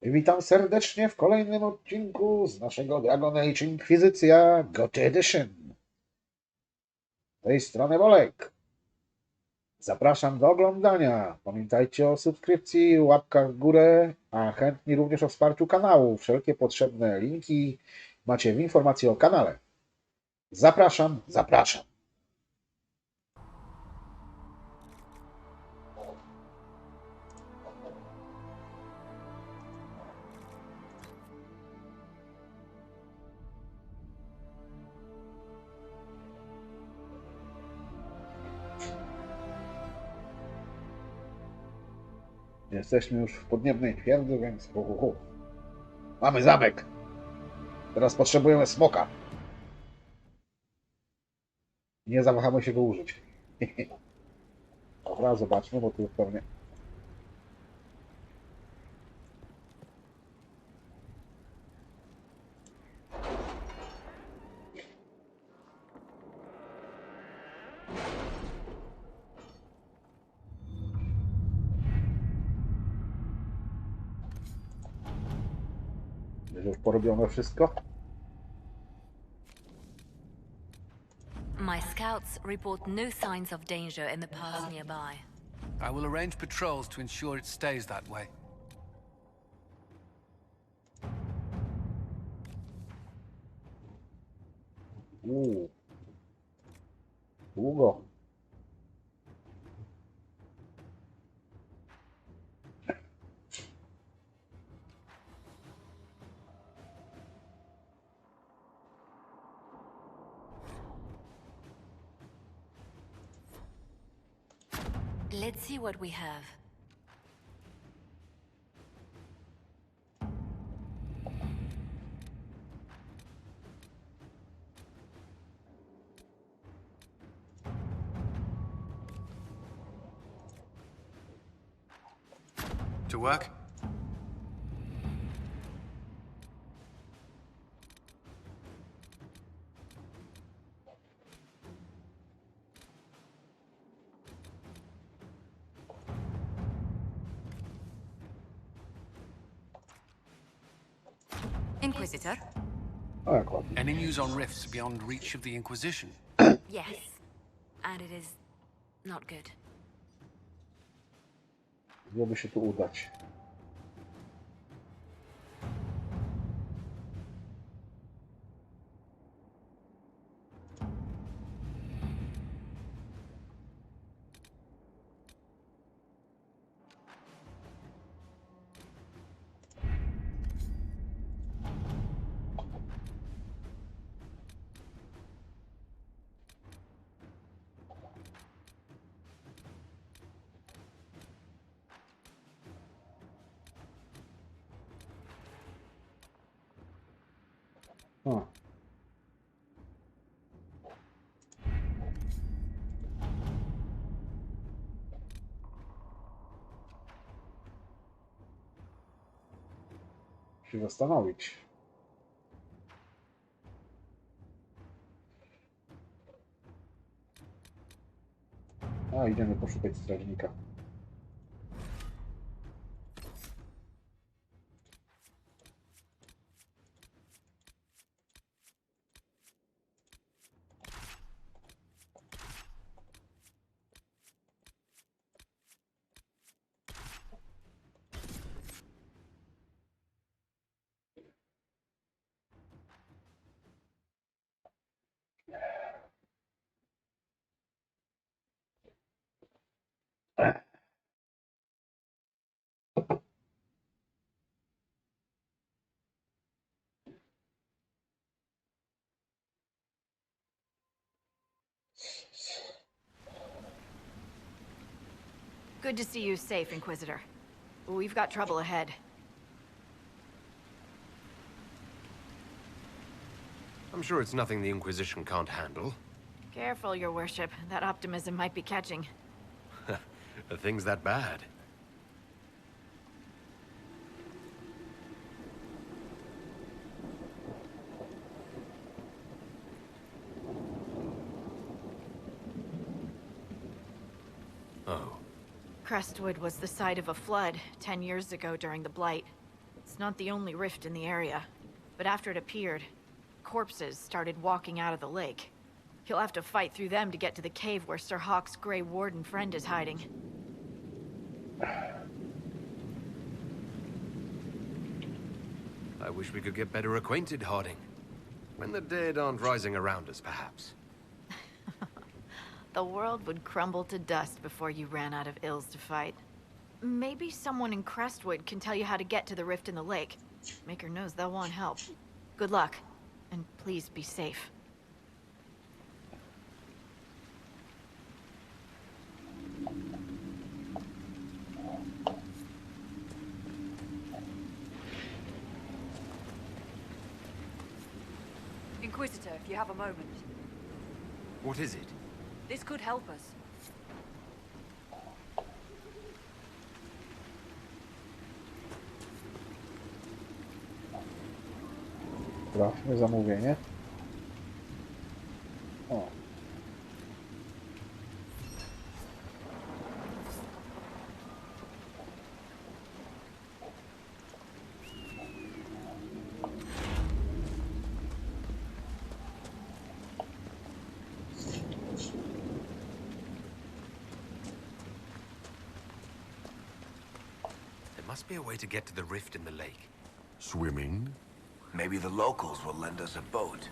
Witam serdecznie w kolejnym odcinku z naszego Dragon Age Inkwizycja GOTY Edition. Z tej strony Bolek. Zapraszam do oglądania. Pamiętajcie o subskrypcji, łapkach w górę, a chętni również o wsparciu kanału. Wszelkie potrzebne linki macie w informacji o kanale. Zapraszam, zapraszam. Jesteśmy już w podniebnej twierdzy, więc mamy zamek. Teraz potrzebujemy smoka. Nie zawahamy się go użyć. Dobra, zobaczmy, bo tu pewnie... Jest już porobione wszystko. My scouts report no signs of danger in the pass nearby. I will arrange patrols to ensure it stays that way. Długo. Let's see what we have. To work? Inquisitor? O, jak ładnie. Any news on rifts beyond reach of the Inquisition? Yes. And it is not good. Miałoby się tu udać. O. Się zastanowić. A, idziemy poszukać strażnika. Good to see you safe, Inquisitor. We've got trouble ahead. I'm sure it's nothing the Inquisition can't handle. Careful, Your Worship. That optimism might be catching. Are things that bad? Oh. Crestwood was the site of a flood 10 years ago during the Blight. It's not the only rift in the area. But after it appeared, corpses started walking out of the lake. You'll have to fight through them to get to the cave where Sir Hawk's Grey Warden friend is hiding. I wish we could get better acquainted, Harding. When the dead aren't rising around us, perhaps. The world would crumble to dust before you ran out of ills to fight. Maybe someone in Crestwood can tell you how to get to the rift in the lake. Maker knows they'll want help. Good luck, and please be safe. Inquisitor, if you have a moment. What is it? This could help us. Trafne zamówienie. O. There must be a way to get to the rift in the lake. Swimming? Maybe the locals will lend us a boat.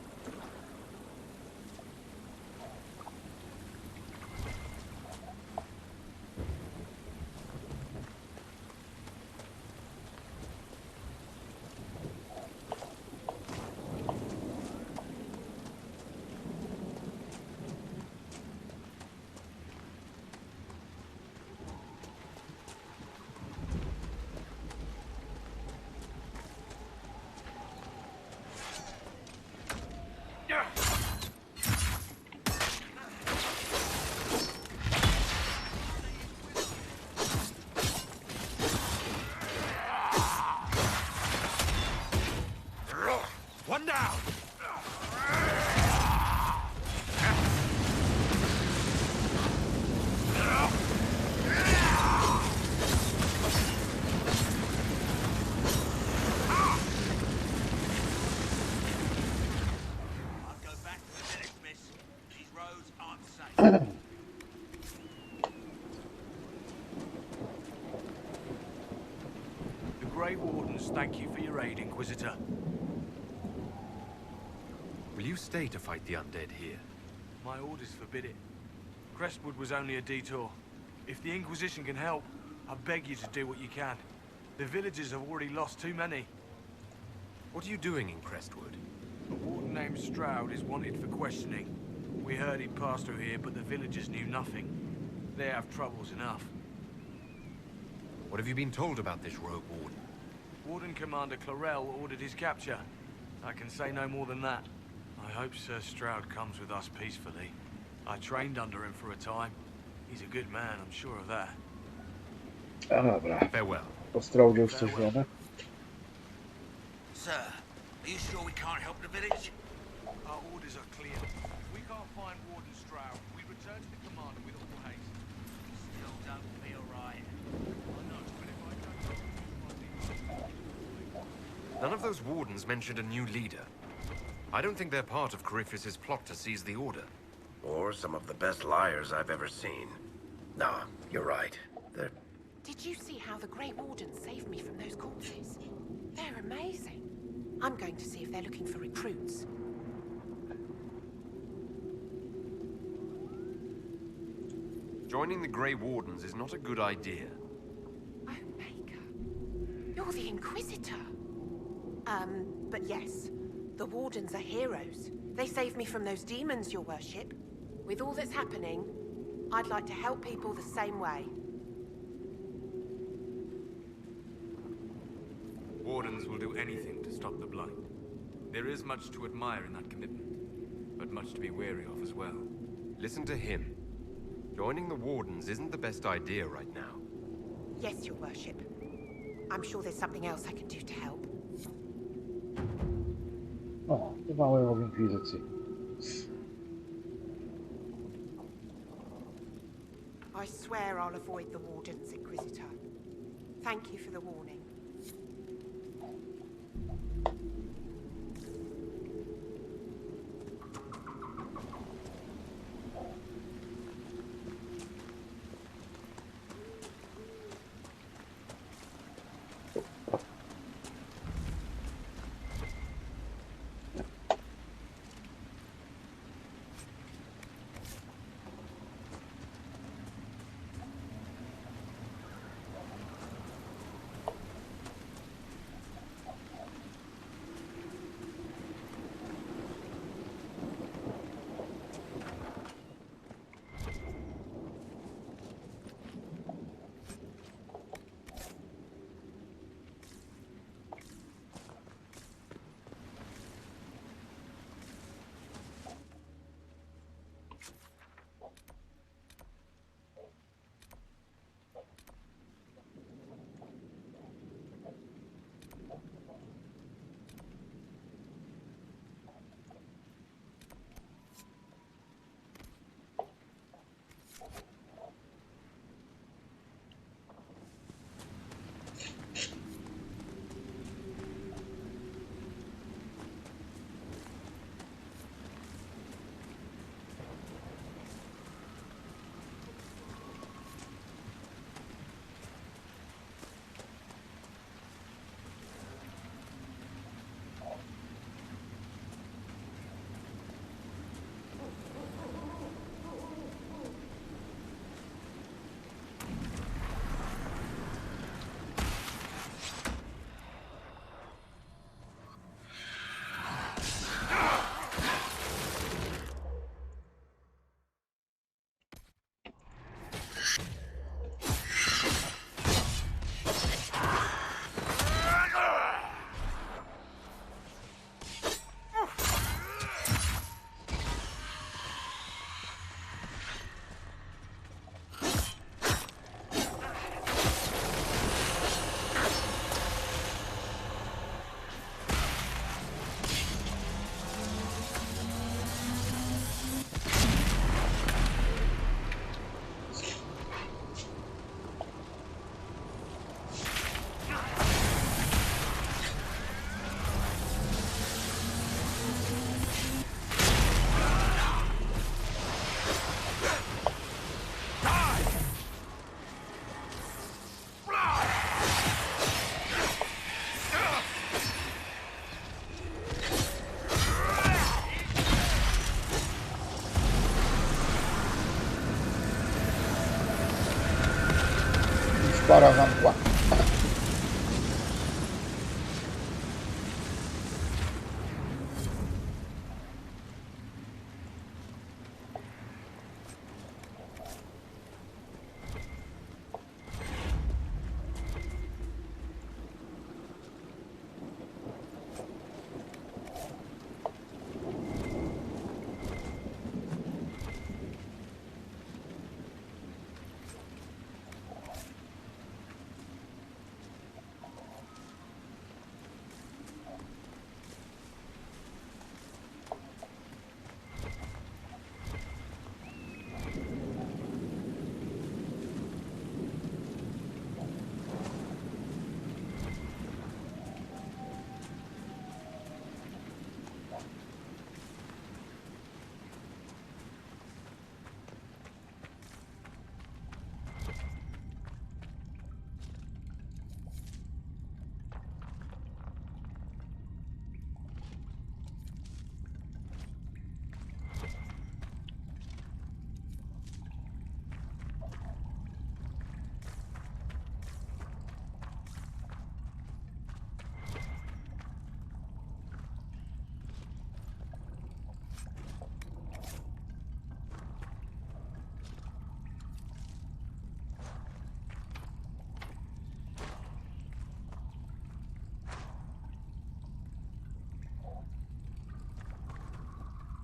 One down! I'll go back to the village, miss. These roads aren't safe. The Grey Wardens thank you for your aid, Inquisitor. Will you stay to fight the undead here? My orders forbid it. Crestwood was only a detour. If the Inquisition can help, I beg you to do what you can. The villagers have already lost too many. What are you doing in Crestwood? A warden named Stroud is wanted for questioning. We heard he'd passed through here, but the villagers knew nothing. They have troubles enough. What have you been told about this rogue warden? Warden Commander Clarel ordered his capture. I can say no more than that. I hope Sir Stroud comes with us peacefully. I trained under him for a time. He's a good man, I'm sure of that. A dobra. Farewell. Po Stroudzie już coś wiemy. Sir, are you sure we can't help the village? Our orders are clear. If we can't find Warden Stroud, we return to the commander with all haste. Still don't feel right. I know, but if I don't... None of those wardens mentioned a new leader. I don't think they're part of Corypheus's plot to seize the Order. Or some of the best liars I've ever seen. Nah, you're right. They're... Did you see how the Grey Wardens saved me from those corpses? They're amazing. I'm going to see if they're looking for recruits. Joining the Grey Wardens is not a good idea. Oh, Maker. You're the Inquisitor. But yes. The Wardens are heroes. They saved me from those demons, your worship. With all that's happening, I'd like to help people the same way. Wardens will do anything to stop the blight. There is much to admire in that commitment, but much to be wary of as well. Listen to him. Joining the Wardens isn't the best idea right now. Yes, your worship. I'm sure there's something else I can do to help. O, to mamy w Inkwizycji. I swear I'll avoid the Wardens, Inquisitor. Thank you for the warning. Para zamkła.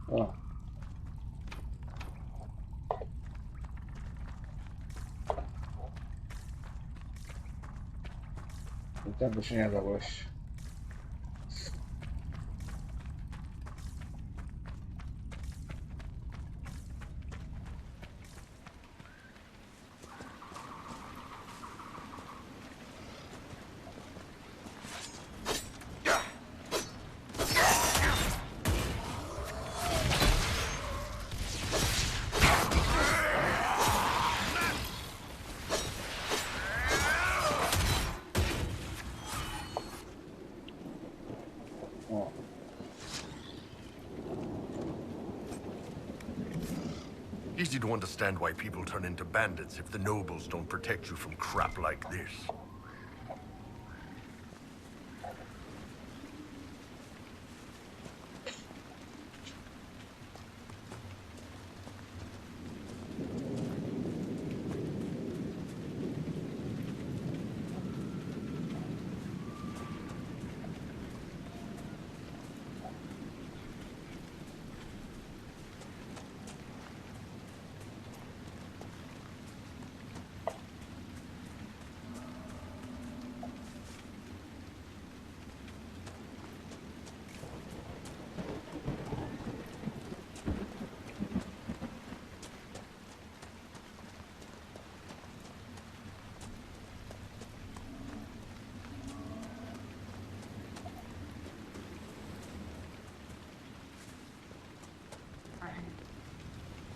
O. I tego się nie da wejść. O. Easy to understand why people turn into bandits if the nobles don't protect you from crap like this.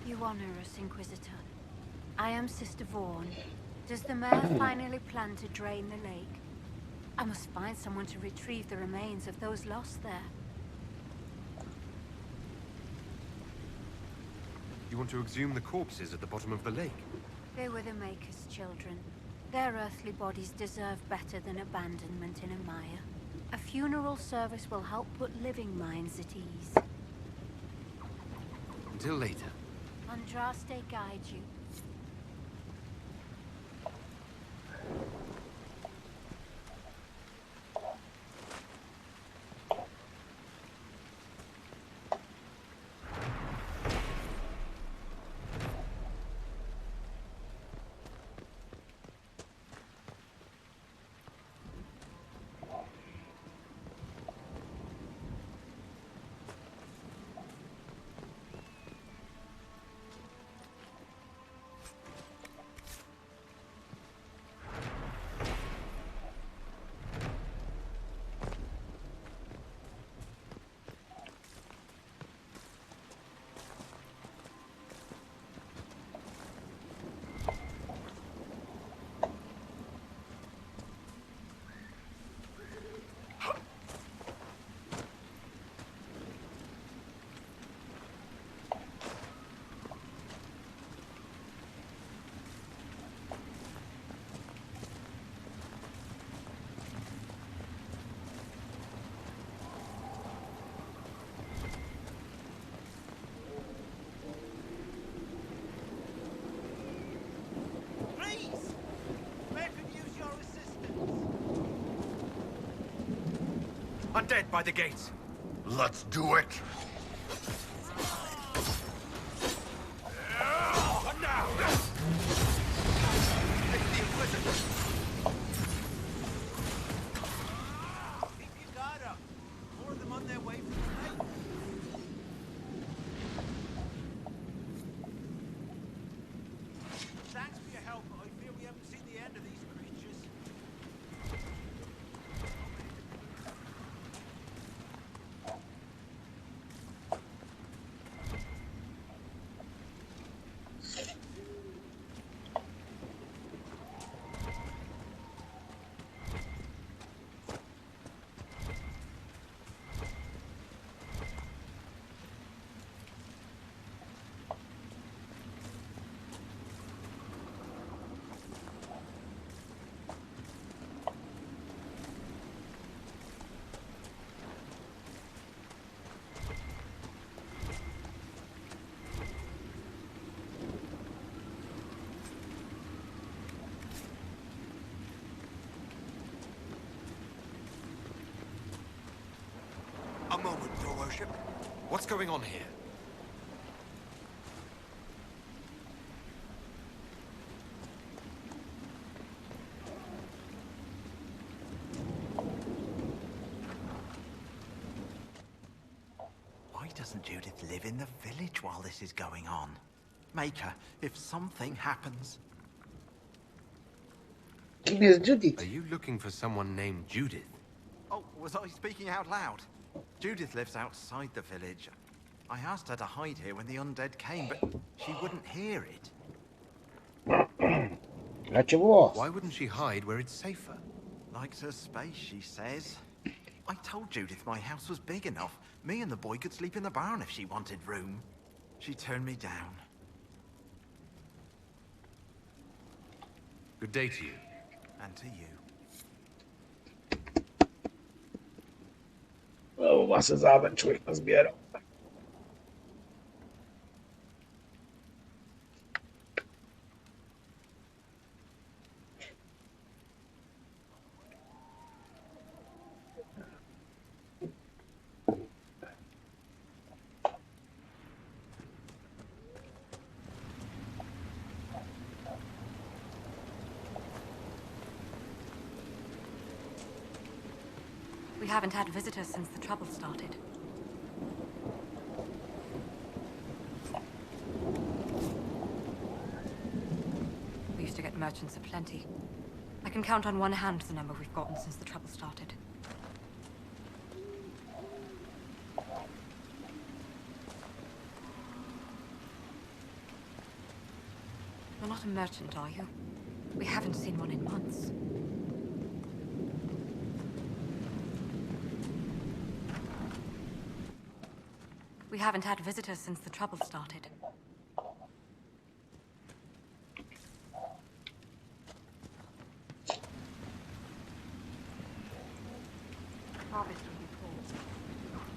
You honor us, Inquisitor. I am Sister Vaughn. Does the mayor finally plan to drain the lake? I must find someone to retrieve the remains of those lost there. You want to exhume the corpses at the bottom of the lake? They were the Maker's children. Their earthly bodies deserve better than abandonment in a mire. A funeral service will help put living minds at ease. Until later. Andraste guide you. Undead by the gates. Let's do it. Now! It's the Inquisitor. Keep your guard up. More of them on their way from the lake. Thanks for your help, but I fear we haven't seen the end of these creatures. A moment, Your Worship. What's going on here? Why doesn't Judith live in the village while this is going on? Maker, if something happens... Kim jest Judith? Are you looking for someone named Judith? Oh, was I speaking out loud? Judith lives outside the village. I asked her to hide here when the undead came, but she wouldn't hear it. Lecie włos. Why wouldn't she hide where it's safer? Likes her space, she says. I told Judith my house was big enough. Me and the boy could sleep in the barn if she wanted room. She turned me down. Good day to you. And to you. O, masę zadań człowiek nazbierał. We haven't had visitors since the trouble started. We used to get merchants aplenty. I can count on one hand the number we've gotten since the trouble started. You're not a merchant, are you? We haven't seen one in months. We haven't had visitors since the trouble started. Harvest will be poor.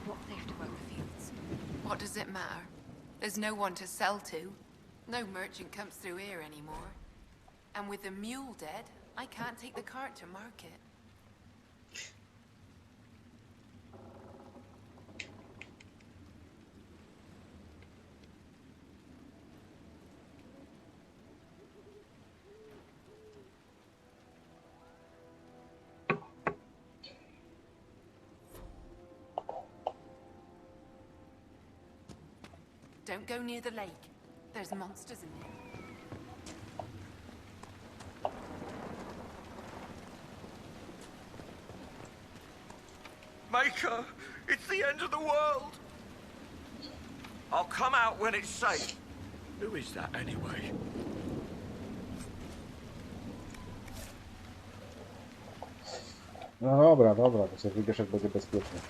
Not safe to work the fields. What does it matter? There's no one to sell to. No merchant comes through here anymore. And with the mule dead, I can't take the cart to market. Don't go near the lake. There's monsters in there. Maker, it's the end of the world. I'll come out when it's safe. Who is that anyway? No dobra, dobra, to sobie wybierz, jak będzie bezpiecznie.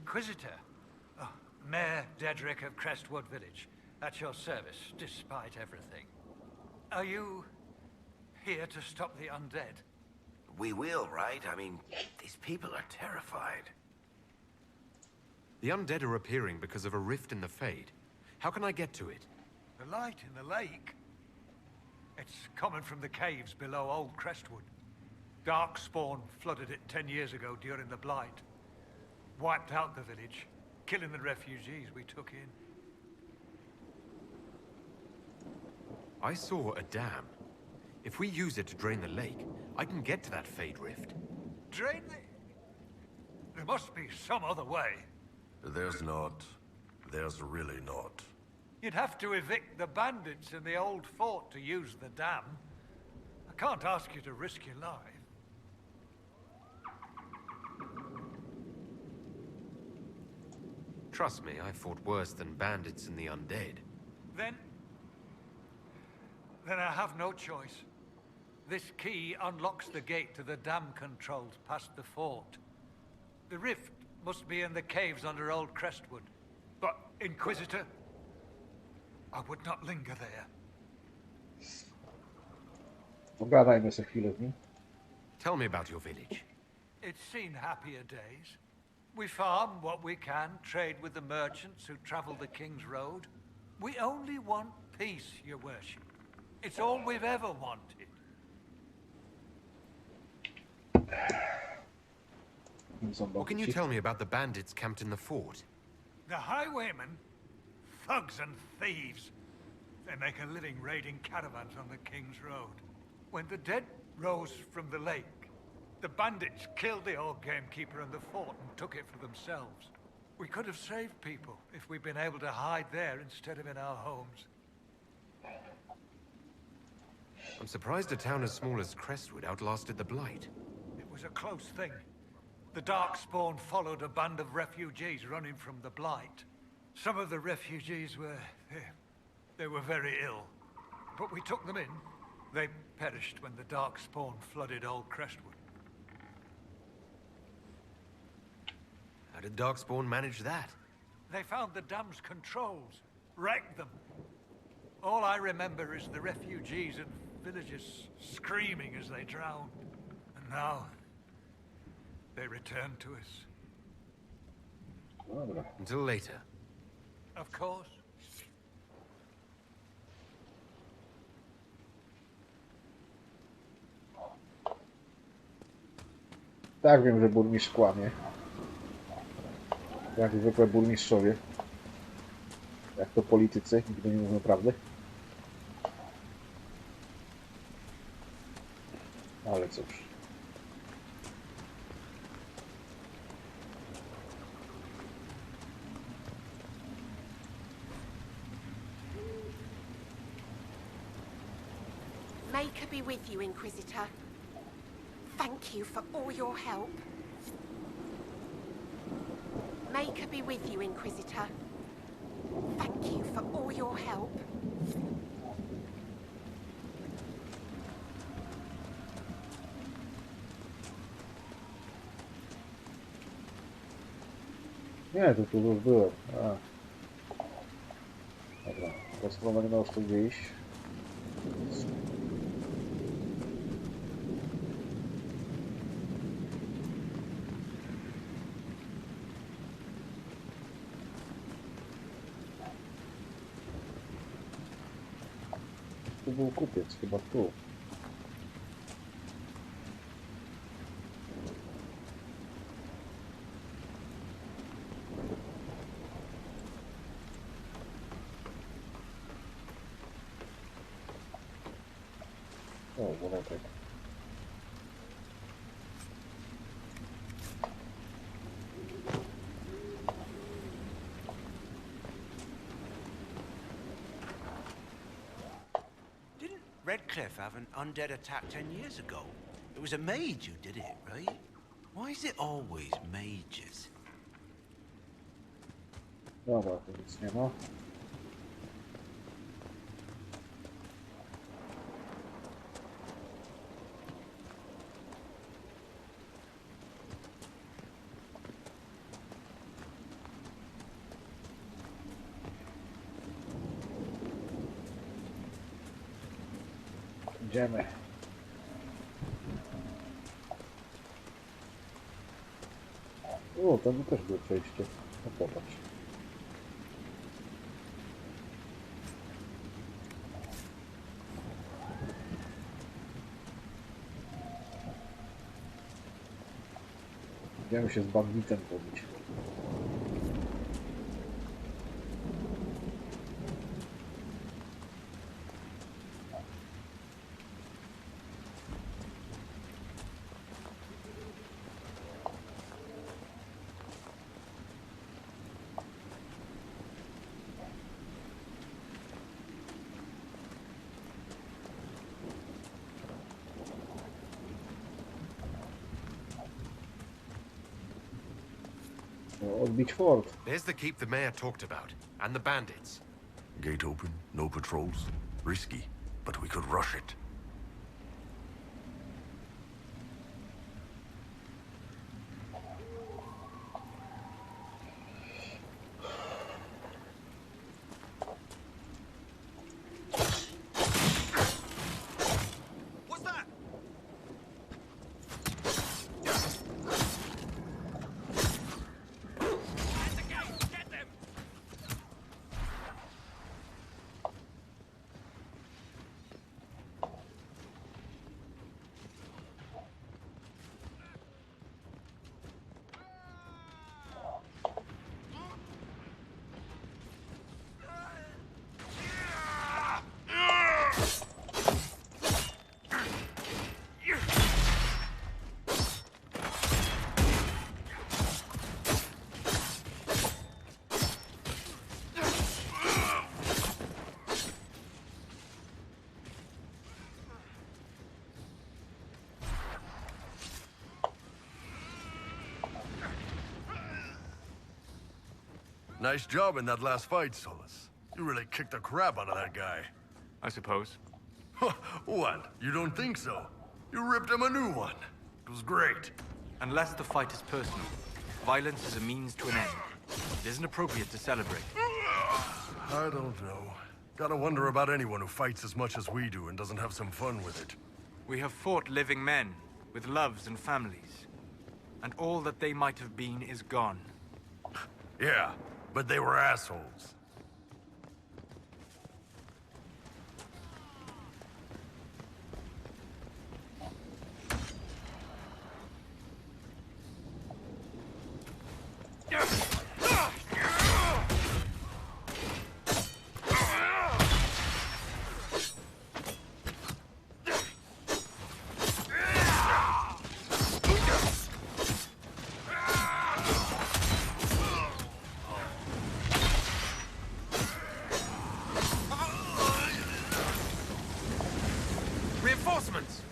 Inquisitor. Oh, Mayor Dedrick of Crestwood Village. At your service, despite everything. Are you here to stop the undead? We will, right? I mean, these people are terrified. The undead are appearing because of a rift in the Fade. How can I get to it? The light in the lake? It's coming from the caves below Old Crestwood. Darkspawn flooded it 10 years ago during the Blight. Wiped out the village, killing the refugees we took in. I saw a dam. If we use it to drain the lake, I can get to that Fade rift. Drain the... There must be some other way. There's not. There's really not. You'd have to evict the bandits in the old fort to use the dam. I can't ask you to risk your life. Trust me, I fought worse than bandits and the undead. Then I have no choice. This key unlocks the gate to the dam controls past the fort. The rift must be in the caves under Old Crestwood. But, Inquisitor, I would not linger there. Pogadajmy sobie chwilę z nim. Tell me about your village. It's seen happier days. We farm what we can, trade with the merchants who travel the King's Road. We only want peace, your worship. It's all we've ever wanted. What can you tell me about the bandits camped in the fort? The highwaymen, thugs and thieves. They make a living raiding caravans on the King's Road. When the dead rose from the lake, the bandits killed the old gamekeeper and the fort and took it for themselves. We could have saved people if we'd been able to hide there instead of in our homes. I'm surprised a town as small as Crestwood outlasted the Blight. It was a close thing. The Darkspawn followed a band of refugees running from the Blight. Some of the refugees were... they were very ill. But we took them in. They perished when the Darkspawn flooded Old Crestwood. How did Darkspawn manage that? They found the dam's controls, wrecked them. All I remember is the refugees and villagers screaming as they drowned. And now, they return to us. Until later. Of course. Tak, wiem, że burmistrz kłamie. Jak zwykle burmistrzowie. Jak to politycy, nigdy nie mówią prawdy. Ale cóż. May her be with you, Inquisitor. Thank you for all your help. May her be with you, Inquisitor. Thank you for all your help. Nie, to tu już byłem. A. Dobra, po stronę nie możesz tu wyjść. Tu był kupiec, chyba tu. O, monetek. Didn't Redcliffe have an undead attack 10 years ago? It was a mage who did it, right? Why is it always mages? Dobra, tu nic nie ma. Idziemy. O, tam też było przejście. No popatrz. Idziemy się z banditem pobić. Odbić fort. There's the keep the mayor talked about, and the bandits. Gate open, no patrols. Risky, but we could rush it. Nice job in that last fight, Solus. You really kicked the crap out of that guy. I suppose. What? You don't think so? You ripped him a new one. It was great. Unless the fight is personal, violence is a means to an end. It isn't appropriate to celebrate. I don't know. Gotta wonder about anyone who fights as much as we do and doesn't have some fun with it. We have fought living men, with loves and families. And all that they might have been is gone. Yeah, but they were assholes. Reinforcements!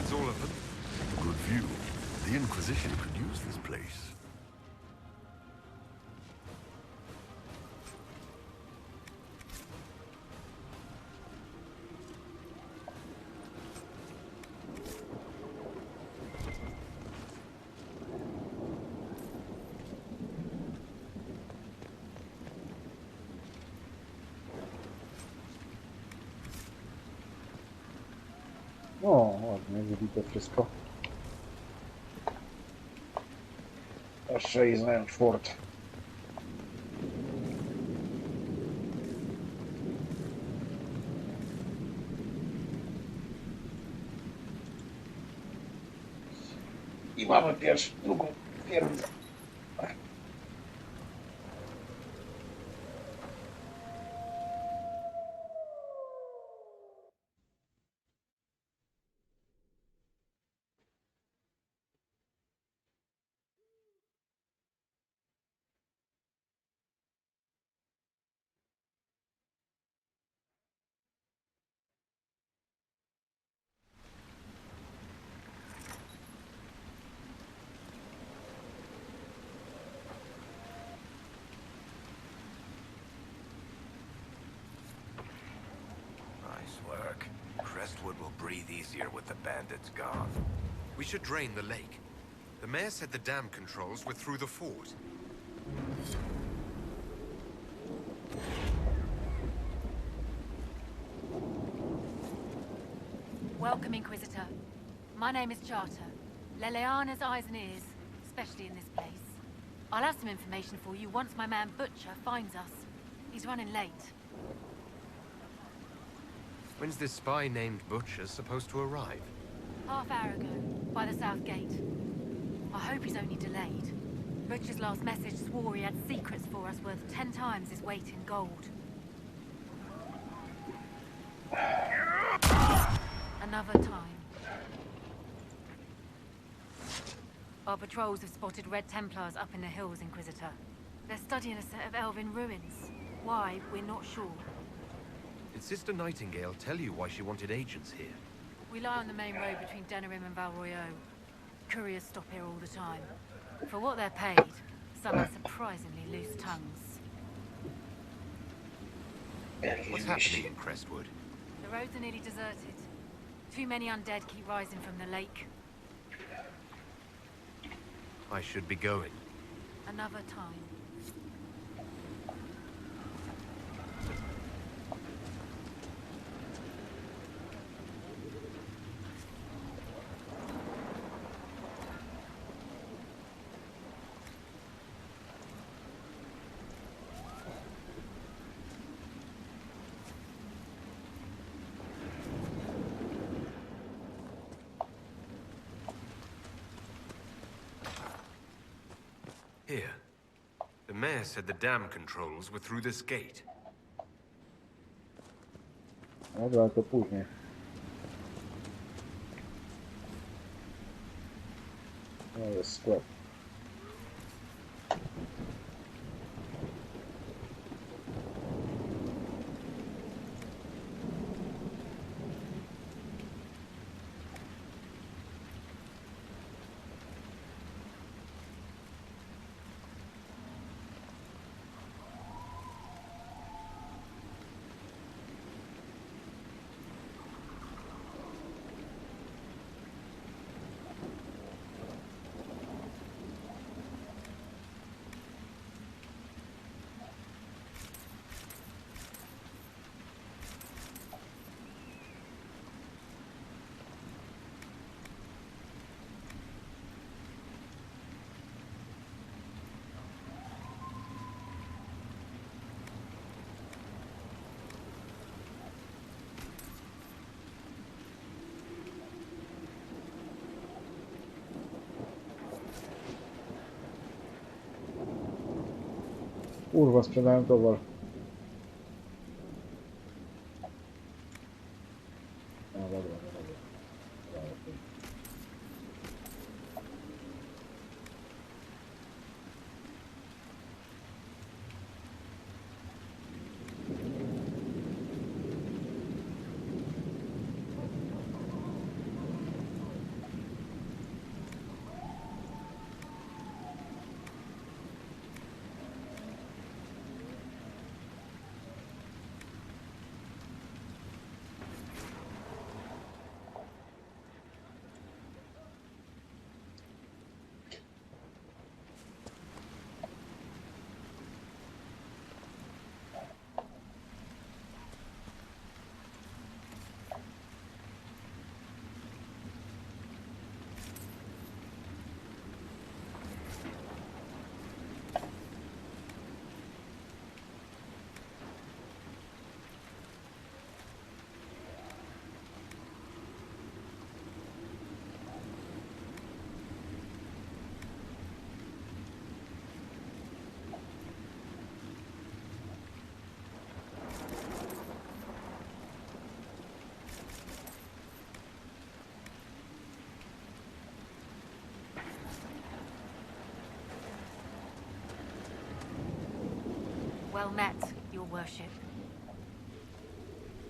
that's all of them? Good view. The Inquisition could use this place. O, ładnie, wybite wszystko. Jeszcze i znając fort. I mamy drugą twierdzę. Nice work. Crestwood will breathe easier with the bandits gone. We should drain the lake. The mayor said the dam controls were through the fort. Welcome, Inquisitor. My name is Charter. Leleana's eyes and ears, especially in this place. I'll have some information for you once my man Butcher finds us. He's running late. When's this spy named Butcher supposed to arrive? Half hour ago, by the south gate. I hope he's only delayed. Butcher's last message swore he had secrets for us worth 10 times his weight in gold. Another time. Our patrols have spotted Red Templars up in the hills, Inquisitor. They're studying a set of elven ruins. Why, we're not sure. Did Sister Nightingale tell you why she wanted agents here? We lie on the main road between Denerim and Valroyo. Couriers stop here all the time. For what they're paid, some have surprisingly loose tongues. What's happening in Crestwood? The roads are nearly deserted. Too many undead keep rising from the lake. I should be going. Another time. Here. The mayor said the dam controls were through this gate. Dobra, to później. No jest sklep. Kurwa, sprzedałem towar. No dobra, no dobra. Dobra, okej. Well met, your worship.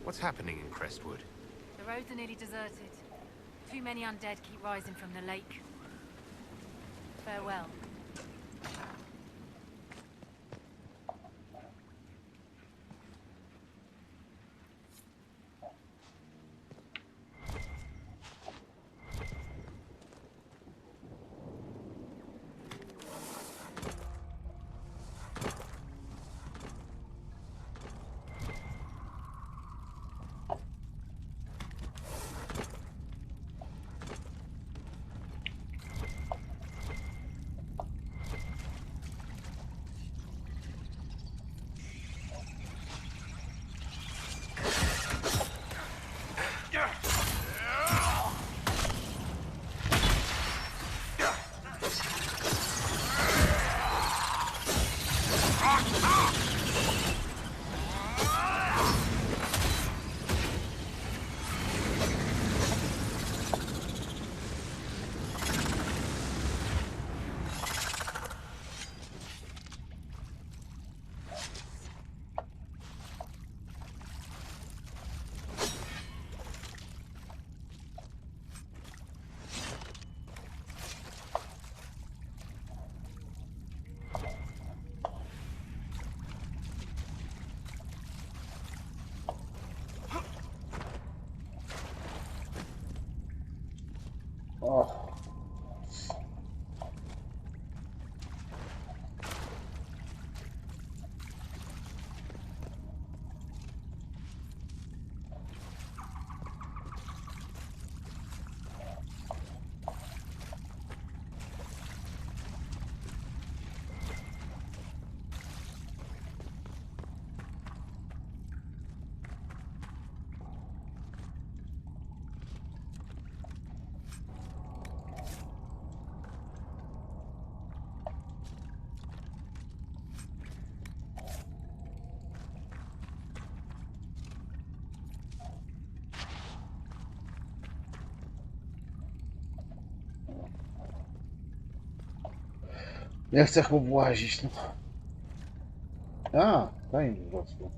What's happening in Crestwood? The roads are nearly deserted. Too many undead keep rising from the lake. Farewell. O. Nie chcę chłop łazić, no. A, daj mi po prostu.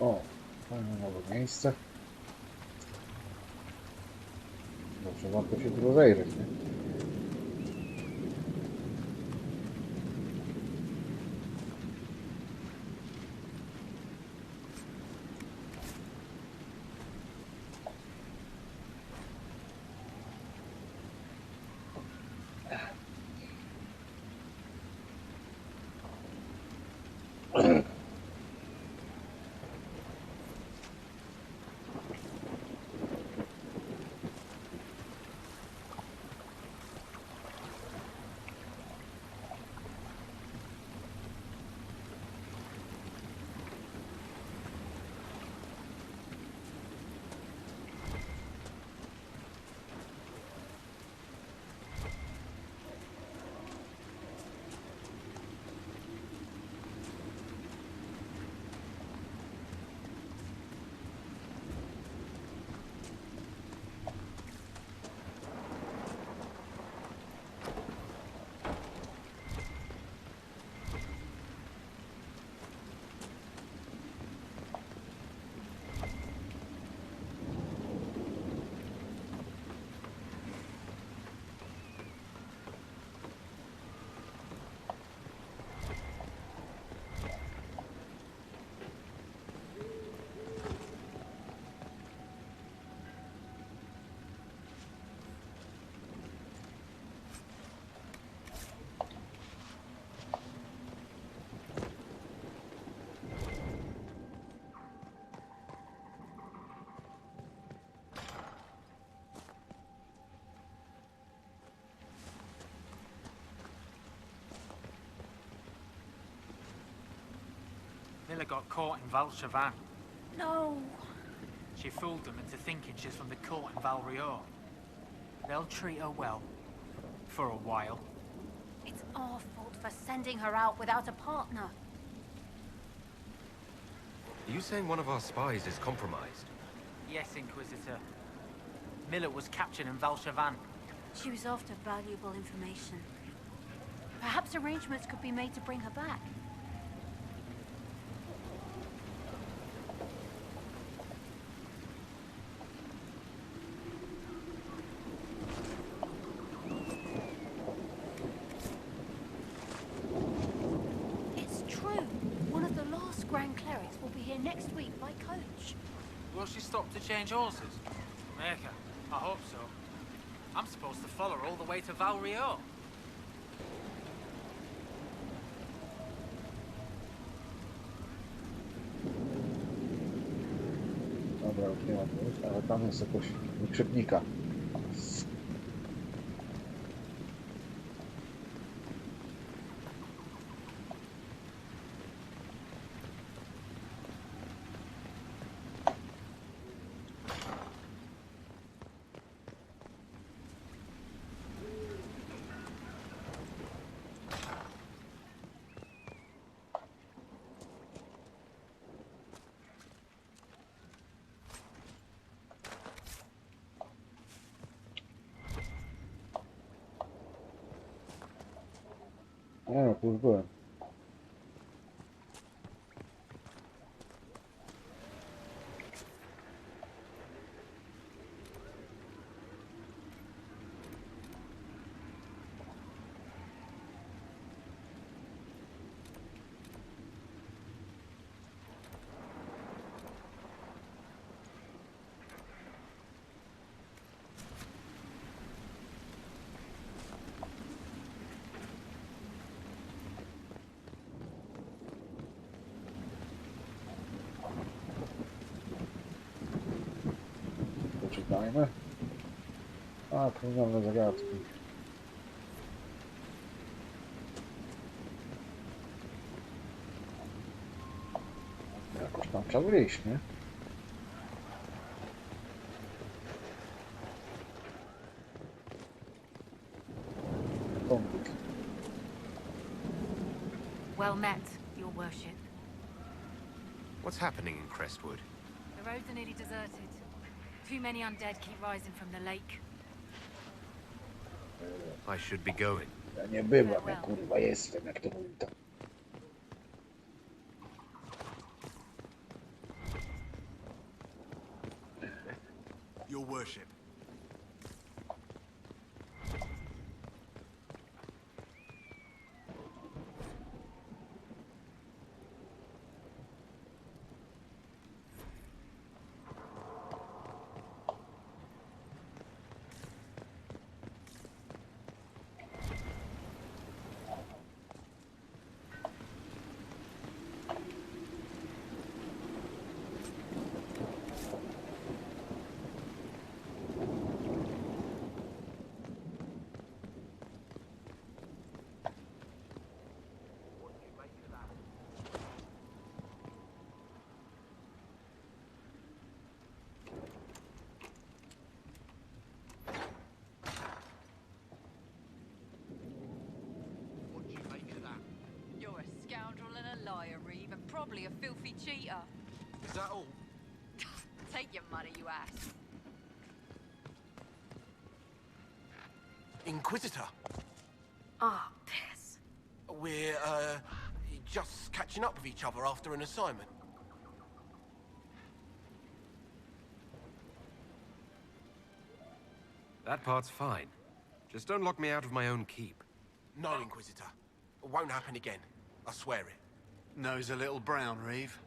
O, fajne nowe miejsce. Dobrze, warto się tu rozejrzeć, nie? Miller got caught in Val Chavan. No. She fooled them into thinking she's from the court in Val Rio. They'll treat her well. For a while. It's our fault for sending her out without a partner. Are you saying one of our spies is compromised? Yes, Inquisitor. Miller was captured in Val Chavan. She was after valuable information. Perhaps arrangements could be made to bring her back. It's true. One of the last Grand Clerics will be here next week by coach. Will she stop to change horses? Make her. I hope so. I'm supposed to follow her all the way to Val Rio. Dobra, już nie ma nic, ale tam jest jakoś wykrzyknika. Nie no, tu już byłem. Poczytajmy. A, kryminalne zagadki. Jakoś tam trzeba wyjść, nie? Pomnik. Well met, your worship. What's happening in Crestwood? The roads are nearly deserted. Too many undead keep rising from the lake. I should be going. Ja nie byłam, ja kurwa jestem, jak to mówi tam. Your worship. probably a filthy cheater. Is that all? Take your money, you ass. Inquisitor. Ah, piss. We're, just catching up with each other after an assignment. That part's fine. Just don't lock me out of my own keep. No, Inquisitor. It won't happen again. I swear it. Nose a little brown, Reeve.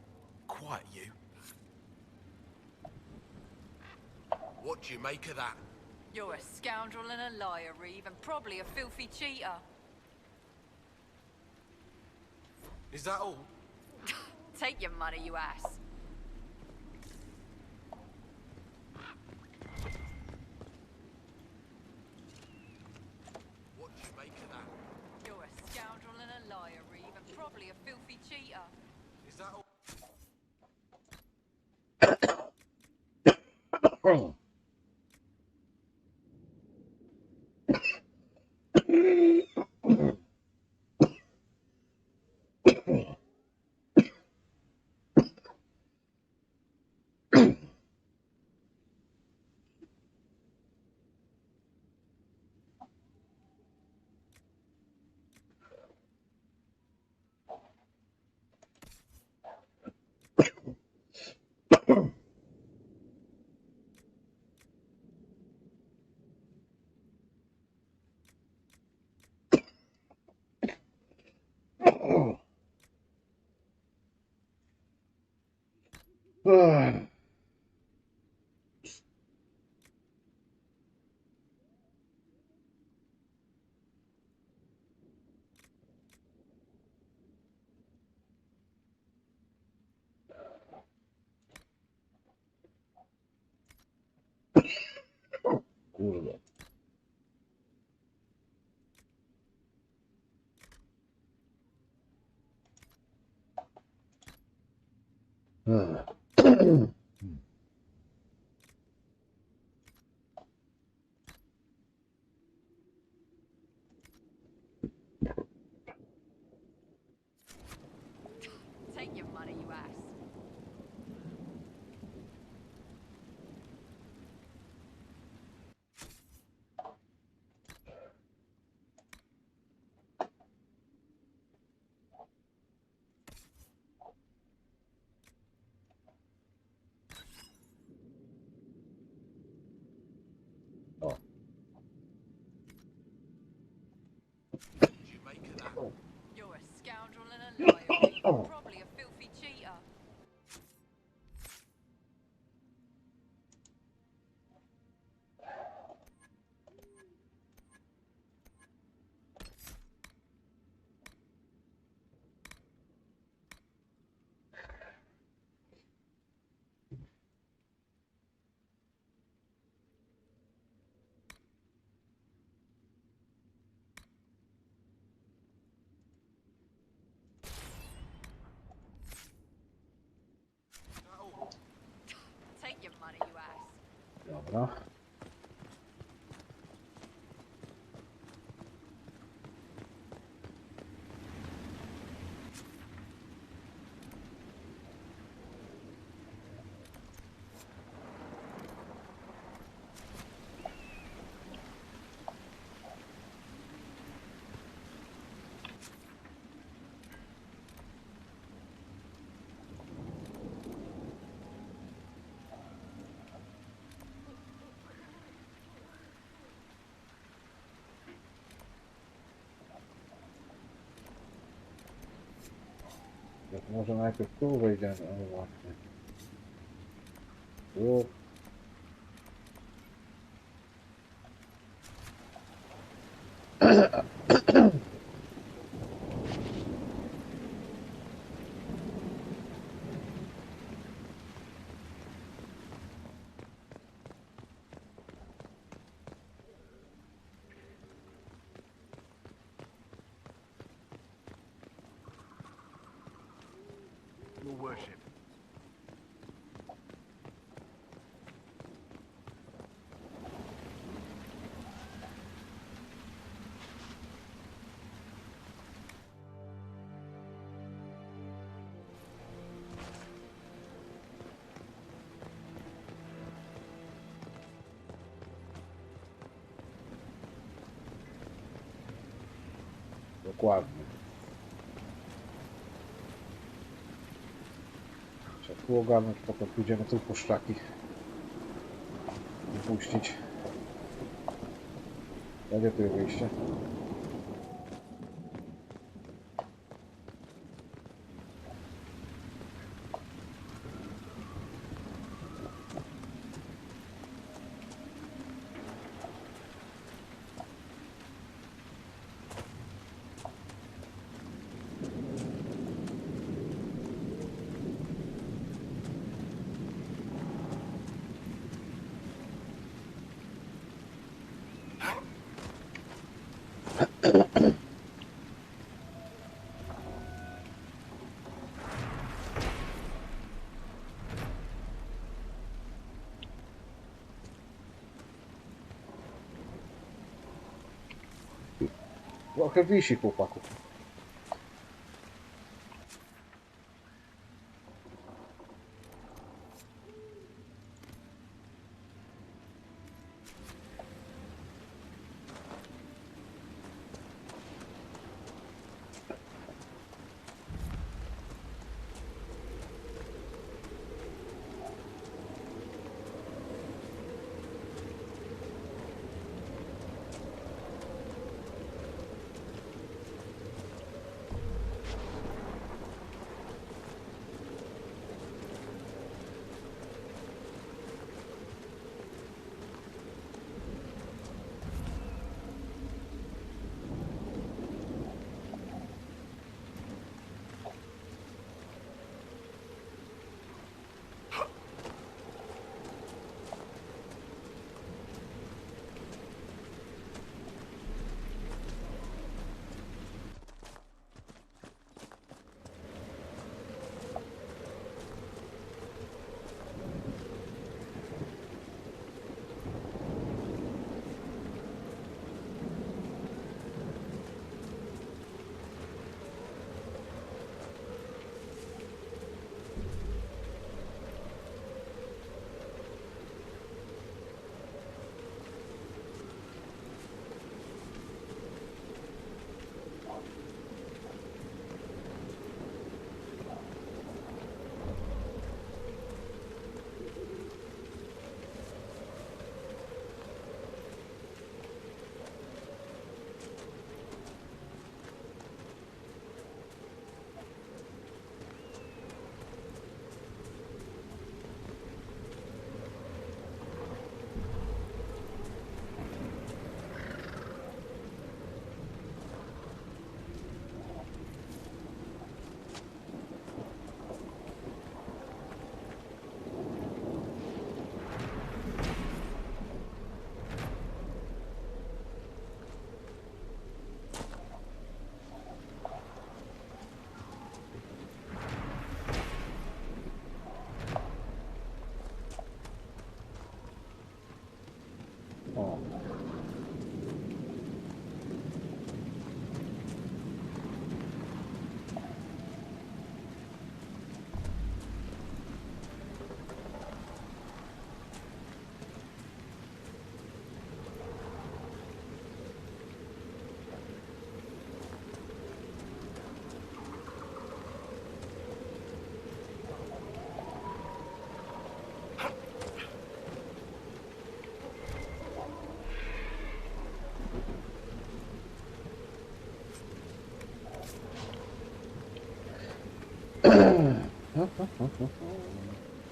Quiet, you. What do you make of that? You're a scoundrel and a liar, Reeve, and probably a filthy cheater. Is that all? Take your money, you ass. What do you make of that? You're a scoundrel and a liar, Reeve, and probably a filthy cheater. Is that all? Kurde. Take your money, you ass. What do you make of that? You're a scoundrel and a liar, Reeve, and probably a filthy cheater. Take your money, you ass. Dobra. Jak może najpierw tu wejdziemy, o właśnie. Tu. Your worship. Dokładnie. Trzeba tu ogarnąć, potem pójdziemy tu po szlaki. Wypuścić. A gdzie tu jest wyjście? Trochę wisi, chłopaku.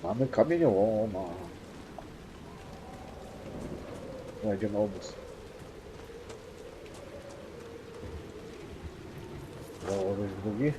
Mamy kamieniołoma. Jedziemy obóz. Założyć drugi.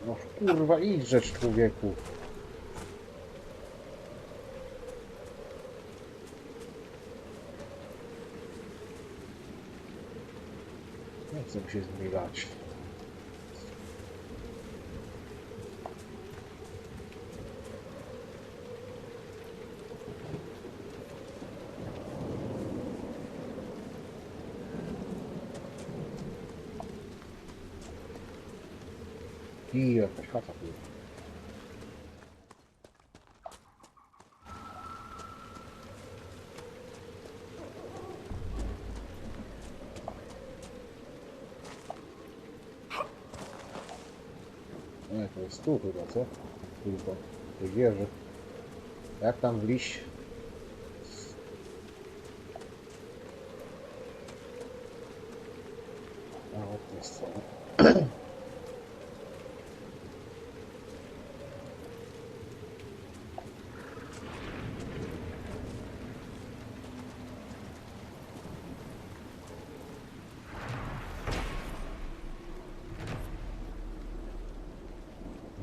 No kurwa, idź rzecz, człowieku. Nie chcę się zmigać. I jakaś chata tu. Nie, to jest tu chyba, co? Tylko tej wieży. Jak tam wliść? A, od tej strony.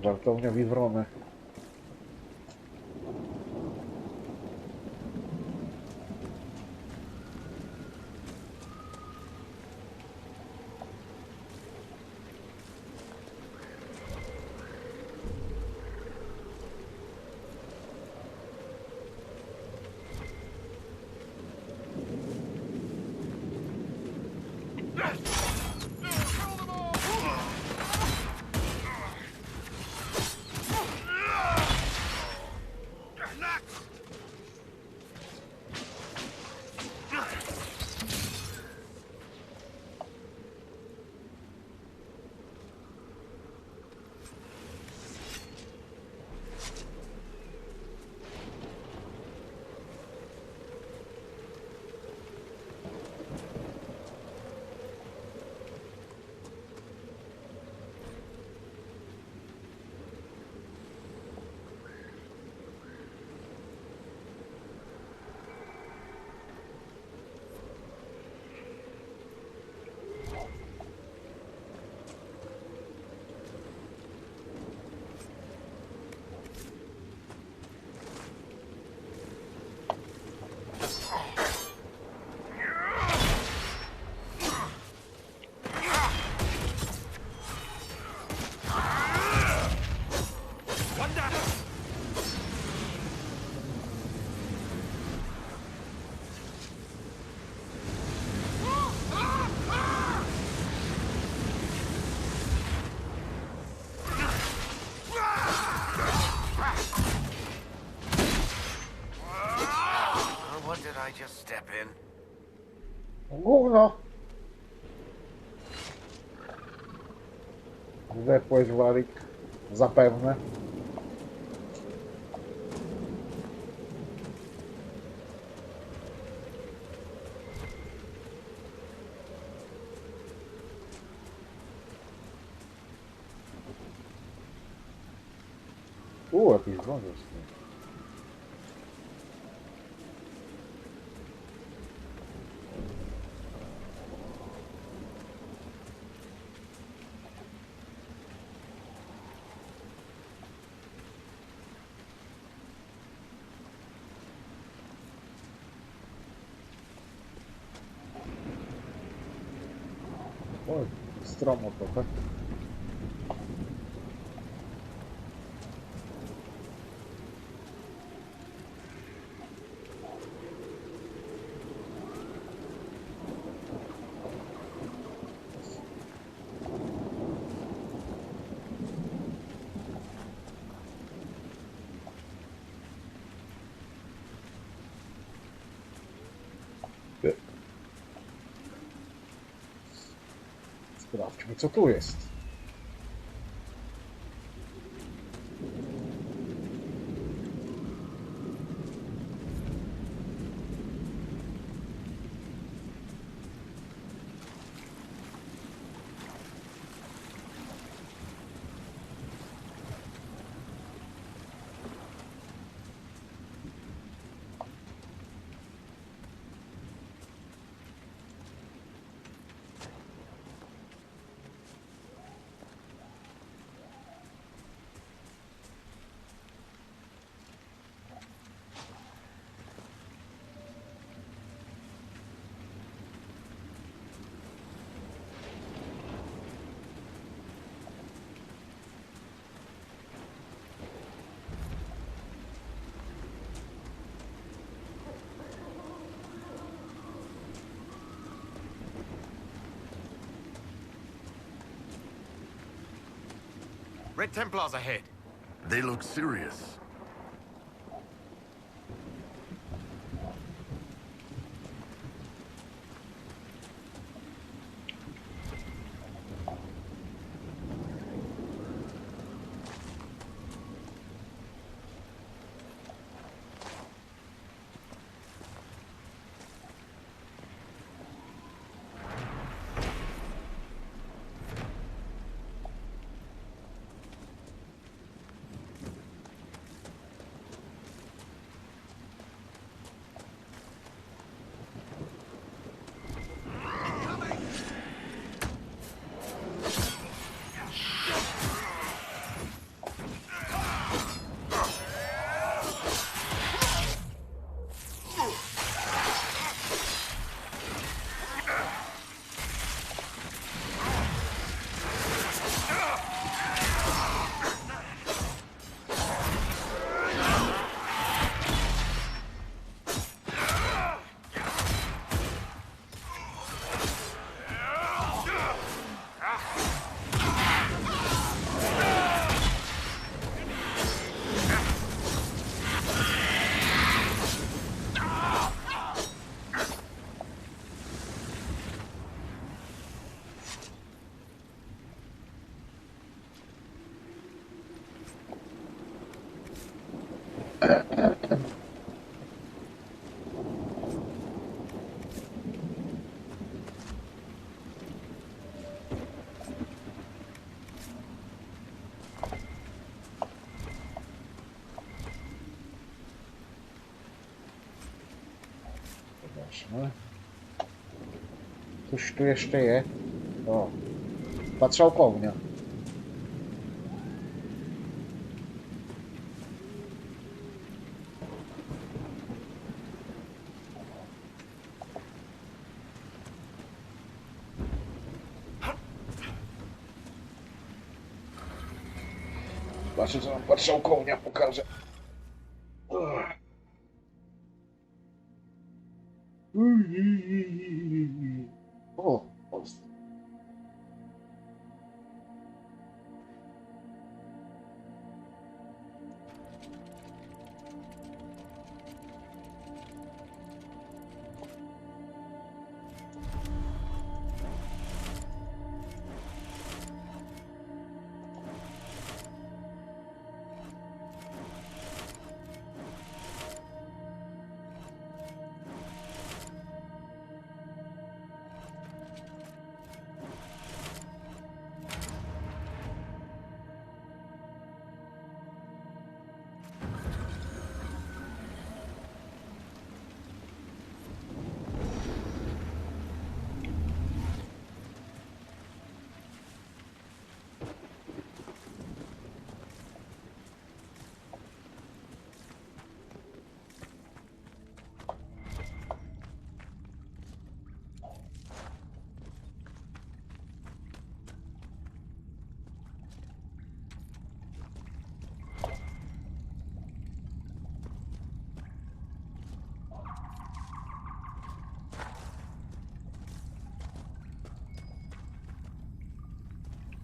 Żartownia Wiwrony. I just step in? Gówno! Zdechłeś, Warik. Zapewne. Jakiś brąz jest. Oj, stromo trochę. Sprawdźmy, co tu jest. Red Templars ahead. They look serious. Zobaczmy. Coś tu jeszcze jest. O, patrzałkownia. Zobaczcie, co nam patrzałkownia pokaże. O,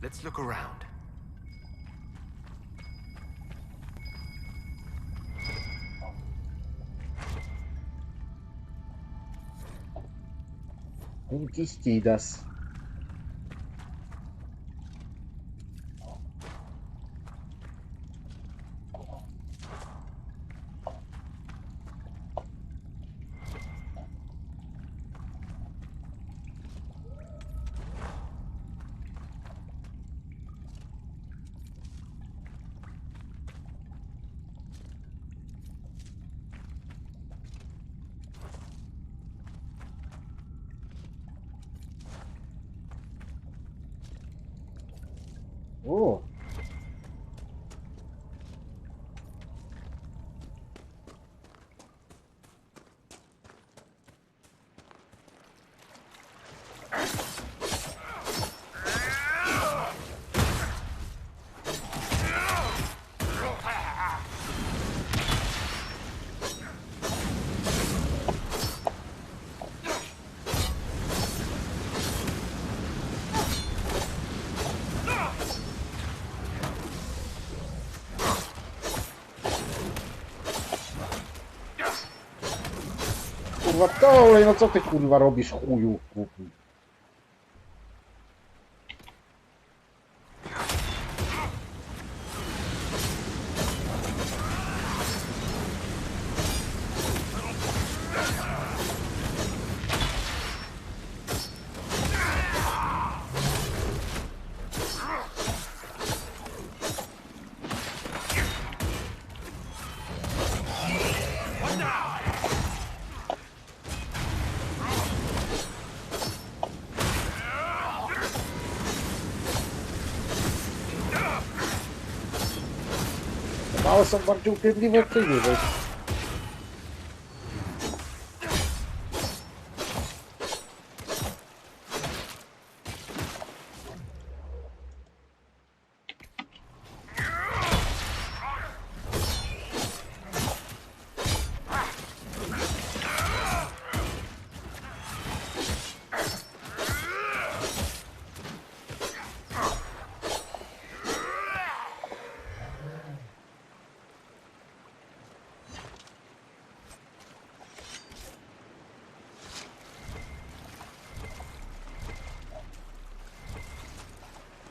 Let's look around. Inkwizycjas. O! kurwa, kolej, no co ty kurwa robisz, chuju? Małe są bardziej upierdliwe od tych dużych.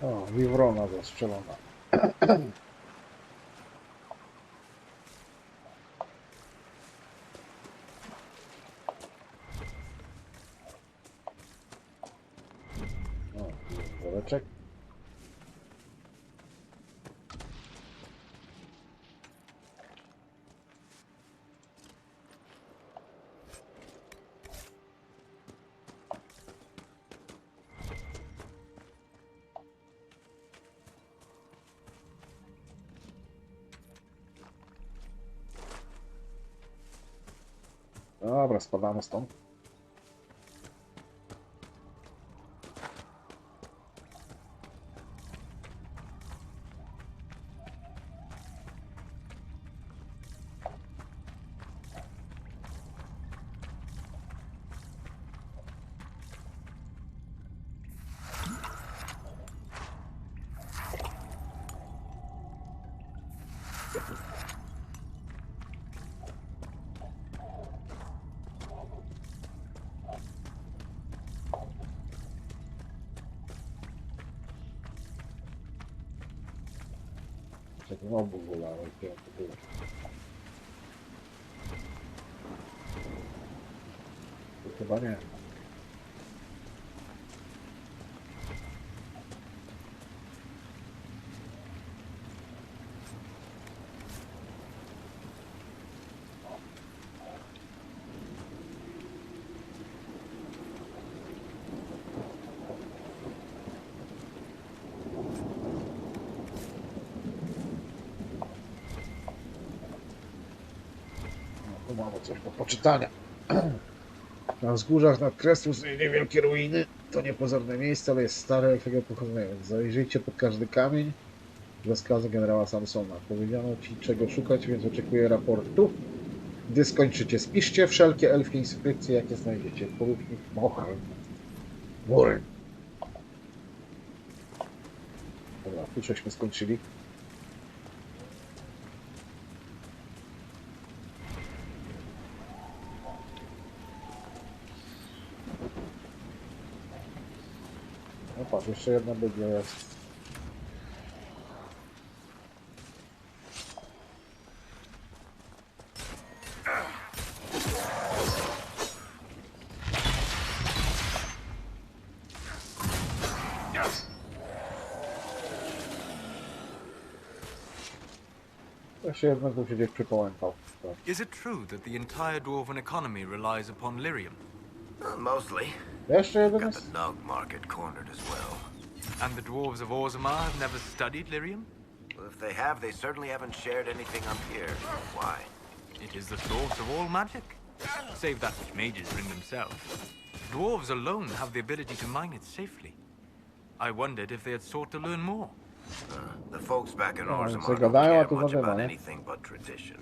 O, wiwrona zastrzelona. O, woreczek. Dobra, spadamy stąd. No w ogóle, ale gdzie to było? To chyba nie. Tu mamy coś do poczytania. Na wzgórzach nad Krestu są niewielkie ruiny. To niepozorne miejsce, ale jest stare, jakiego pochodzenia, więc zajrzyjcie pod każdy kamień. Rozkazy generała Samsona. Powiedziano ci, czego szukać, więc oczekuję raportu. Gdy skończycie, spiszcie wszelkie elfie inskrypcje, jakie znajdziecie. Porucznik Mochar. Mury. Dobra, tu żeśmy skończyli. No patrz, jeszcze jedna będzie jest. Jeszcze jedna tu się gdzieś przypołętał. Is it true that the entire dwarven economy relies upon lyrium? Mostly. Jeszcze jeden Got jest? the dog market cornered as well. And the dwarves of Orzammar have never studied lyrium? Well, if they have, they certainly haven't shared anything up here. Why? It is the source of all magic, save that which mages bring themselves. Dwarves alone have the ability to mine it safely. I wondered if they had sought to learn more. The folks back in No, Orzammar se don't gadają, a care tu much zadyma, about nie? anything but tradition.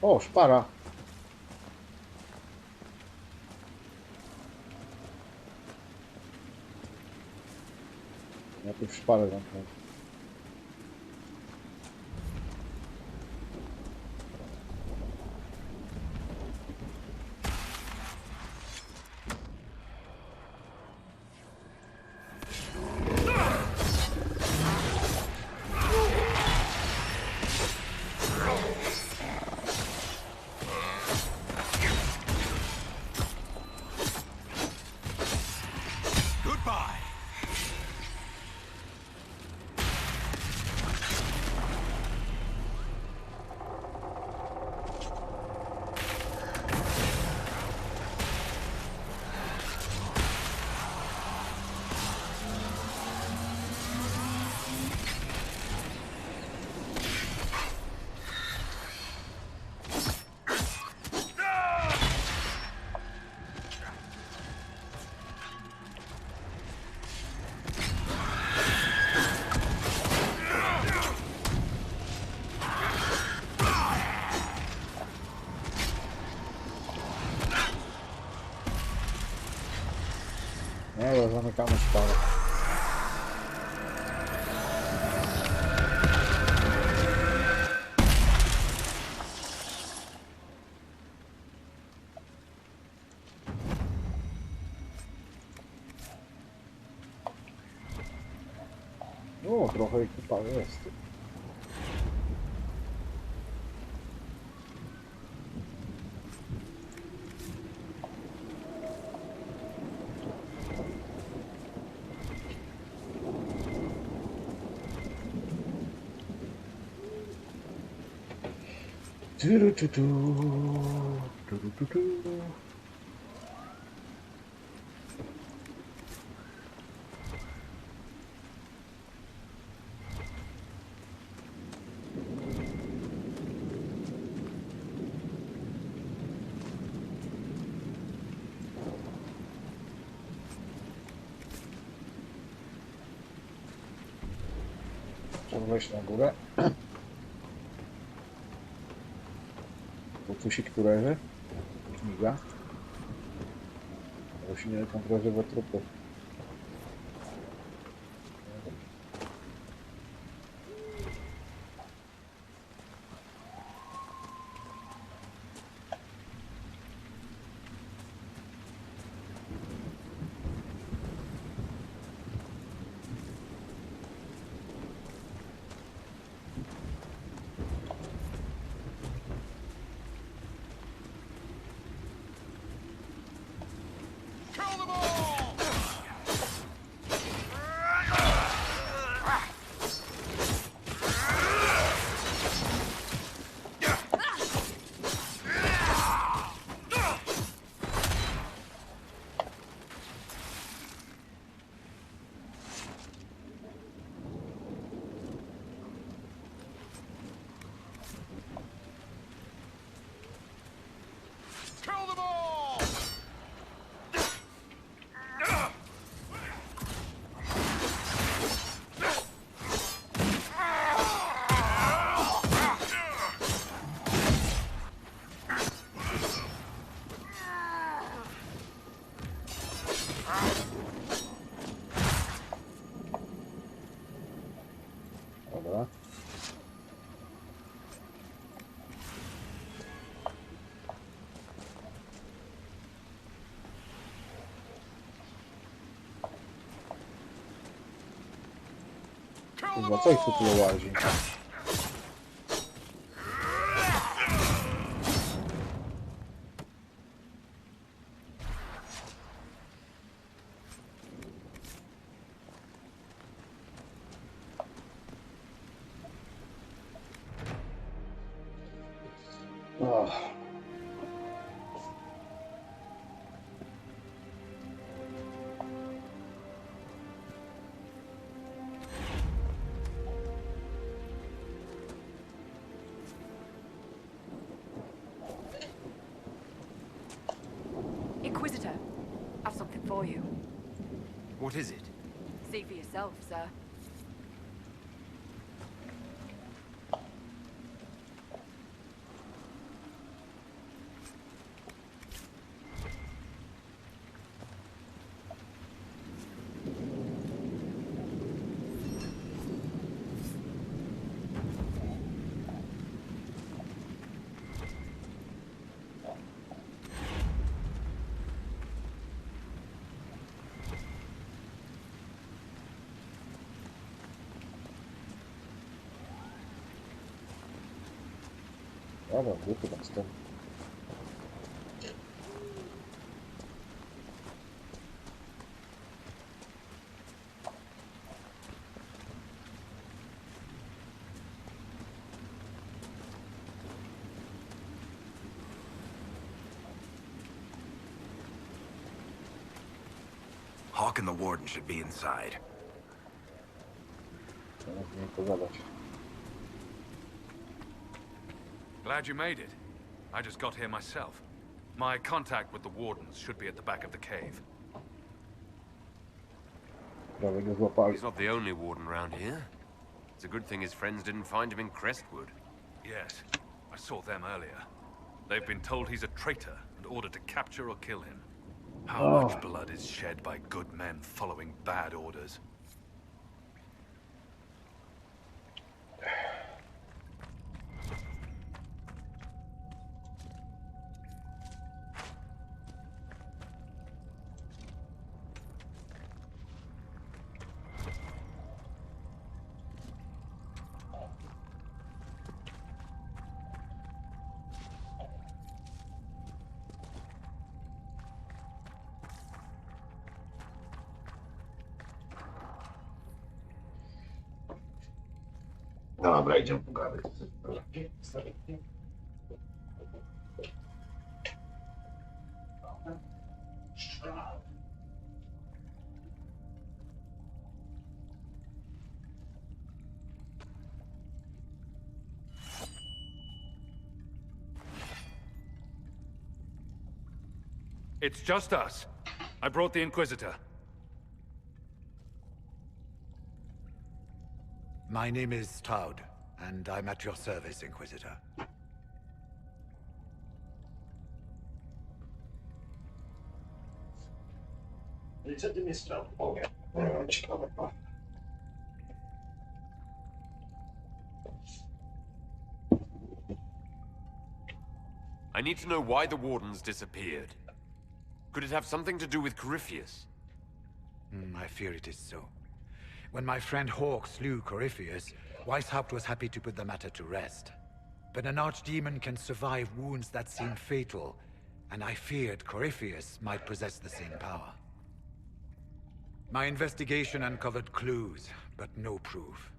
O, szpara. Ja tu w szparę zamknę. Nie, zamykamy szparę. O, trochę ekipa jest. Trzeba wejść na górę. Pokusik, który leży. Śmiga. Rośnie kontrowersyjne trupy. Dobra. Chyba coś tu tyle łazi. Inquisitor, I've something for you. What is it? See for yourself, sir. Dobra, buty tam stąd. Hawk and the warden should be inside. Teraz nie pogadać. Glad you made it. I just got here myself. My contact with the wardens should be at the back of the cave. Prawie go złapali. He's not the only warden around here. It's a good thing his friends didn't find him in Crestwood. Yes, I saw them earlier. They've been told he's a traitor and ordered to capture or kill him. How much blood is shed by good men following bad orders? Dobra, idziemy pogadać. It's just us. I brought the Inquisitor. My name is Stroud, and I'm at your service, Inquisitor. I need to know why the wardens disappeared. Could it have something to do with Corypheus? I fear it is so. When my friend Hawk slew Corypheus, Weishaupt was happy to put the matter to rest. But an archdemon can survive wounds that seem fatal, and I feared Corypheus might possess the same power. My investigation uncovered clues, but no proof.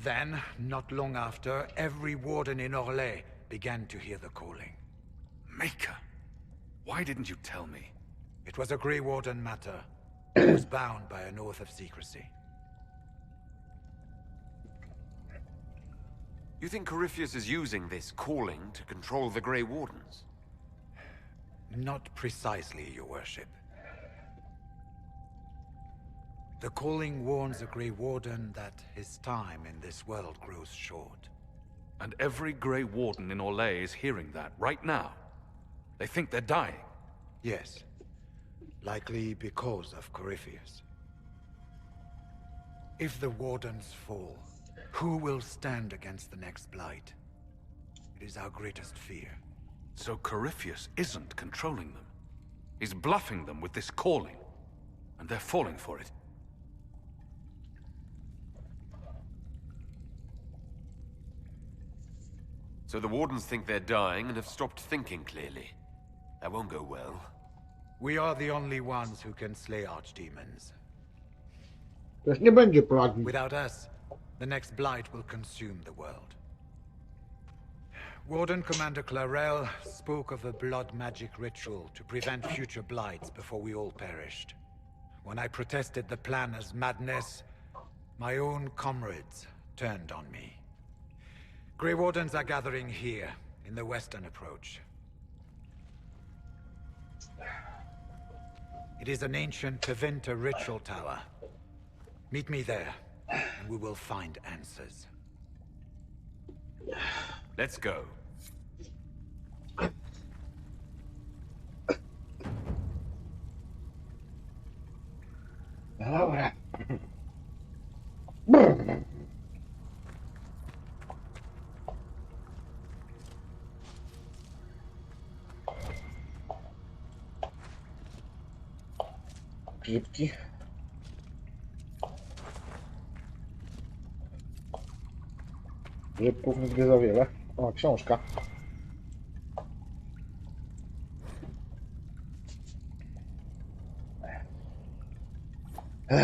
Then, not long after, every warden in Orlais began to hear the calling. Maker, why didn't you tell me? It was a Grey Warden matter. I was bound by an oath of secrecy. You think Corypheus is using this calling to control the Grey Wardens? Not precisely, your worship. The calling warns a Grey Warden that his time in this world grows short. And every Grey Warden in Orlais is hearing that right now. They think they're dying. Yes. Likely because of Corypheus. If the Wardens fall, who will stand against the next Blight? It is our greatest fear. So Corypheus isn't controlling them. He's bluffing them with this calling. And they're falling for it. So the Wardens think they're dying and have stopped thinking clearly. That won't go well. We are the only ones who can slay archdemons. Też nie będzie plagi. Without us, the next Blight will consume the world. Warden Commander Clarel spoke of a blood magic ritual to prevent future blights before we all perished. When I protested the plan as madness, my own comrades turned on me. Grey Wardens are gathering here, in the western approach. It is an ancient Tevinter ritual tower. Meet me there, and we will find answers. Let's go. Dobra. Grzybki. Grzybków nigdy za wiele. O, książka. I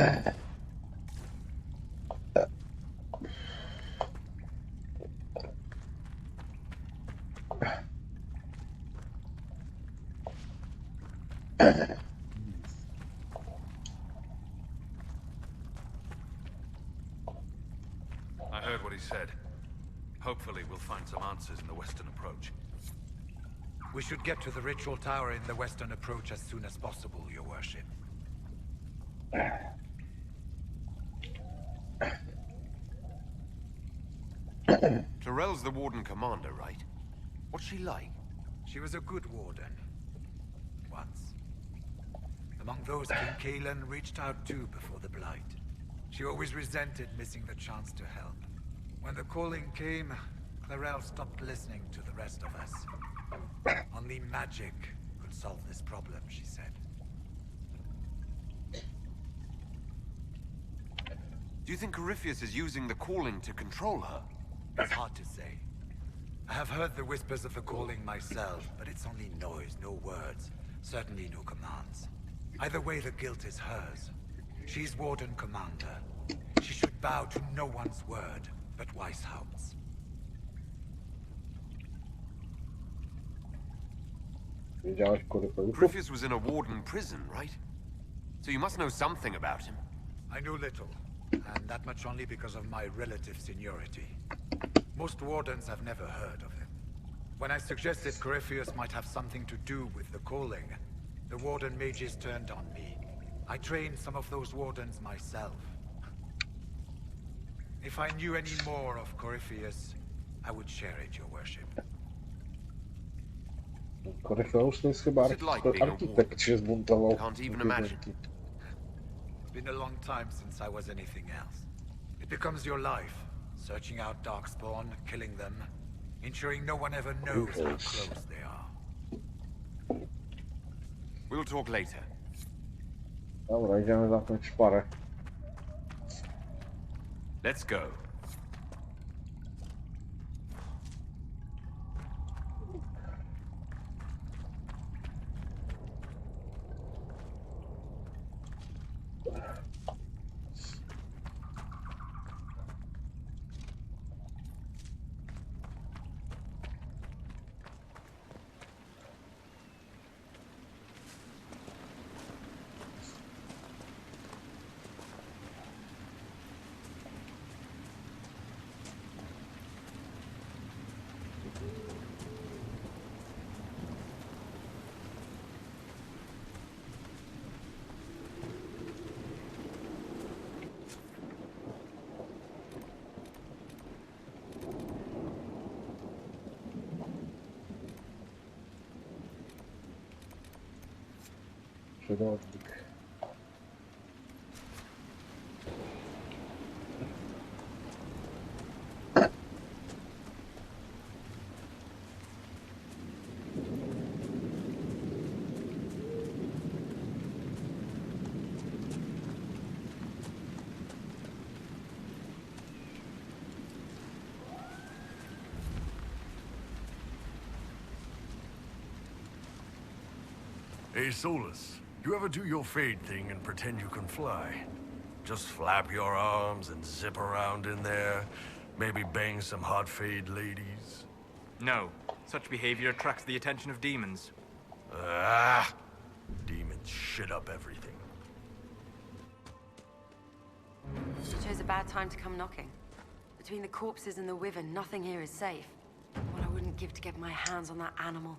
heard what he said. Hopefully we'll find some answers in the western approach. We should get to the ritual tower in the western approach as soon as possible, Your Worship. Tyrell's the Warden Commander, right? What's she like? She was a good warden. Once. Among those King Kalen reached out to before the Blight. She always resented missing the chance to help. When the calling came, Clarel stopped listening to the rest of us. Only magic could solve this problem, she said. Do you think Corypheus is using the calling to control her? It's hard to say. I have heard the whispers of the calling myself, but it's only noise, no words. Certainly no commands. Either way, the guilt is hers. She's Warden Commander. She should bow to no one's word but Weishaupt's. Corypheus was in a Warden prison, right? So you must know something about him. I know little, and that much only because of my relative seniority. Most Wardens have never heard of him. When I suggested Corypheus might have something to do with the calling, the Warden mages turned on me. I trained some of those Wardens myself. If I knew any more of Corypheus, I would share it, Your Worship. Koryfeusz to jest chyba architekt się zbuntował. It's been a long time since I was anything else. It becomes your life, searching out Darkspawn, killing them, ensuring no one ever knows how close they are. We'll talk later. Dobra, idziemy zamknąć szparę. Let's go. Przewodnik. Hey, Solus, you ever do your fade thing and pretend you can fly? Just flap your arms and zip around in there, maybe bang some hot fade ladies? No. Such behavior attracts the attention of demons. Demons shit up everything. She chose a bad time to come knocking. Between the corpses and the Wyvern, nothing here is safe. What I wouldn't give to get my hands on that animal.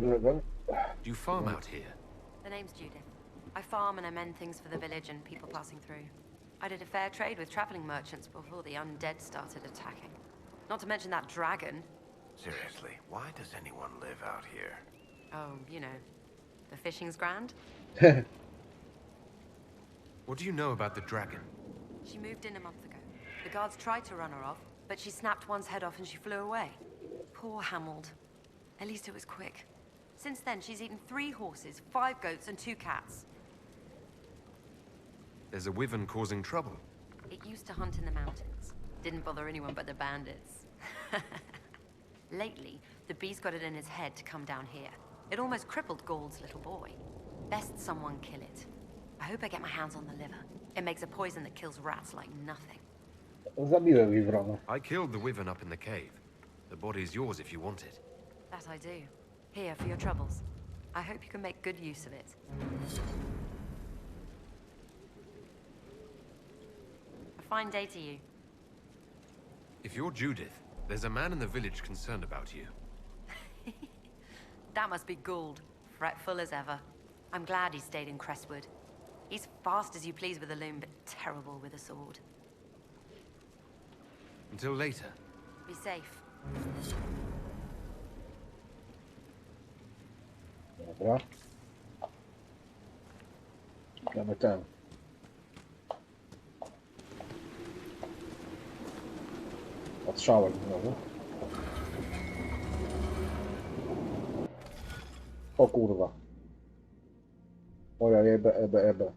Do you farm out here? The name's Judith. I farm and I mend things for the village and people passing through. I did a fair trade with traveling merchants before the undead started attacking. Not to mention that dragon. Seriously, why does anyone live out here? Oh, you know, the fishing's grand. What do you know about the dragon? She moved in a month ago. The guards tried to run her off, but she snapped one's head off and she flew away. Poor Hamold. At least it was quick. Since then, she's eaten 3 horses, 5 goats, and 2 cats. There's a wyvern causing trouble. It used to hunt in the mountains. Didn't bother anyone but the bandits. Lately, the beast got it in his head to come down here. It almost crippled Gauld's little boy. Best someone kill it. I hope I get my hands on the liver. It makes a poison that kills rats like nothing. Zabiłem wiwrona. I killed the wyvern up in the cave. The body's yours if you want it. That I do. Here for your troubles. I hope you can make good use of it. A fine day to you. If you're Judith, there's a man in the village concerned about you. That must be Gould, fretful as ever. I'm glad he stayed in Crestwood. He's fast as you please with a loom, but terrible with a sword. Until later. Be safe. Dobra. Mamy ten. Odstrzałem znowu. O kurwa. O ja ebe.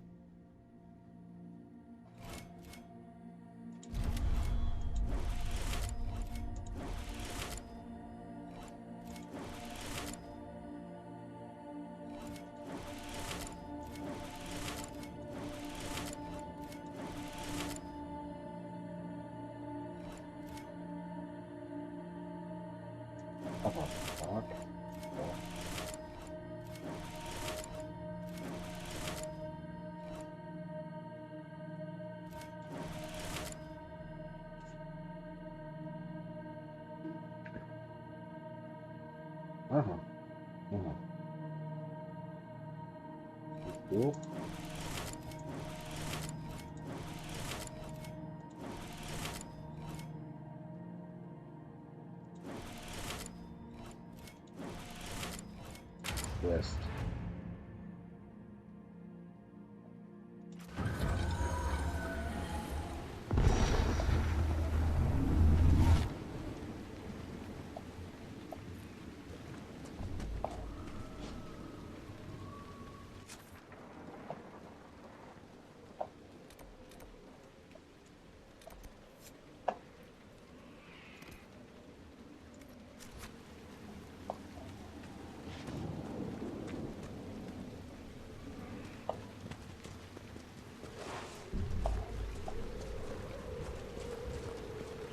Aha, tak. Aha. Aha. Tu. Jest.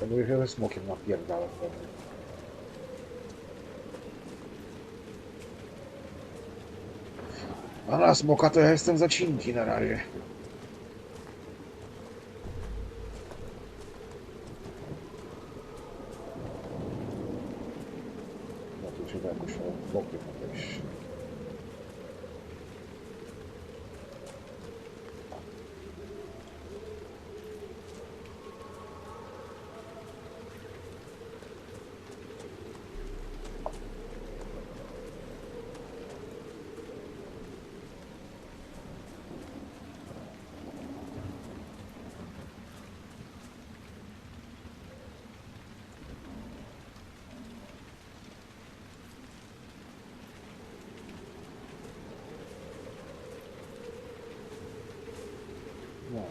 Żeby się ze smokiem napierdalać pewnie. A na smoka to ja jestem za cinki na razie. No tu się jakoś bokiem jakieś. No.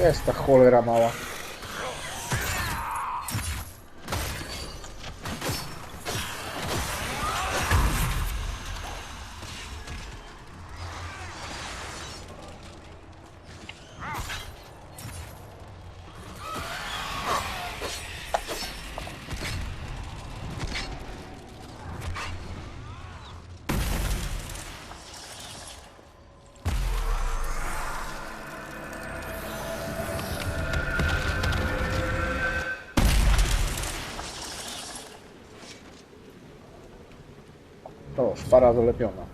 Jest ta cholera mała. Fara zalepiona.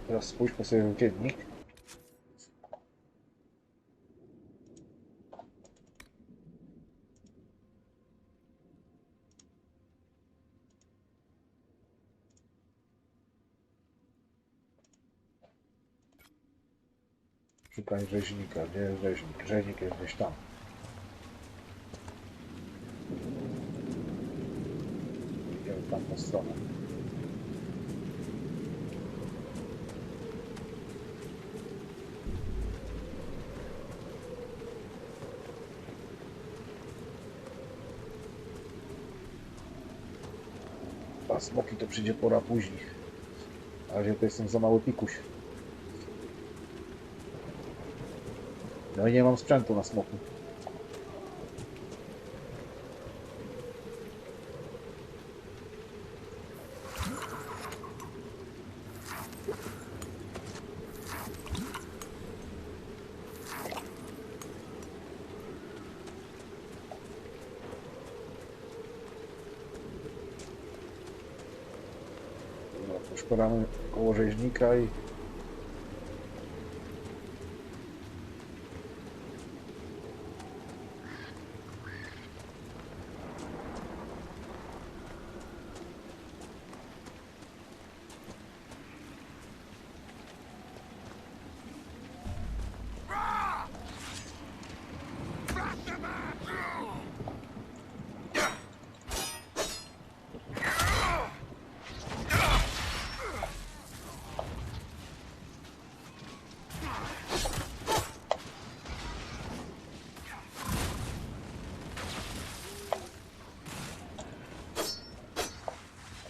Teraz spójrzmy sobie w dziennik. Szukaj rzeźnika. Gdzie jest rzeźnik? Rzeźnik jest gdzieś tam. Idziemy w tamtą stronę. A smoki to przyjdzie pora później. Na razie to jestem za mały pikuś. No i nie mam sprzętu na smoku. No, poszperamy koło rzeźnika i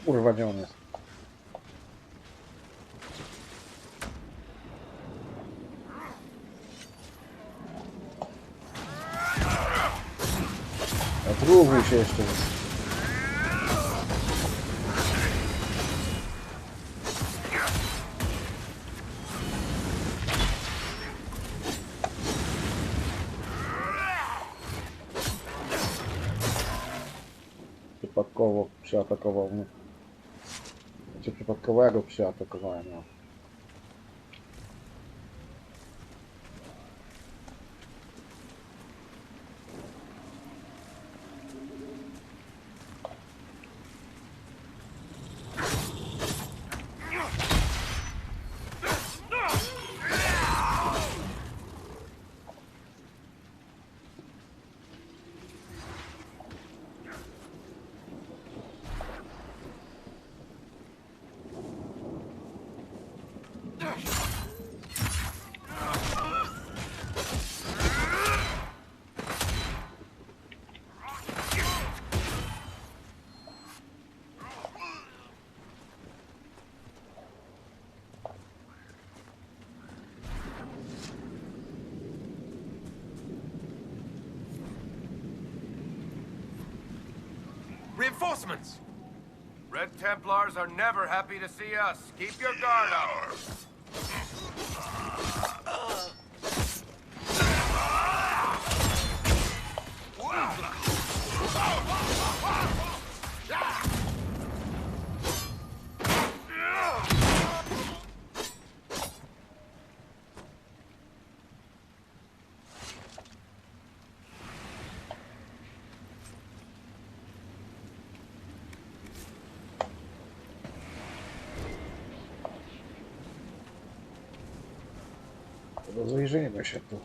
kurwa, gdzie on jest? Odruchuj się jeszcze. Przypadkowo przeatakował mnie. Znaczy przypadkowo ja go przeatakowałem, no. Reinforcements! Red Templars are never happy to see us. Keep your guard up. Rozejrzyjmy się tu.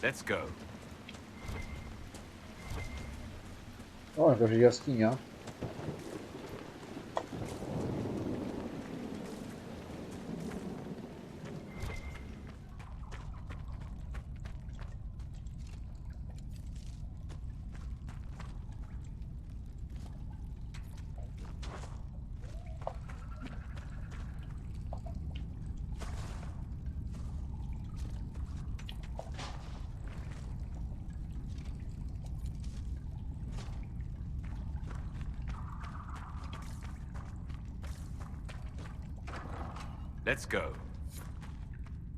Let's go. O, jakaś jaskinia. Let's go.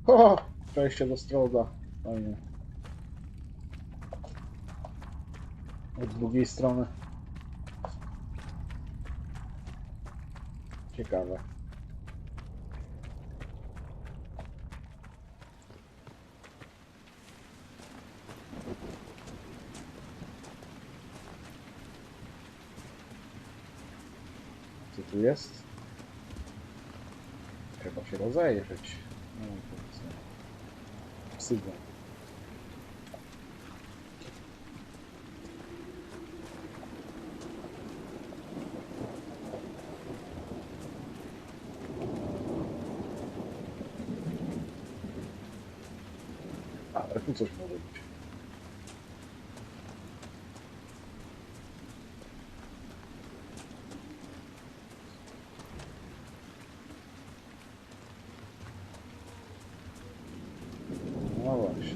O, przejście do Strolda. Fajnie. Od drugiej strony. Ciekawe. Co tu jest? Trzeba się rozejrzeć. No, to jest obsydian. Ale tu coś może być. No właśnie.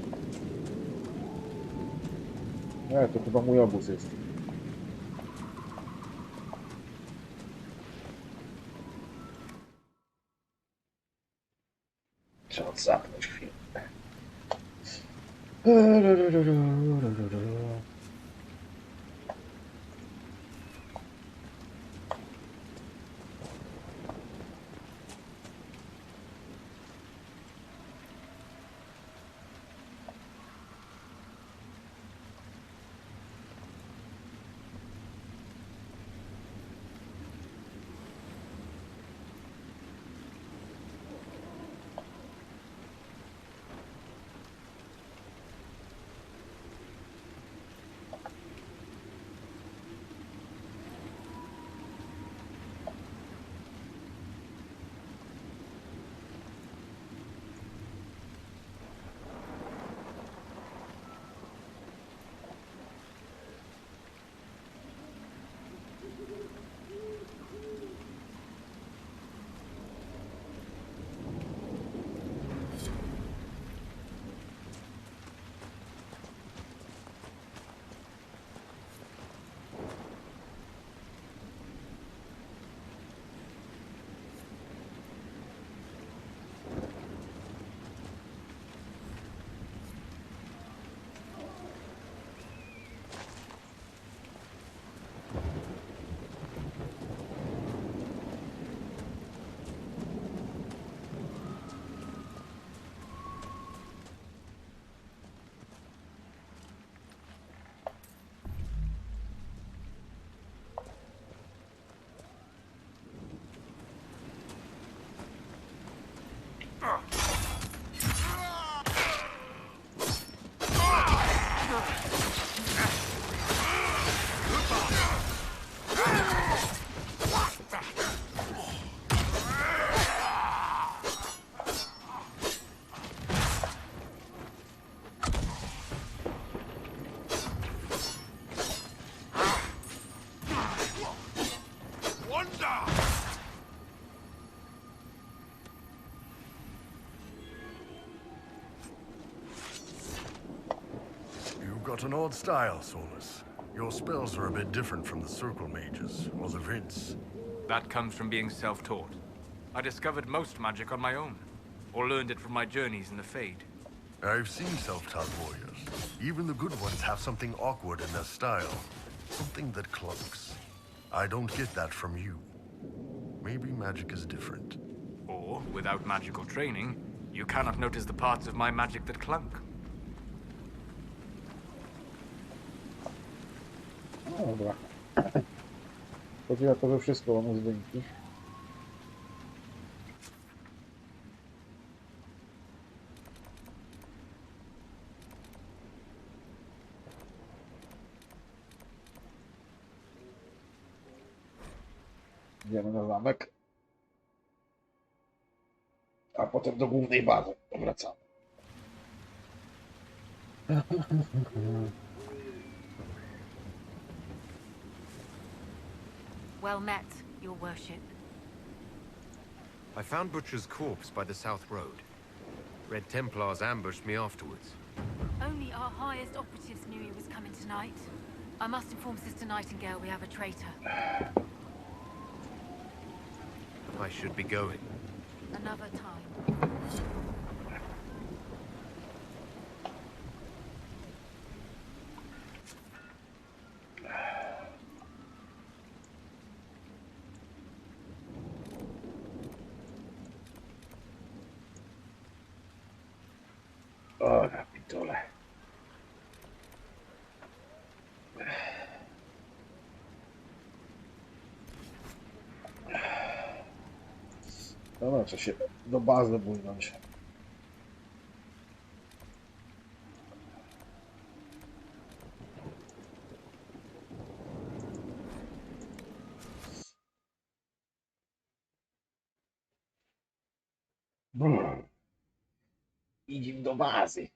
To chyba mój obóz jest. Trzeba zamknąć chwilę. Got an odd style, Solus. Your spells are a bit different from the Circle Mages, or the Vince. That comes from being self-taught. I discovered most magic on my own, or learned it from my journeys in the Fade. I've seen self-taught warriors. Even the good ones have something awkward in their style. Something that clunks. I don't get that from you. Maybe magic is different. Or, without magical training, you cannot notice the parts of my magic that clunk. No dobra. Chodzi o to, że wszystko mam z dynki. Idziemy na zamek. A potem do głównej bazy wracamy. Well met, your worship. I found Butcher's corpse by the South Road. Red Templars ambushed me afterwards. Only our highest operatives knew he was coming tonight. I must inform Sister Nightingale we have a traitor. I should be going. Another time. O, na pitole. Dobra, trzeba się do bazy bójnąć. Idziemy do bazy.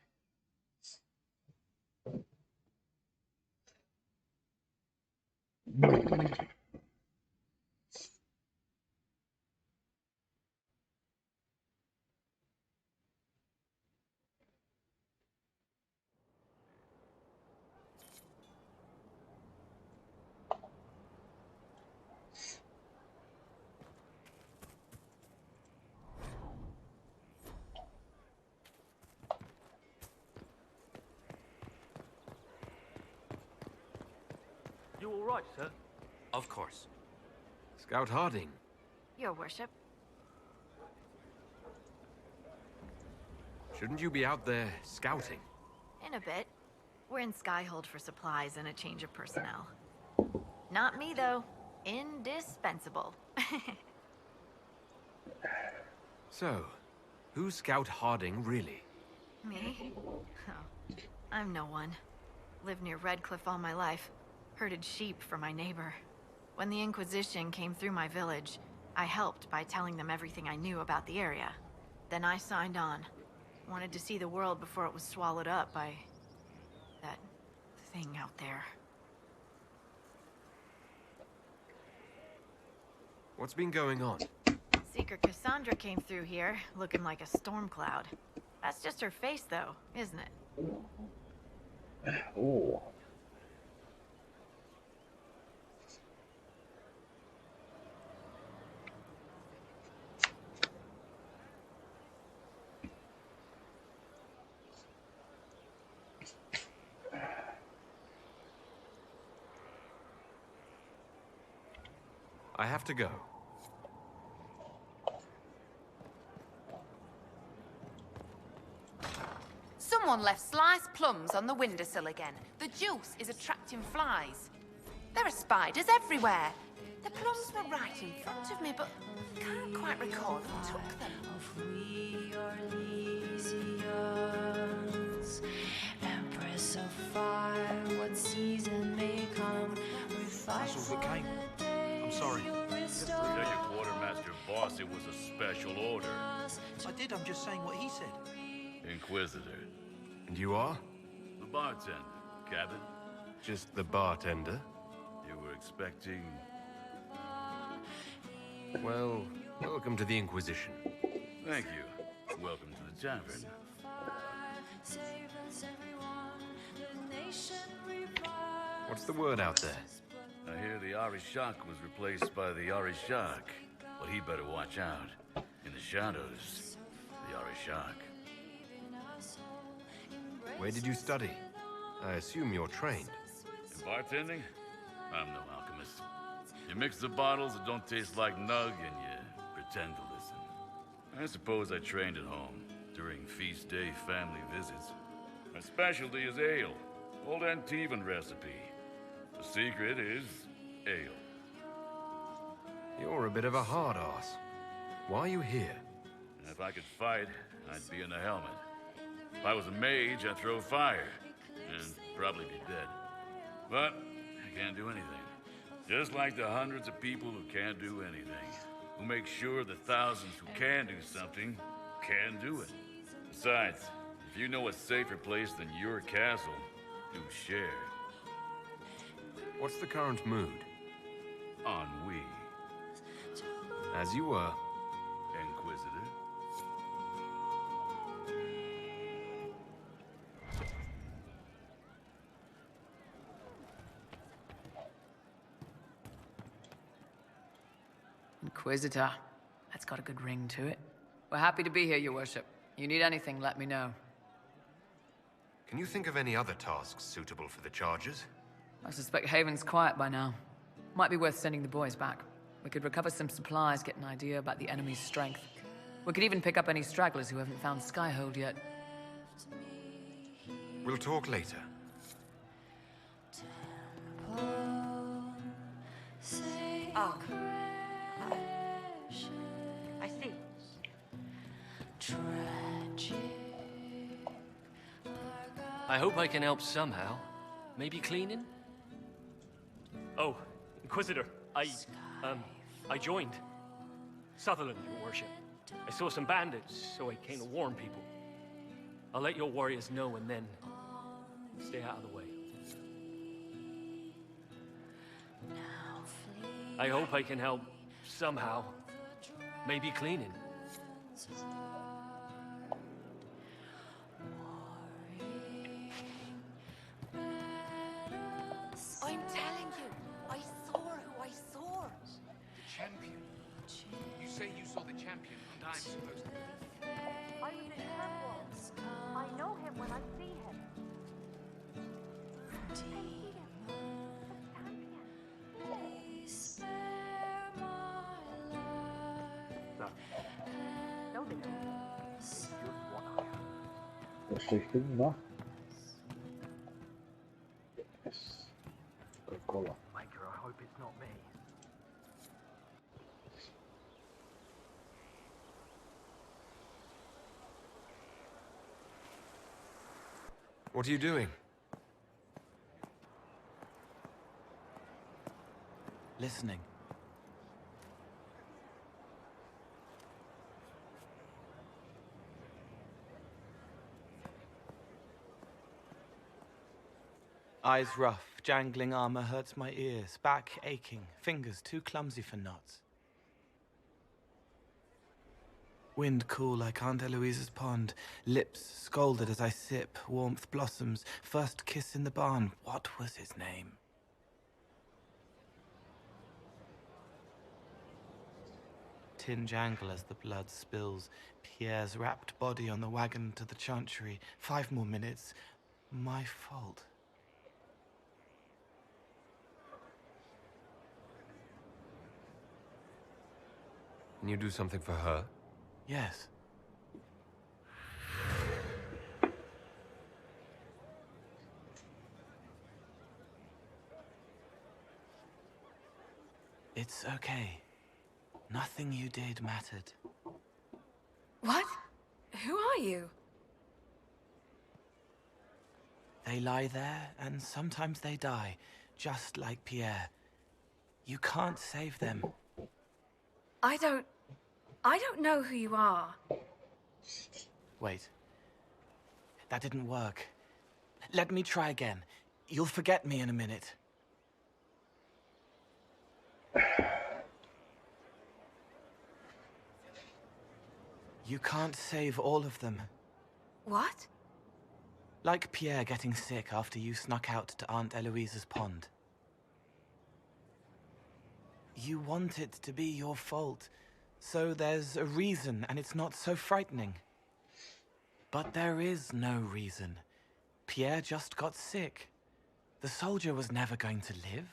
You all right, sir? Of course. Scout Harding. Your worship. Shouldn't you be out there scouting? In a bit. We're in Skyhold for supplies and a change of personnel. Not me, though. Indispensable. So, who's Scout Harding really? Me? Oh, I'm no one. Lived near Redcliffe all my life. Herded sheep for my neighbor. When the Inquisition came through my village, I helped by telling them everything I knew about the area. Then I signed on. Wanted to see the world before it was swallowed up by that thing out there. What's been going on? Seeker Cassandra came through here, looking like a storm cloud. That's just her face, though, isn't it? Oh. I have to go. Someone left sliced plums on the windowsill again. The juice is attracting flies. There are spiders everywhere. The plums were right in front of me, but I can't quite recall who took them. Empress of fire, what season may come with That's all that came. I'm sorry. Tell your quartermaster boss it was a special order. I did, I'm just saying what he said. Inquisitor. And you are? The bartender, Cabin. Just the bartender? You were expecting... Well, welcome to the Inquisition. Thank you. Welcome to the tavern. What's the word out there? I hear the Arishak was replaced by the Arishak. But he better watch out. In the shadows, the Arishak. Where did you study? I assume you're trained. In bartending? I'm no alchemist. You mix the bottles that don't taste like nug and you pretend to listen. I suppose I trained at home, during feast day family visits. My specialty is ale. Old Antivan recipe. The secret is ale. You're a bit of a hard ass. Why are you here? If I could fight, I'd be in a helmet. If I was a mage, I'd throw fire. And probably be dead. But I can't do anything. Just like the hundreds of people who can't do anything, who make sure the thousands who can do something can do it. Besides, if you know a safer place than your castle, do share. What's the current mood? Ennui. As you were. Inquisitor. Inquisitor. That's got a good ring to it. We're happy to be here, Your Worship. You need anything, let me know. Can you think of any other tasks suitable for the charges? I suspect Haven's quiet by now. Might be worth sending the boys back. We could recover some supplies, get an idea about the enemy's strength. We could even pick up any stragglers who haven't found Skyhold yet. We'll talk later. Oh. I see. I hope I can help somehow. Maybe cleaning? Oh, Inquisitor, I joined. Sutherland, Your Worship. I saw some bandits, so I came to warn people. I'll let your warriors know and then stay out of the way. I hope I can help somehow. Maybe cleaning. I'm telling you, I saw who I saw. The champion. You say you saw the champion, and I'm supposed to believe. I was in Cornwall. I know him when I see him. No, they don't. Just what I am. Jeszcze ich tu nie ma. Jest. Coca-Cola. Maker, I hope it's not me. What are you doing? Listening. Eyes rough, jangling armor hurts my ears, back aching, fingers too clumsy for knots. Wind cool like Aunt Eloise's pond, lips scalded as I sip, warmth blossoms, first kiss in the barn, what was his name? Tin jangle as the blood spills, Pierre's wrapped body on the wagon to the chantry, 5 more minutes, my fault. Can you do something for her? Yes. It's okay. Nothing you did mattered. What? Who are you? They lie there, and sometimes they die, just like Pierre. You can't save them. I don't know who you are. Wait. That didn't work. Let me try again. You'll forget me in a minute. You can't save all of them. What? Like Pierre getting sick after you snuck out to Aunt Eloise's pond. You want it to be your fault, so there's a reason and it's not so frightening. But there is no reason. Pierre just got sick. The soldier was never going to live.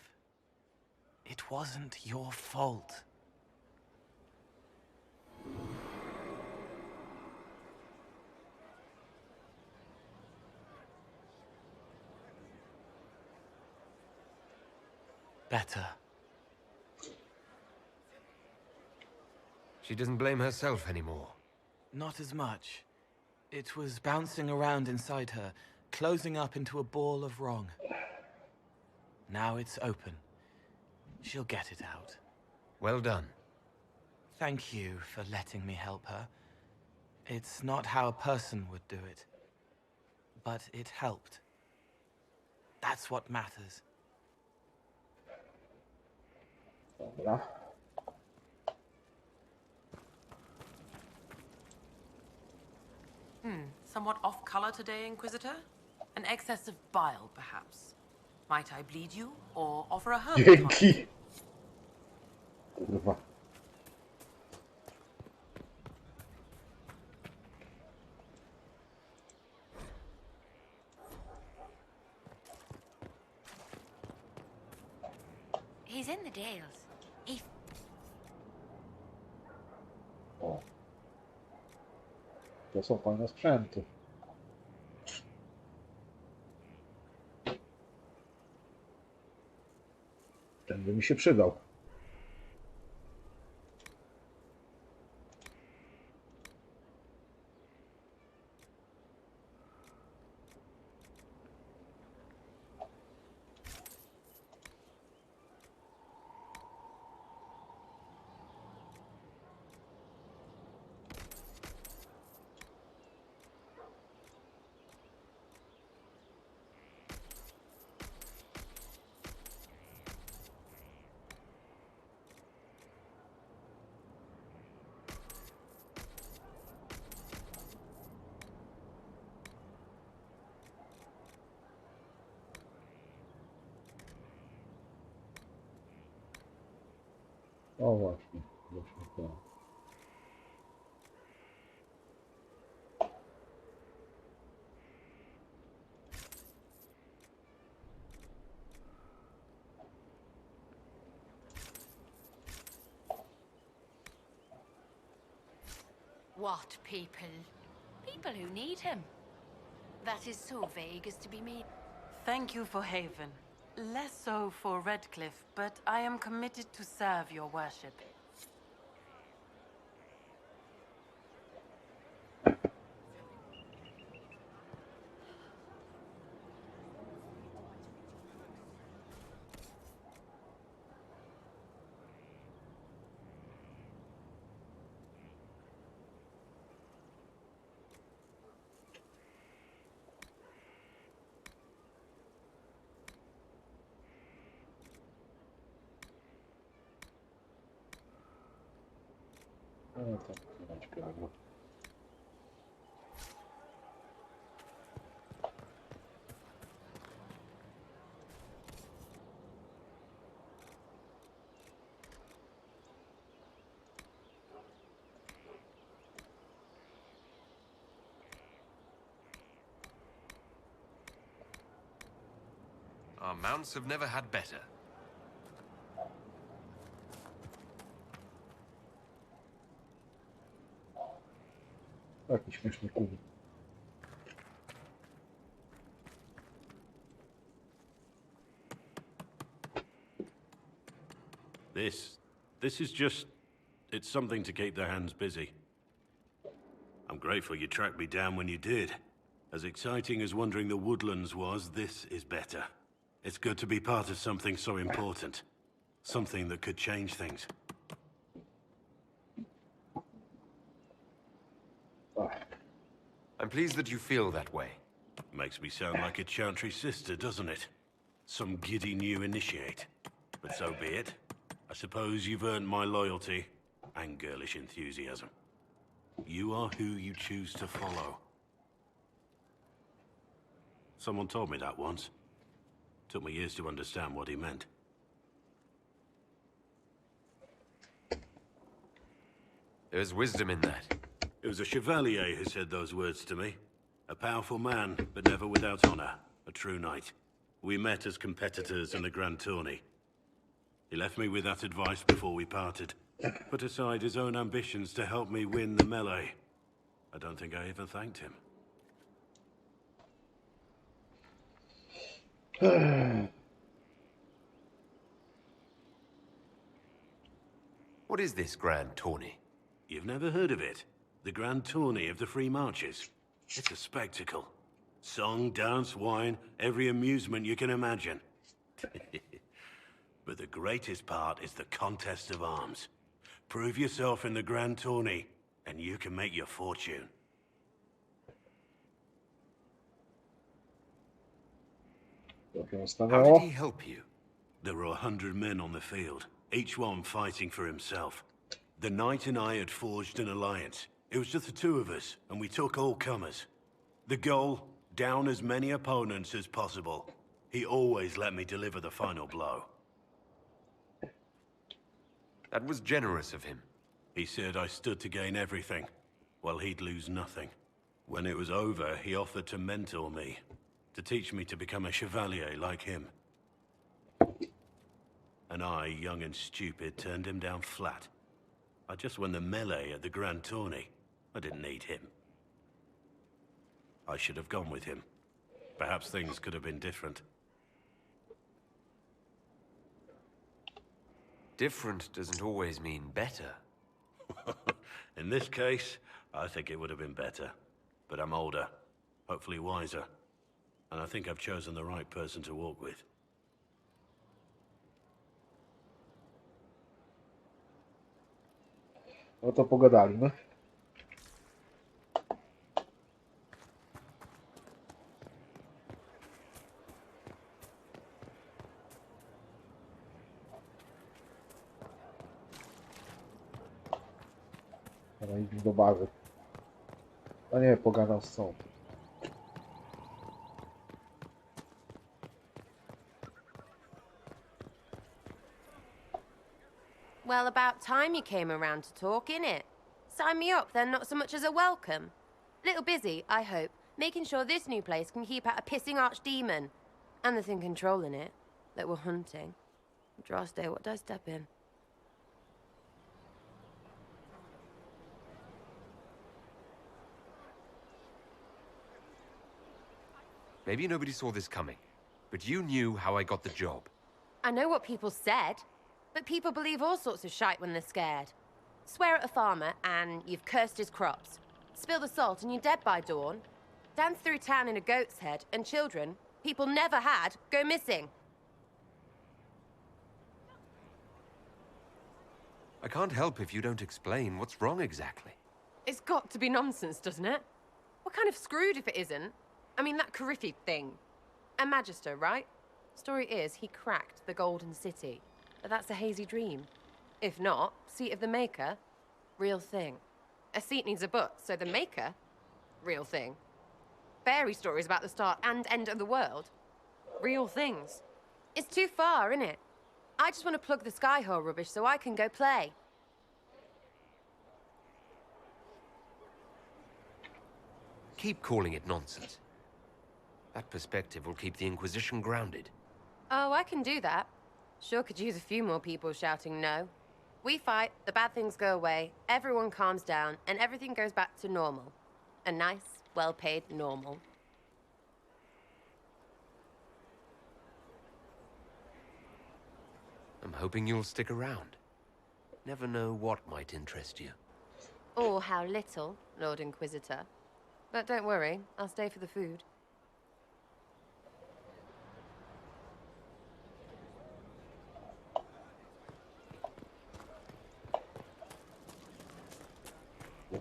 It wasn't your fault. Better. She doesn't blame herself anymore. Not as much. It was bouncing around inside her, closing up into a ball of wrong. Now it's open. She'll get it out. Well done. Thank you for letting me help her. It's not how a person would do it. But it helped. That's what matters. Dobra. Somewhat off color today, Inquisitor? An excess of bile, perhaps. Might I bleed you, or offer a herb? Dzięki. Kurwa. He's in the Dales. He... O. To są fajne sprzęty. Ten by mi się przydał. O właśnie, właśnie to. What people? People who need him. That is so vague as to be made. Thank you for Haven. Less so for Redcliffe, but I am committed to serve your worship. No tak, nie ciekawe. Our mounts have never had better. Taki śmieszny kubik. This is just... it's something to keep their hands busy. I'm grateful you tracked me down when you did. As exciting as wandering the woodlands was, this is better. It's good to be part of something so important. Something that could change things. I'm pleased that you feel that way. Makes me sound like a Chantry sister, doesn't it? Some giddy new initiate. But so be it. I suppose you've earned my loyalty and girlish enthusiasm. You are who you choose to follow. Someone told me that once. Took me years to understand what he meant. There's wisdom in that. It was a chevalier who said those words to me. A powerful man, but never without honor. A true knight. We met as competitors in the Grand Tourney. He left me with that advice before we parted. Put aside his own ambitions to help me win the melee. I don't think I ever thanked him. What is this Grand Tourney? You've never heard of it? The Grand Tourney of the Free Marches. It's a spectacle. Song, dance, wine, every amusement you can imagine. But the greatest part is the contest of arms. Prove yourself in the Grand Tourney, and you can make your fortune. How did he help you? There were 100 men on the field, each one fighting for himself. The knight and I had forged an alliance. It was just the two of us, and we took all comers. The goal, down as many opponents as possible. He always let me deliver the final blow. That was generous of him. He said I stood to gain everything, while he'd lose nothing. When it was over, he offered to mentor me, to teach me to become a chevalier like him. And I, young and stupid, turned him down flat. I just won the melee at the Grand Tourney. I didn't need him. I should have gone with him. Perhaps things could have been different. Different doesn't always mean better. In this case, I think it would have been better. But I'm older, hopefully wiser. And I think I've chosen the right person to walk with. No to pogadajmy. Teraz idź do bazy. A nie, pogadał z sobą. Well, about time you came around to talk, innit? Sign me up, then not so much as a welcome. Little busy, I hope, making sure this new place can keep out a pissing archdemon. And the thing controlling it, that we're hunting. Droste, what did I step in? Maybe nobody saw this coming, but you knew how I got the job. I know what people said, but people believe all sorts of shite when they're scared. Swear at a farmer and you've cursed his crops. Spill the salt and you're dead by dawn. Dance through town in a goat's head and children, people never had, go missing. I can't help if you don't explain what's wrong exactly. It's got to be nonsense, doesn't it? We're kind of screwed if it isn't. I mean, that Carifi thing. A magister, right? Story is, he cracked the Golden City. But that's a hazy dream. If not, seat of the Maker, real thing. A seat needs a book, so the Maker, real thing. Fairy stories about the start and end of the world, real things. It's too far, innit? I just want to plug the Skyhole rubbish so I can go play. Keep calling it nonsense. That perspective will keep the Inquisition grounded. Oh, I can do that. Sure could use a few more people shouting no. We fight, the bad things go away, everyone calms down, and everything goes back to normal. A nice, well-paid normal. I'm hoping you'll stick around. Never know what might interest you. Or how little, Lord Inquisitor. But don't worry, I'll stay for the food.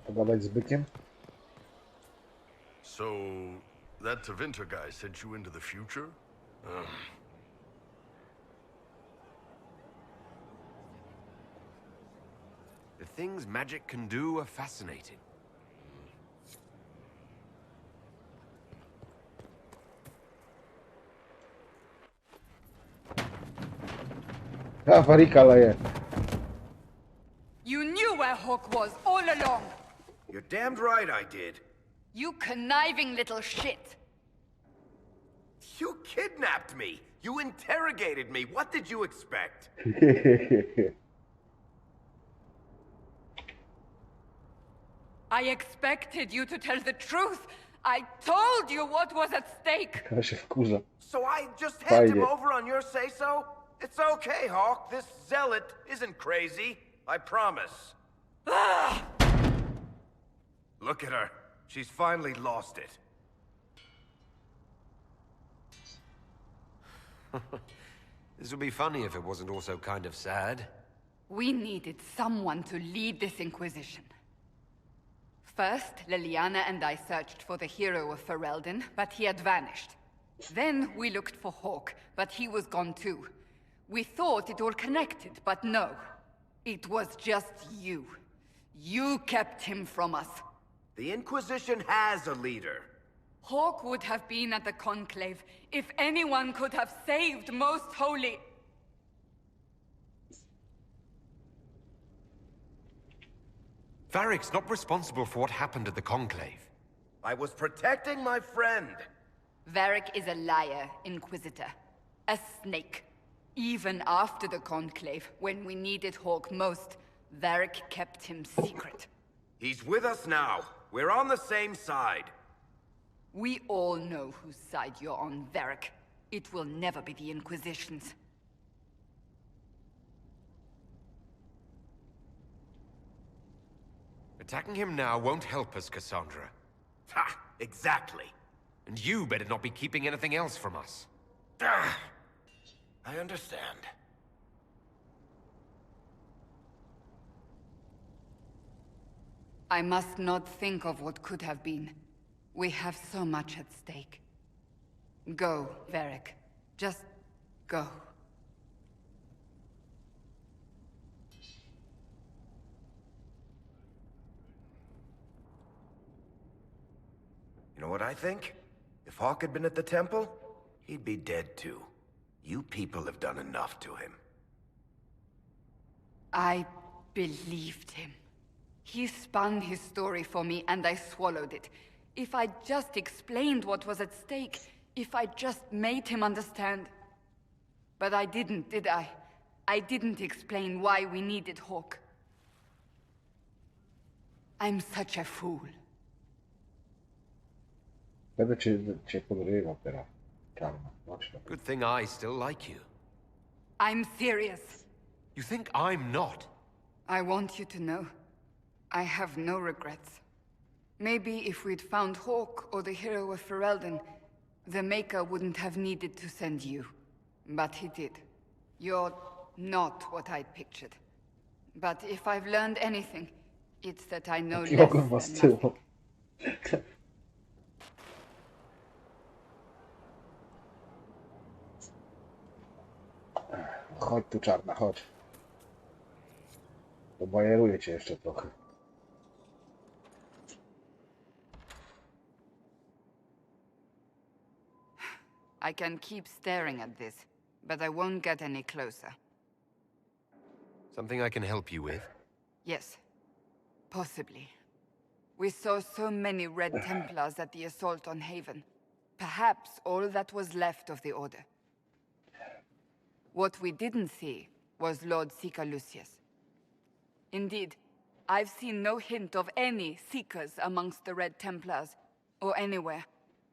Pogadać z bykiem? So, that Tevinter guy sent you into the future? The things magic can do are fascinating. Awarika leje. You knew where Hawk was all along. You're damned right I did. You conniving little shit. You kidnapped me. You interrogated me. What did you expect? I expected you to tell the truth. I told you what was at stake. Ale się wkurza. So I just hand him Fajnie. over on your say-so? It's okay, Hawk. This zealot isn't crazy. I promise. Look at her. She's finally lost it. This would be funny if it wasn't also kind of sad. We needed someone to lead this Inquisition. First, Liliana and I searched for the hero of Ferelden, but he had vanished. Then we looked for Hawke, but he was gone too. We thought it all connected, but no. It was just you. You kept him from us. The Inquisition has a leader. Hawke would have been at the Conclave if anyone could have saved Most Holy... Varric's not responsible for what happened at the Conclave. I was protecting my friend. Varric is a liar, Inquisitor. A snake. Even after the Conclave, when we needed Hawke most, Varric kept him secret. He's with us now. We're on the same side. We all know whose side you're on, Varric. It will never be the Inquisition's. Attacking him now won't help us, Cassandra. Ha! Exactly. And you better not be keeping anything else from us. I understand. I must not think of what could have been. We have so much at stake. Go, Varric. Just go. You know what I think? If Hawke had been at the temple, he'd be dead too. You people have done enough to him. I believed him. He spun his story for me, and I swallowed it. If I just explained what was at stake, if I just made him understand... But I didn't, did I? I didn't explain why we needed Hawke. I'm such a fool. Będę cię podrywał teraz. Karma, właśnie. Good thing I still like you. I'm serious. You think I'm not? I want you to know, I have no regrets. Maybe if we'd found Hawke or the hero of Ferelden, the Maker wouldn't have needed to send you. But he did. You're not what I'd pictured. But if I've learned anything, it's that I know less than nothing. Chodź tu, czarna, chodź. Pobajeruję cię jeszcze trochę. I can keep staring at this, but I won't get any closer. Something I can help you with? Yes. Possibly. We saw so many Red Templars at the assault on Haven. Perhaps all that was left of the Order. What we didn't see was Lord Seeker Lucius. Indeed, I've seen no hint of any Seekers amongst the Red Templars, or anywhere.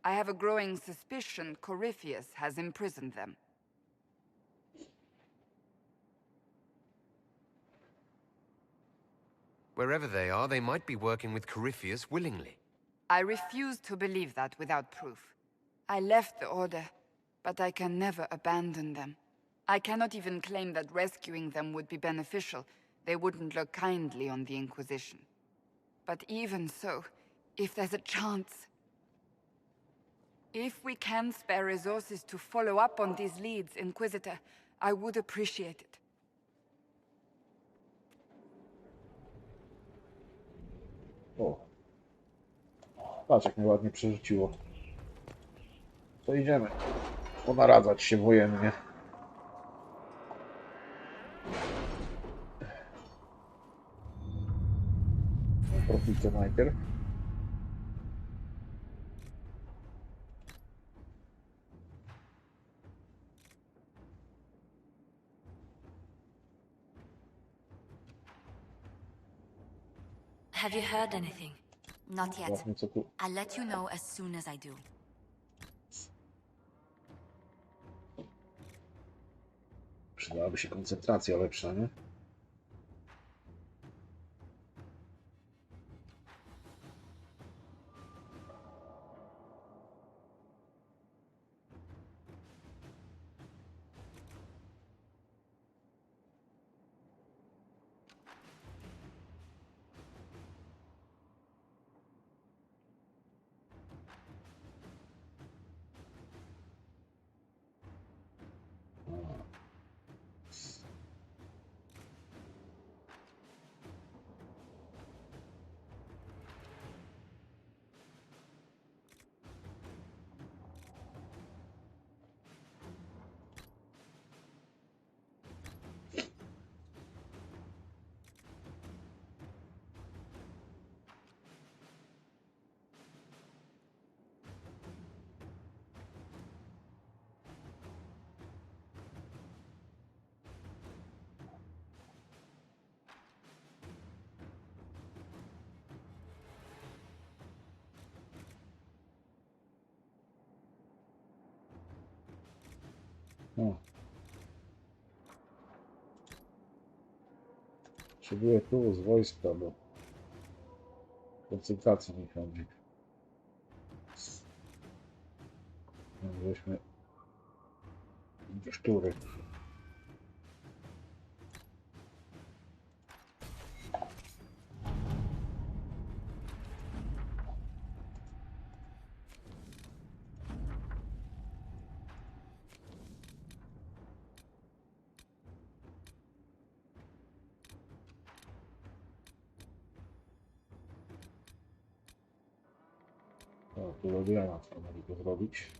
I have a growing suspicion Corypheus has imprisoned them. Wherever they are, they might be working with Corypheus willingly. I refuse to believe that without proof. I left the Order, but I can never abandon them. I cannot even claim that rescuing them would be beneficial. They wouldn't look kindly on the Inquisition. But even so, if there's a chance... If we can spare resources to follow up on these leads, Inquisitor, I would appreciate it. O. Patrz, jak mnie ładnie przerzuciło. To idziemy. Ponaradzać się wojennie. Profitę najpierw. Have you heard anything? Not yet. Zobaczmy, co tu. I'll let you know as soon as I do. Przydałaby się koncentracja lepsza, nie? O. Potrzebuję tu z wojska, bo koncentracji mi chodzi. Weźmy szczury. O, tu robię, co mogę to zrobić.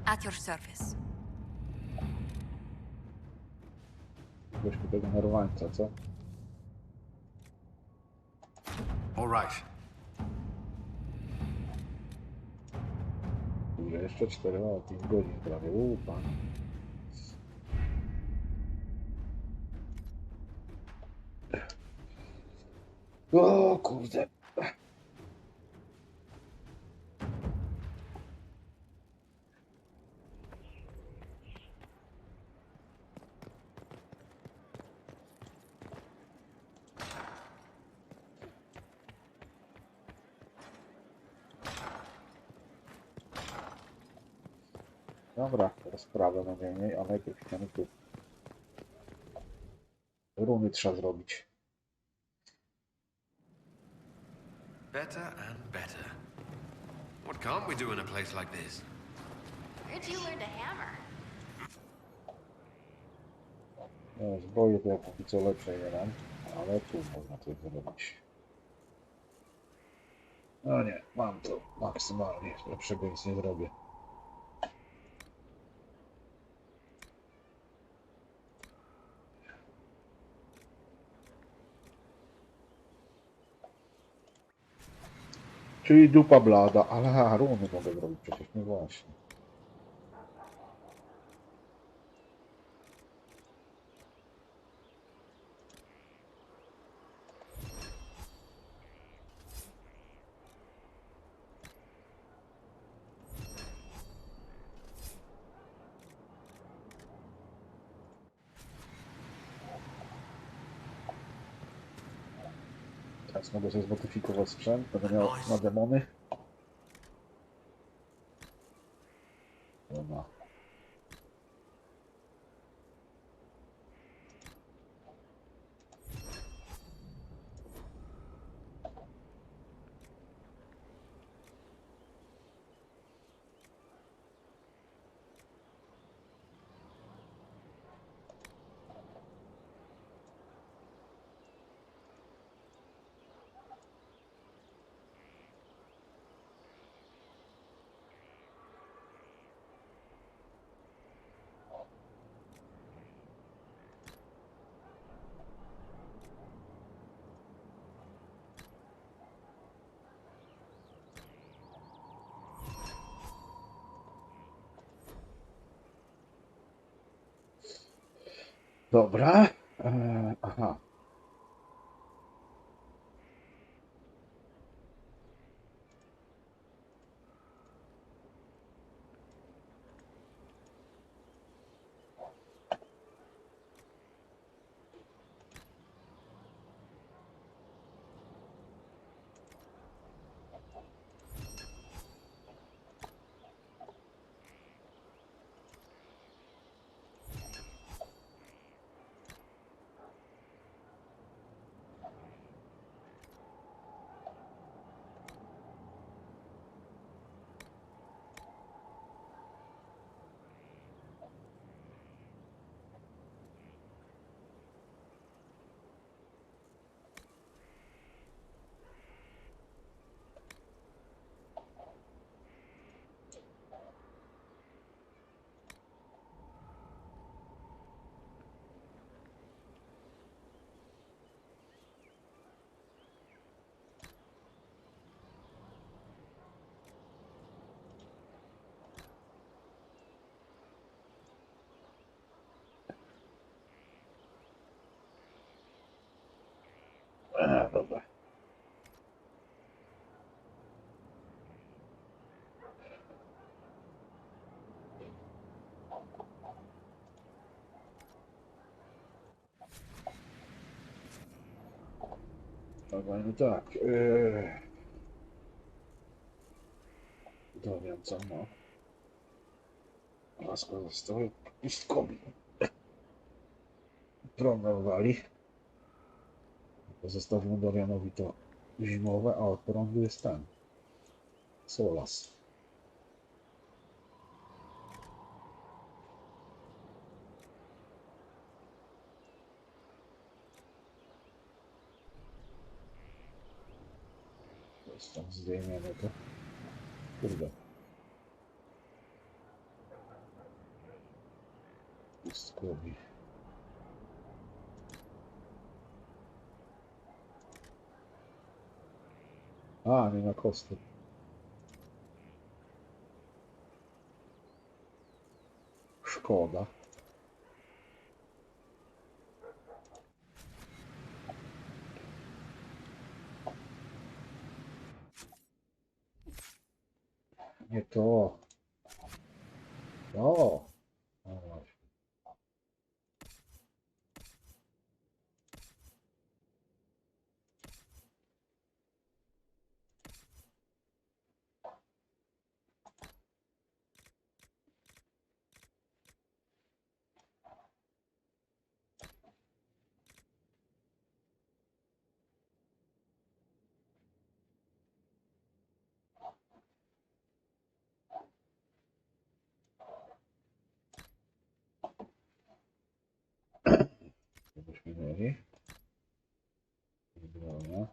At your service. Weźmy tego nerwańca, co? All right. Ile jeszcze 4 o 5 godzin prawie. Pan. O kurde. Dobra, rozprawę będziemy mieli, a najpierw chciałem tu runy trzeba zrobić. Better and better. What can't we do in a place like this? Where'd you learn to hammer? No, zbroję to ja póki co lepszej nie mam, ale tu można coś zrobić. No nie, mam to maksymalnie, lepszego nic nie zrobię. Czyli dupa blada, ale runy mogę zrobić przecież, no właśnie. Teraz mogę sobie zmodyfikować sprzęt, będę miał na demony. Dobra. Dobra. Aha. Normalnie tak. Dowiem co ma. Łaska zostały pustkowi. Prądowali. Pozostawił Dorianowi to zimowe, a od prądu jest ten. Solas. Stąd zdejmiemy to. Kurde. Pustkowi. A, nie na kostkę. Szkoda. Nie to. O! O właśnie. Żebyśmy mieli. Dobra.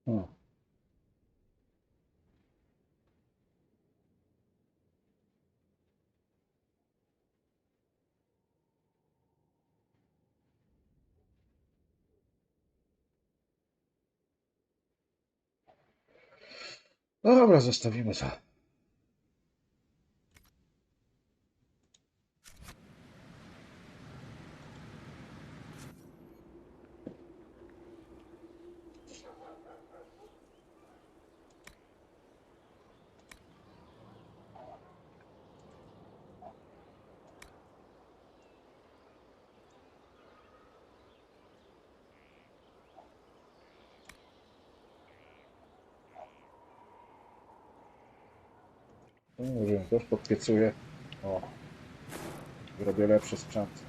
Hmm. No dobra, zostawimy to. No, mówię, też podpiecuję. O, robię lepszy sprzęt.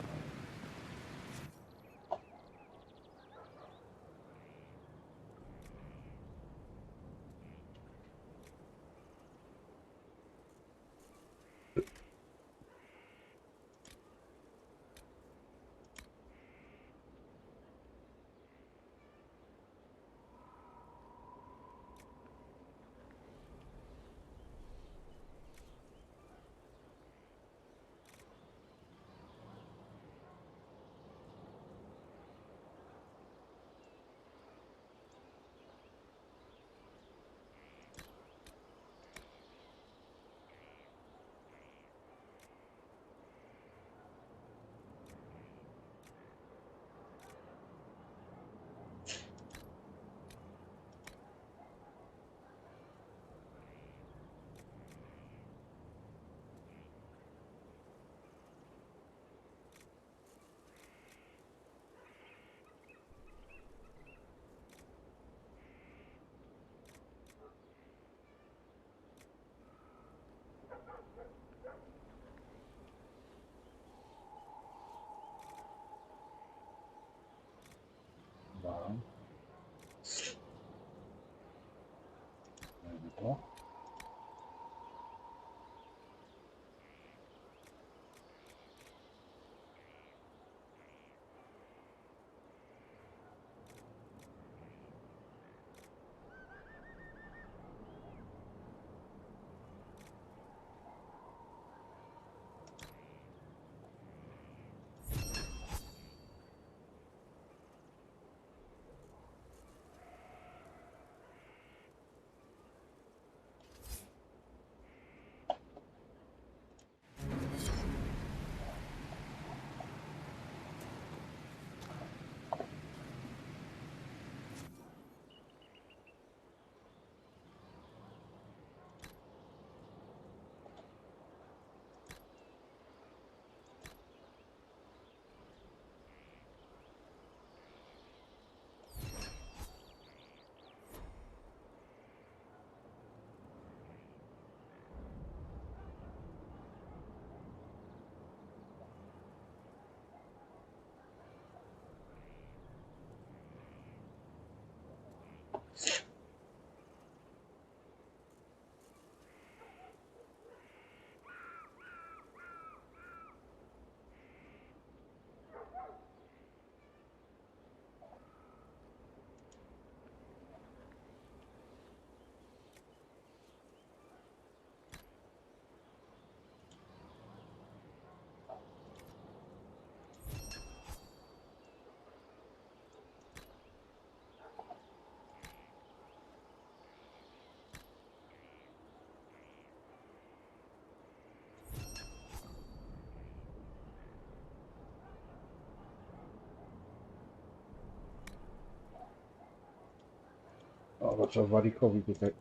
Chyba trzeba Warikowi tutaj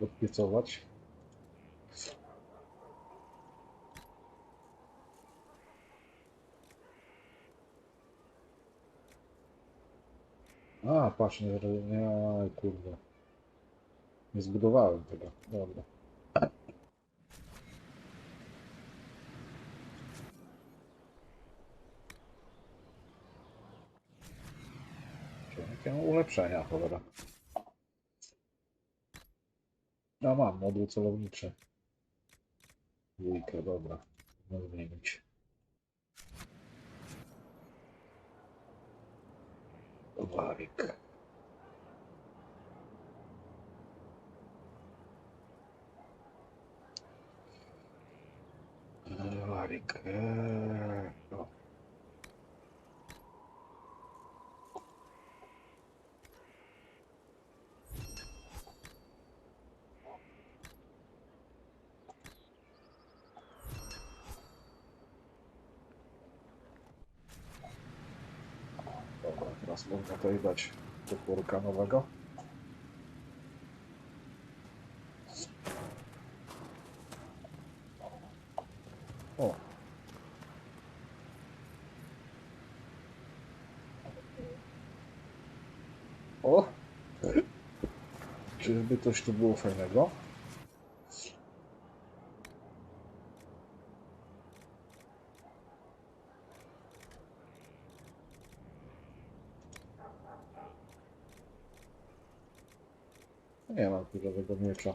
odpiecować. A, patrz, nie, kurde. Nie zbudowałem tego. Dobra. Jakie ulepszenia, cholera. No mam, moduł celowniczy. Dwójkę, dobra. Mogę zmienić. Warik. Warik. O. Dobra, teraz można tutaj dać toporka nowego. O. O! Czyżby coś tu było fajnego? Nie mam tu żadnego miecza.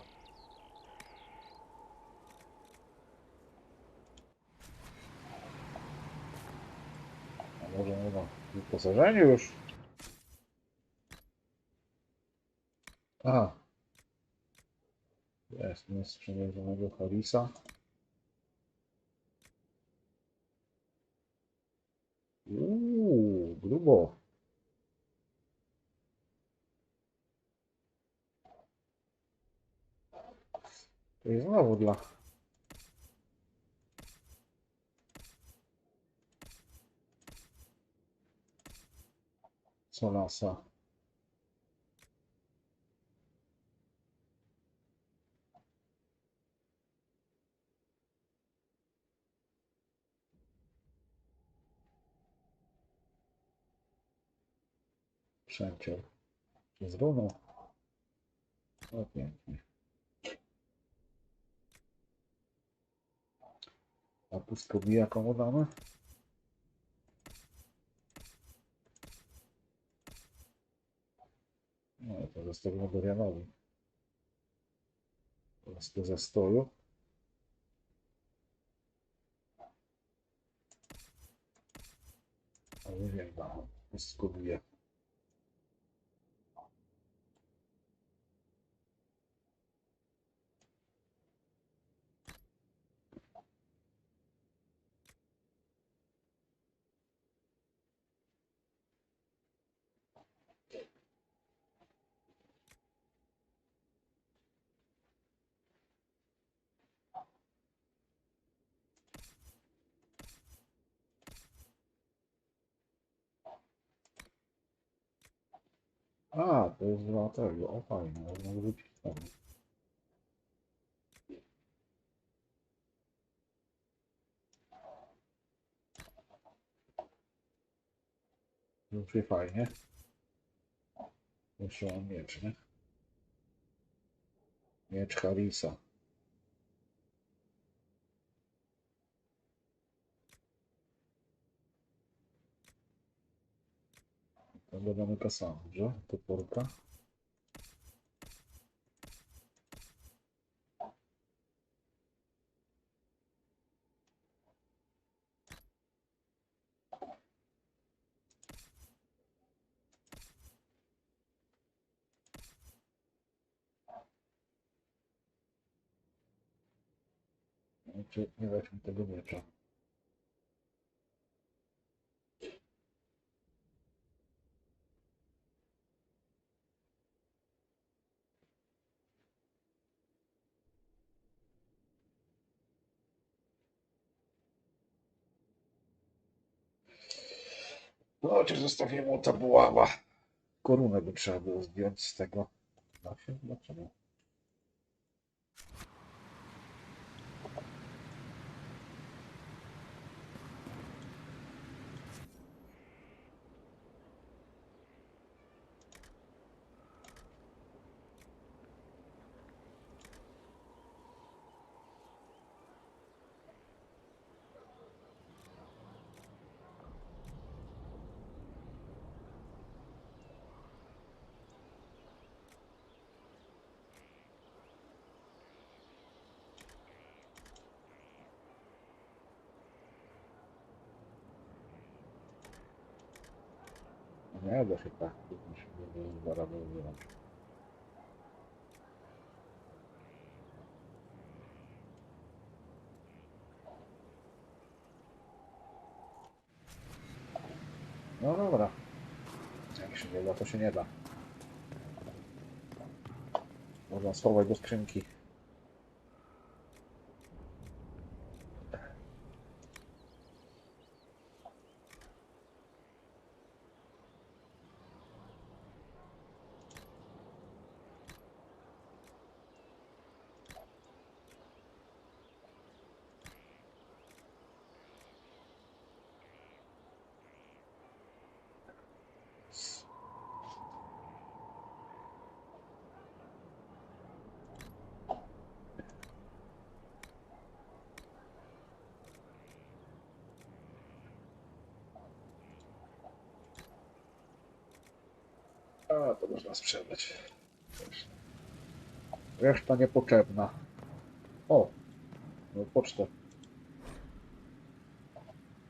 A może nie ma wyposażenie już? Aha. Jest niesprzężonego Harisa. Grubo. To jest znowu dla Solasa. Przęciel. Z runą. O, pięknie. A pustkowija komu damy? No to zostawimy Dorianowi. Teraz do zastoju. Ale nie wiem, damy pustkowiję. A, to jest dla tego. O, fajnie. Można wrócić tam. Już fajnie. Jeszcze mam miecz, nie? Miecz Harisa. To dodamy Kassandrze, toporka. Znaczy, nie weźmy tego miecza. No, czy zostawimy mu ta buława. Korunę by trzeba było zdjąć z tego. Da się? Dlaczego? Nie da się tak. Zaraz wybieram. No dobra. Jak się nie da, to się nie da. Można schować do skrzynki. A, to można sprzedać. Reszta niepotrzebna. O! No pocztę.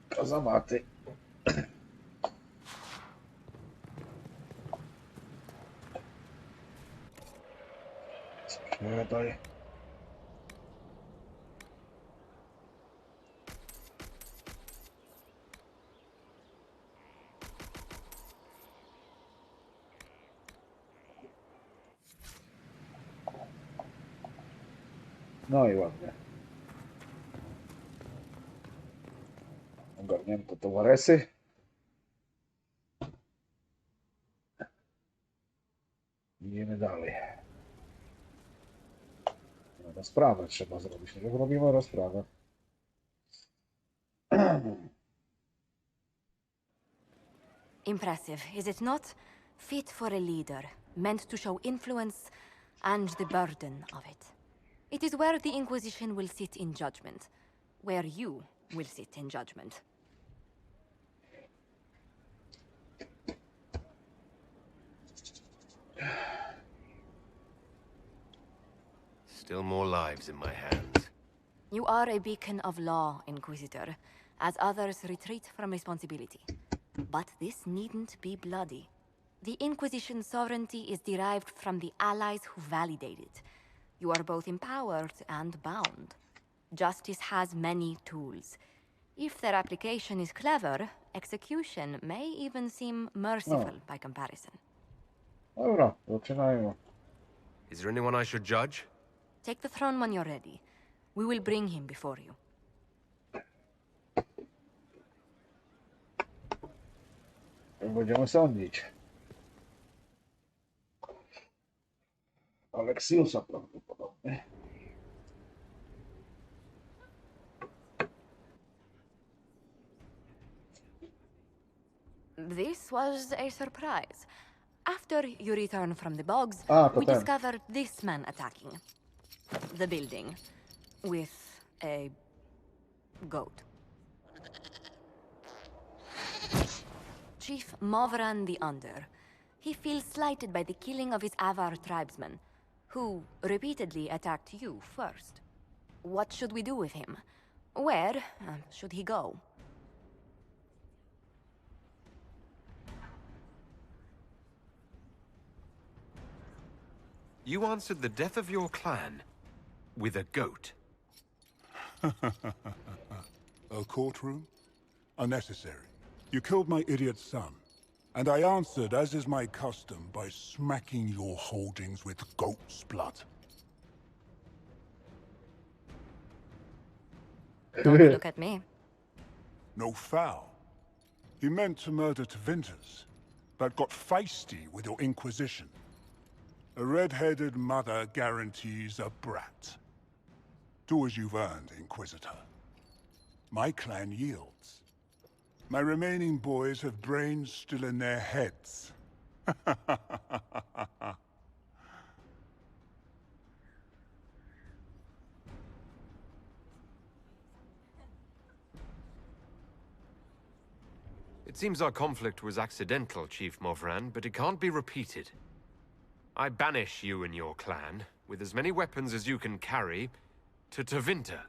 Kazamaty. Sprzedaj. No i ładnie. Ogarnięto towaresy. Idziemy dalej. Rozprawę trzeba zrobić. Jak robimy rozprawę? Impressive, is it not? Fit for a leader, meant to show influence and the burden of it. It is where the Inquisition will sit in judgment. Where you will sit in judgment. Still more lives in my hands. You are a beacon of law, Inquisitor, as others retreat from responsibility. But this needn't be bloody. The Inquisition's sovereignty is derived from the allies who validate it. You are both empowered and bound. Justice has many tools. If their application is clever, execution may even seem merciful by comparison. Dobra, zaczynajmy. Is there anyone I should judge? Take the throne when you're ready. We will bring him before you. Będziemy sądzić. Aleksiusa prawdopodobnie. This was a surprise. After you return from the bogs, we ten. discovered this man attacking the building with a goat. Chief Movran the Under. He feels slighted by the killing of his Avar tribesmen, who repeatedly attacked you first. What should we do with him? Where should he go? You answered the death of your clan with a goat. A courtroom? Unnecessary. You killed my idiot son, and I answered, as is my custom, by smacking your holdings with goat's blood. Don't look at me. No foul. He meant to murder Tevinters, but got feisty with your Inquisition. A red-headed mother guarantees a brat. Do as you've earned, Inquisitor. My clan yields. My remaining boys have brains still in their heads. It seems our conflict was accidental, Chief Movran, but it can't be repeated. I banish you and your clan, with as many weapons as you can carry, to Tevinter.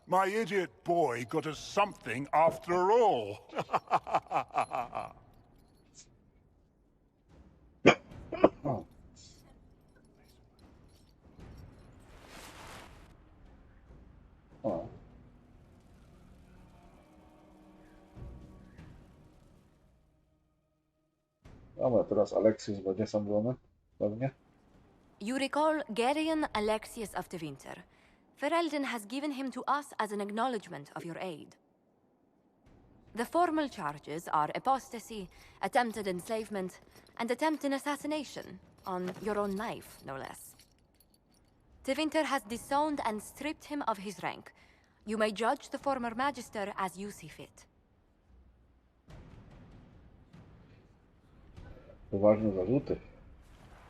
My idiot boy got us something after all. O. Dobra, teraz Alexius będzie sądzony. Pewnie. You recall Gerion Alexius of Tevinter. Ferelden has given him to us as an acknowledgement of your aid. The formal charges are apostasy, attempted enslavement, and attempted assassination, on your own life, no less. Tevinter has disowned and stripped him of his rank. You may judge the former Magister as you see fit. Poważne zarzuty.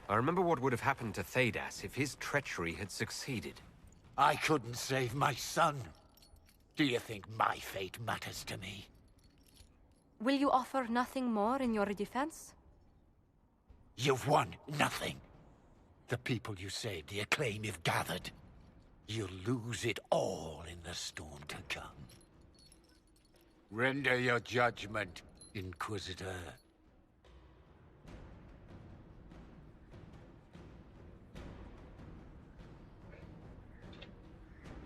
I remember what would have happened to Thedas if his treachery had succeeded. I couldn't save my son. Do you think my fate matters to me? Will you offer nothing more in your defense? You've won nothing. The people you saved, the acclaim you've gathered. You'll lose it all in the storm to come. Render your judgment, Inquisitor.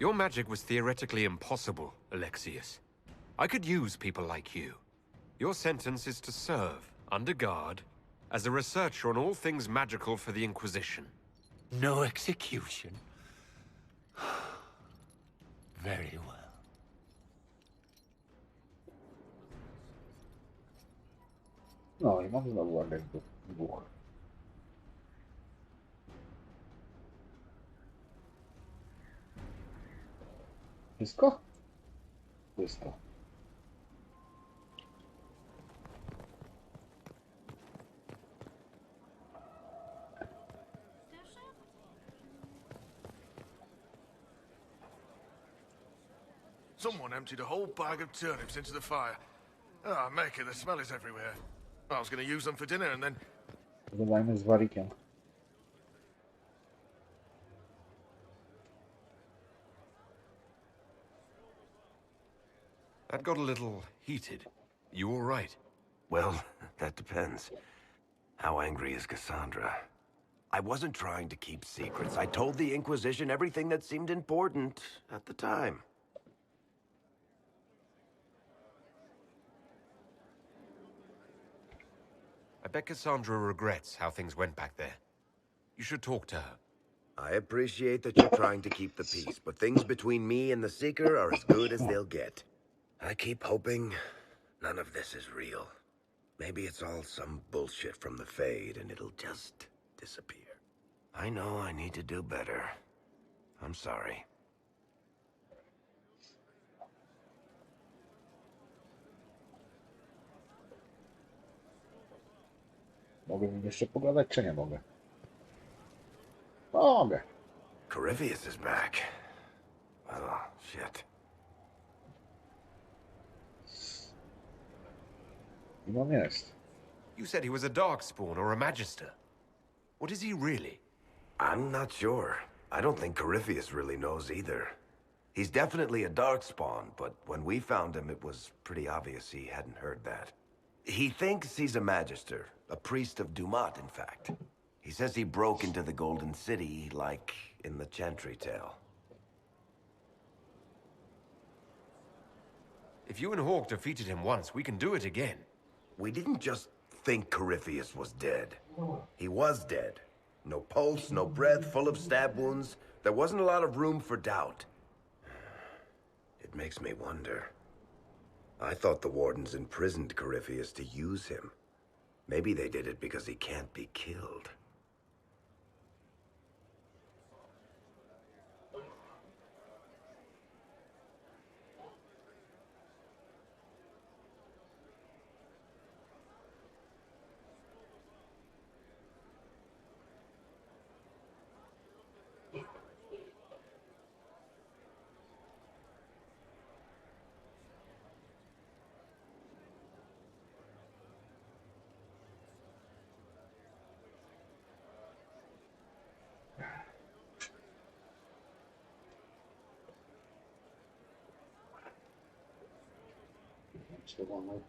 Your magic was theoretically impossible, Alexius. I could use people like you. Your sentence is to serve, under guard, as a researcher on all things magical for the Inquisition. No execution? Very well. No i mam znowu agentów. Dwóch. Wszystko? Wszystko. Someone emptied a whole bag of turnips into the fire. Ah, Maker, the smell is everywhere. I was going to use them for dinner and then... Zadajmy z warikiem. That got a little heated. You all right? Well, that depends. How angry is Cassandra? I wasn't trying to keep secrets. I told the Inquisition everything that seemed important at the time. I bet Cassandra regrets how things went back there. You should talk to her. I appreciate that you're trying to keep the peace, but things between me and the Seeker are as good as they'll get. I keep hoping none of this is real. Maybe it's all some bullshit from the Fade and it'll just disappear. I know I need to do better. I'm sorry. Mogę z nim jeszcze pogadać, czy nie mogę? Mogę. Corypheus is back. Oh, shit. I on jest. You said he was a Darkspawn or a Magister. What is he really? I'm not sure. I don't think Corypheus really knows either. He's definitely a Darkspawn, but when we found him, it was pretty obvious he hadn't heard that. He thinks he's a Magister, a priest of Dumat, in fact. He says he broke into the Golden City, like in the Chantry tale. If you and Hawk defeated him once, we can do it again. We didn't just think Corypheus was dead. He was dead. No pulse, no breath, full of stab wounds. There wasn't a lot of room for doubt. It makes me wonder. I thought the Wardens imprisoned Corypheus to use him. Maybe they did it because he can't be killed. Still one more.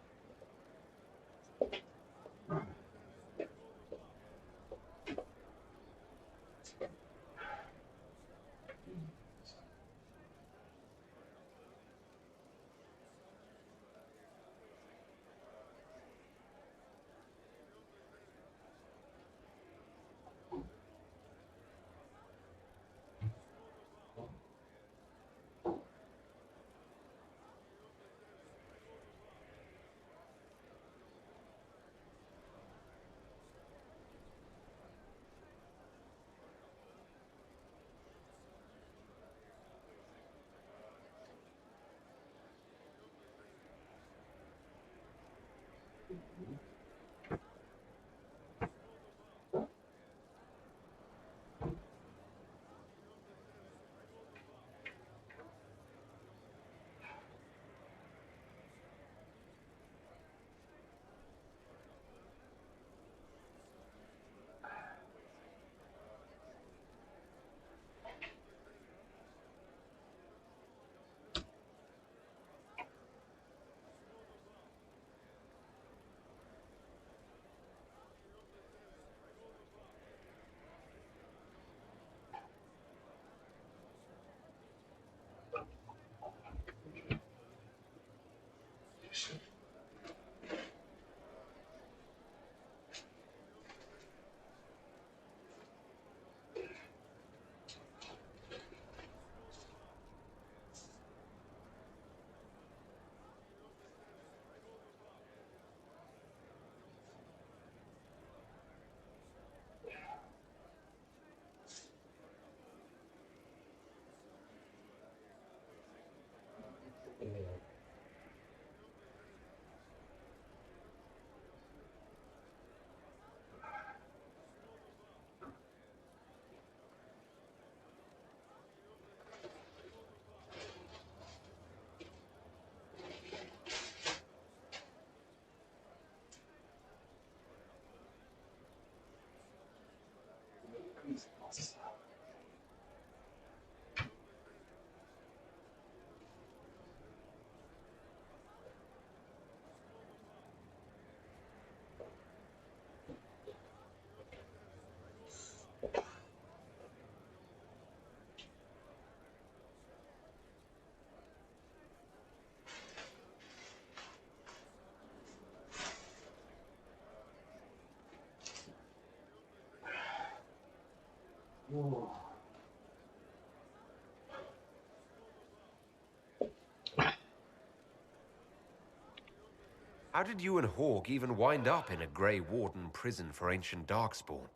How did you and Hawk even wind up in a Grey Warden prison for ancient Darkspawn?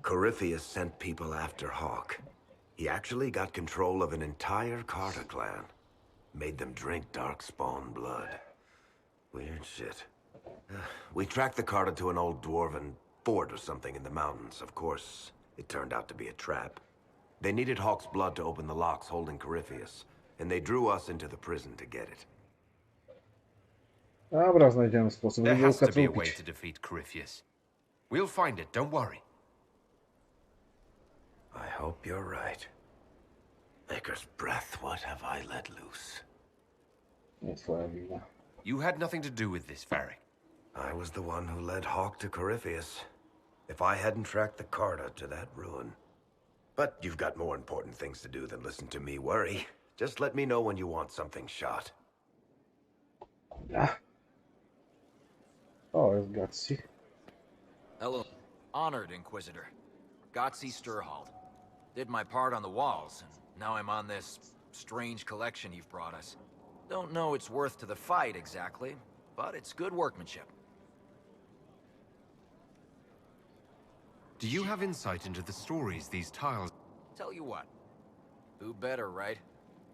Corypheus sent people after Hawk. He actually got control of an entire Carter clan. Made them drink Darkspawn blood. Weird shit. We tracked the Carter to an old dwarven fort or something in the mountains. Of course, it turned out to be a trap. They needed Hawk's blood to open the locks holding Corypheus, and they drew us into the prison to get it. Dobra, znajdziemy sposób, There żeby has to be a way ukatrupić. to defeat Corypheus. We'll find it, don't worry. I hope you're right. Maker's breath, what have I let loose? Nie twoja wina. You had nothing to do with this, Varric. I was the one who led Hawk to Corypheus. If I hadn't tracked the Carter to that ruin. But you've got more important things to do than listen to me worry. Just let me know when you want something shot. Ah. Oh, jest Gatsy. Hello. Honored, Inquisitor. Gotsy Sturhald. Did my part on the walls, and now I'm on this strange collection you've brought us. Don't know its worth to the fight, exactly, but it's good workmanship. Do you have insight into the stories these tiles... Tell you what. Who better, right?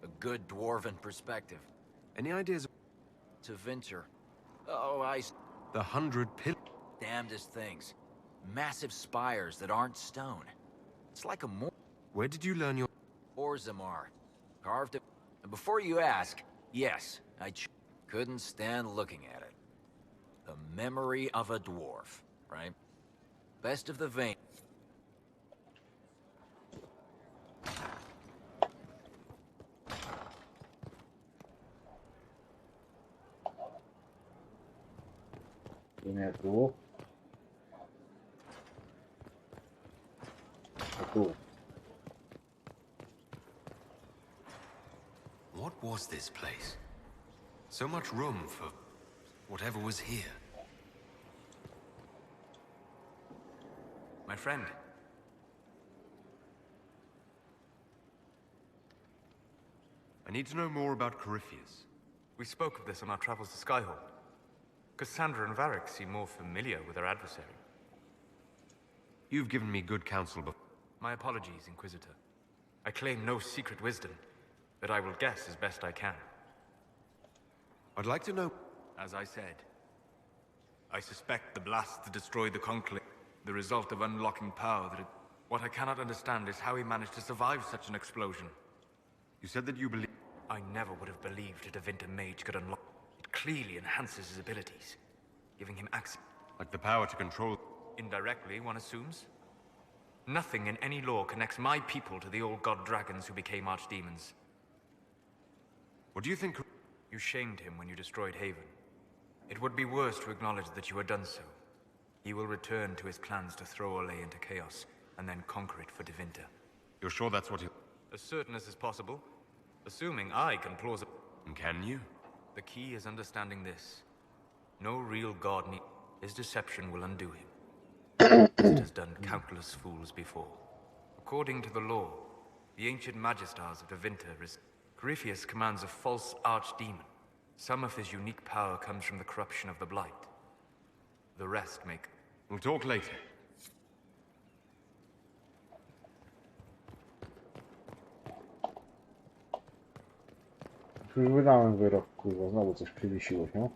A good dwarven perspective. Any ideas... To Vinter. Oh, The 100 Pillars... Damnedest things. Massive spires that aren't stone. It's like a Where did you learn your... Orzammar. Carved it. And before you ask, yes, I couldn't stand looking at it. The memory of a dwarf, right? Best of the vein. Nie tu. A tu. What was this place? So much room for whatever was here. My friend. I need to know more about Corypheus. We spoke of this on our travels to Skyhold. Cassandra and Varric seem more familiar with our adversary. You've given me good counsel before. My apologies, Inquisitor. I claim no secret wisdom, but I will guess as best I can. I'd like to know... As I said, I suspect the blast that destroyed the Conclave, the result of unlocking power that it... What I cannot understand is how he managed to survive such an explosion. You said that you believe... I never would have believed a Devinter mage could unlock... It clearly enhances his abilities, giving him access... Like the power to control... Indirectly, one assumes. Nothing in any law connects my people to the old god dragons who became archdemons. What do you think... You shamed him when you destroyed Haven. It would be worse to acknowledge that you had done so. He will return to his plans to throw Olay into chaos, and then conquer it for Devinter. You're sure that's what he... As certain as is possible, assuming I can plausibly... Can you? The key is understanding this. No real god need... His deception will undo him. As it has done countless fools before. According to the law, the ancient Magistars of Devinter is... Corypheus commands a false archdemon. Some of his unique power comes from the corruption of the Blight. The rest make... We'll talk later. Już wydałem wyrok, kurwa, znowu coś przywiesiło się.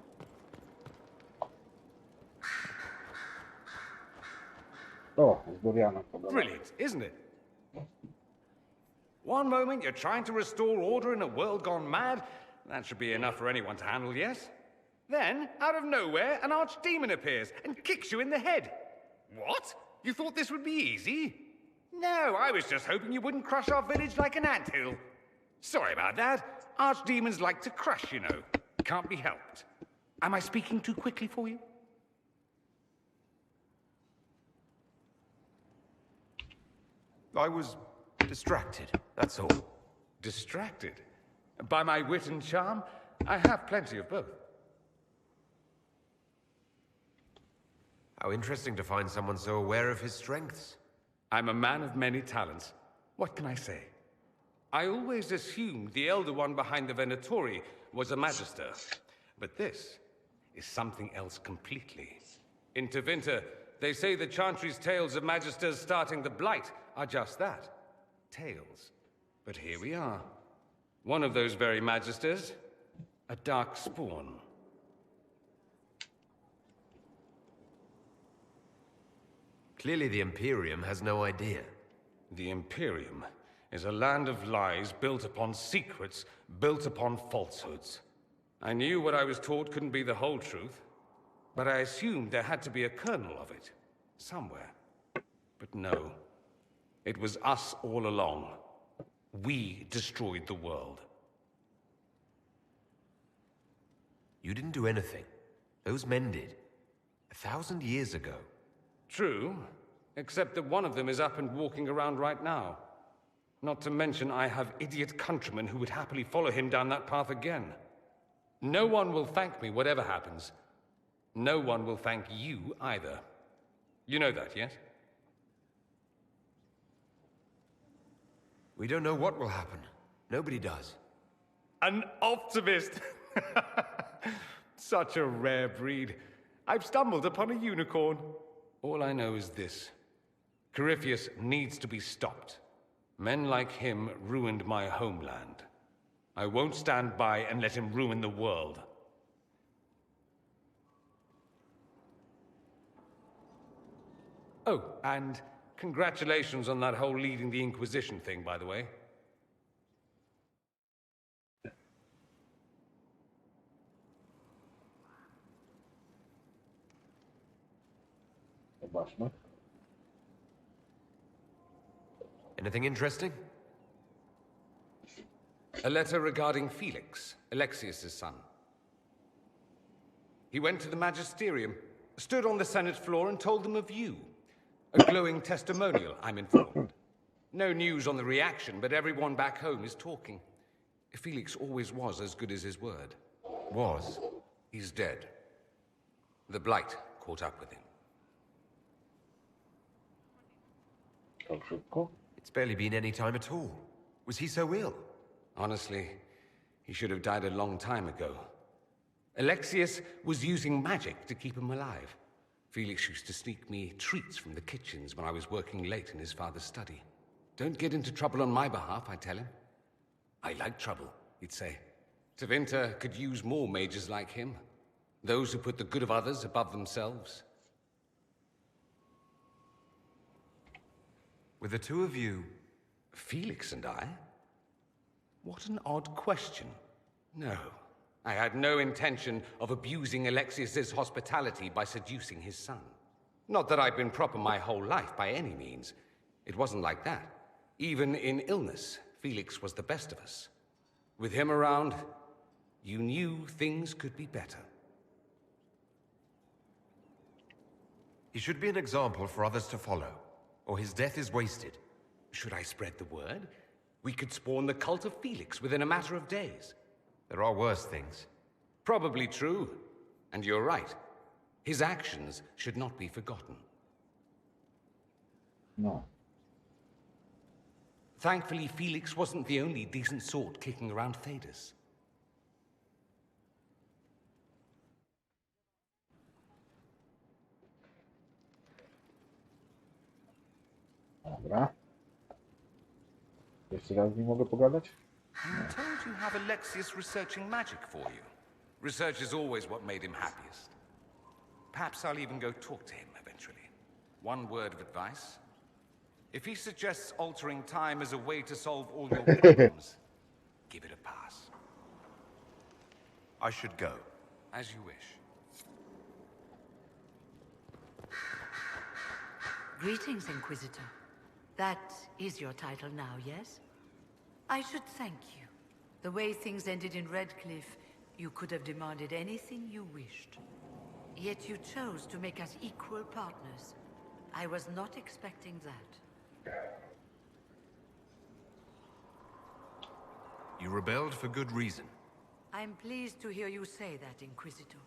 O, z Dorianem pogadam. Brilliant, isn't it? One moment you're trying to restore order in a world gone mad. That should be enough for anyone to handle, yes? Then, out of nowhere, an archdemon appears and kicks you in the head. What? You thought this would be easy? No, I was just hoping you wouldn't crush our village like an anthill. Sorry about that. Archdemons like to crush, you know. Can't be helped. Am I speaking too quickly for you? I was distracted, that's all. Distracted? By my wit and charm? I have plenty of both. How interesting to find someone so aware of his strengths. I'm a man of many talents. What can I say? I always assumed the Elder One behind the Venatori was a Magister. But this is something else completely. In Tevinter, they say the Chantry's tales of Magisters starting the Blight are just that. Tales. But here we are. One of those very Magisters, a dark spawn. Clearly the Imperium has no idea. The Imperium is a land of lies built upon secrets, built upon falsehoods. I knew what I was taught couldn't be the whole truth, but I assumed there had to be a kernel of it, somewhere. But no, it was us all along. We destroyed the world. You didn't do anything. Those men did. 1,000 years ago. True, except that one of them is up and walking around right now. Not to mention I have idiot countrymen who would happily follow him down that path again. No one will thank me, whatever happens. No one will thank you either. You know that, yes? We don't know what will happen. Nobody does. An optimist! Such a rare breed. I've stumbled upon a unicorn. All I know is this. Corypheus needs to be stopped. Men like him ruined my homeland. I won't stand by and let him ruin the world. Oh, and congratulations on that whole leading the Inquisition thing, by the way. Zobaczmy. Anything interesting? A letter regarding Felix, Alexius's son. He went to the magisterium, stood on the Senate floor and told them of you. A glowing testimonial, I'm informed. No news on the reaction, but everyone back home is talking. Felix always was as good as his word. Was? He's dead. The blight caught up with him. It's barely been any time at all. Was he so ill? Honestly, he should have died a long time ago. Alexius was using magic to keep him alive. Felix used to sneak me treats from the kitchens when I was working late in his father's study. Don't get into trouble on my behalf, I tell him. I like trouble, he'd say. Tevinter could use more mages like him. Those who put the good of others above themselves. With the two of you... Felix and I? What an odd question. No, I had no intention of abusing Alexius's hospitality by seducing his son. Not that I've been proper my whole life, by any means. It wasn't like that. Even in illness, Felix was the best of us. With him around, you knew things could be better. He should be an example for others to follow, or his death is wasted. Should I spread the word? We could spawn the cult of Felix within a matter of days. There are worse things. Probably true. And you're right. His actions should not be forgotten. No. Thankfully, Felix wasn't the only decent sort kicking around Thedas. Dobra. Jeszcze raz z nim mogę pogadać? I'm told you have Alexius researching magic for you. Research is always what made him happiest. Perhaps I'll even go talk to him eventually. One word of advice. If he suggests altering time as a way to solve all your problems, give it a pass. I should go. As you wish. Greetings, Inquisitor. That is your title now, yes? I should thank you. The way things ended in Redcliffe, you could have demanded anything you wished. Yet you chose to make us equal partners. I was not expecting that. You rebelled for good reason. I'm pleased to hear you say that, Inquisitor.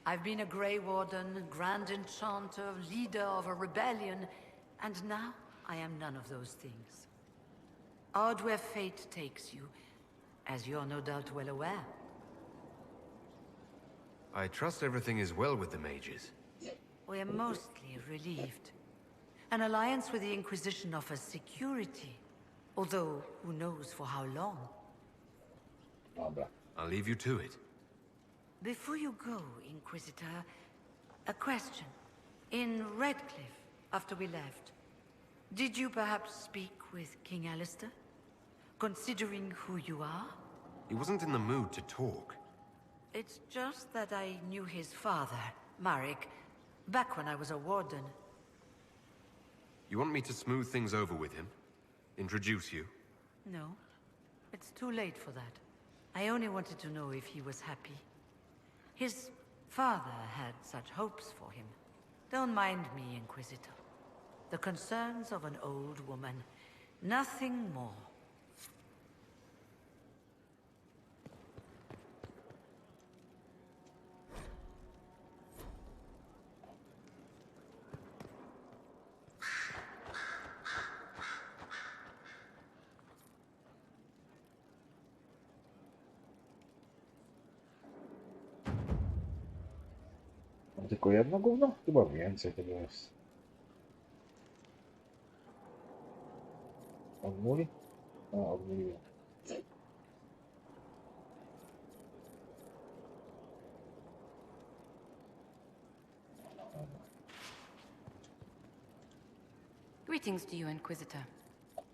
I've been a Grey Warden, Grand Enchanter, leader of a rebellion, and now I am none of those things. Odd where fate takes you, as you're no doubt well aware. I trust everything is well with the mages. We're mostly relieved. An alliance with the Inquisition offers security, although who knows for how long. Dobra. I'll leave you to it. Before you go, Inquisitor, a question. In Redcliffe, after we left, did you perhaps speak with King Alistair? Considering who you are? He wasn't in the mood to talk. It's just that I knew his father, Marek, back when I was a warden. You want me to smooth things over with him? Introduce you? No, it's too late for that. I only wanted to know if he was happy. His father had such hopes for him. Don't mind me, Inquisitor. The concerns of an old woman. Nothing more. Mam tylko jedno gówno? Chyba więcej tego jest. Odmówi? No, odmówiłem. Greetings to you, Inquisitor.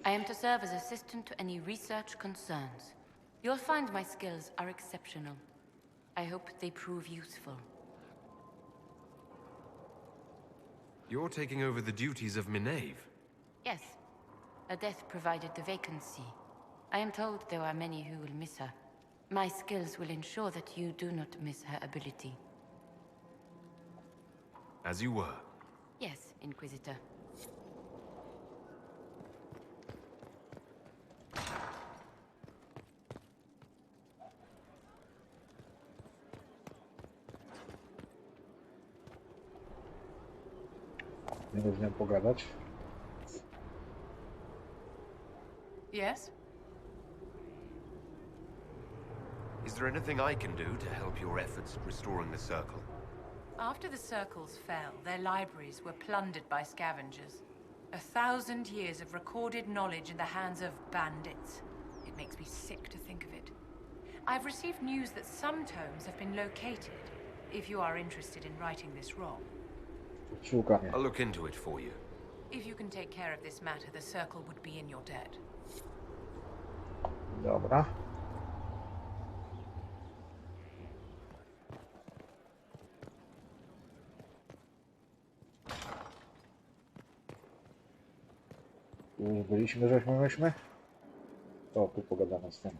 I am to serve as assistant to any research concerns. You'll find my skills are exceptional. I hope they prove useful. You're taking over the duties of Minave. Yes. A death provided the vacancy. I am told there are many who will miss her. My skills will ensure that you do not miss her ability. As you were. Yes, Inquisitor. Nie z nią pogadać. Yes? Is there anything I can do to help your efforts at restoring the Circle? After the Circles fell, their libraries were plundered by scavengers. 1,000 years of recorded knowledge in the hands of bandits. It makes me sick to think of it. I've received news that some tomes have been located, if you are interested in righting this wrong. Szukanie. I'll look into it for you. If you can take care of this matter, the Circle would be in your debt. Dobra. Już byliśmy, żeśmy. O, tu pogadamy z tym.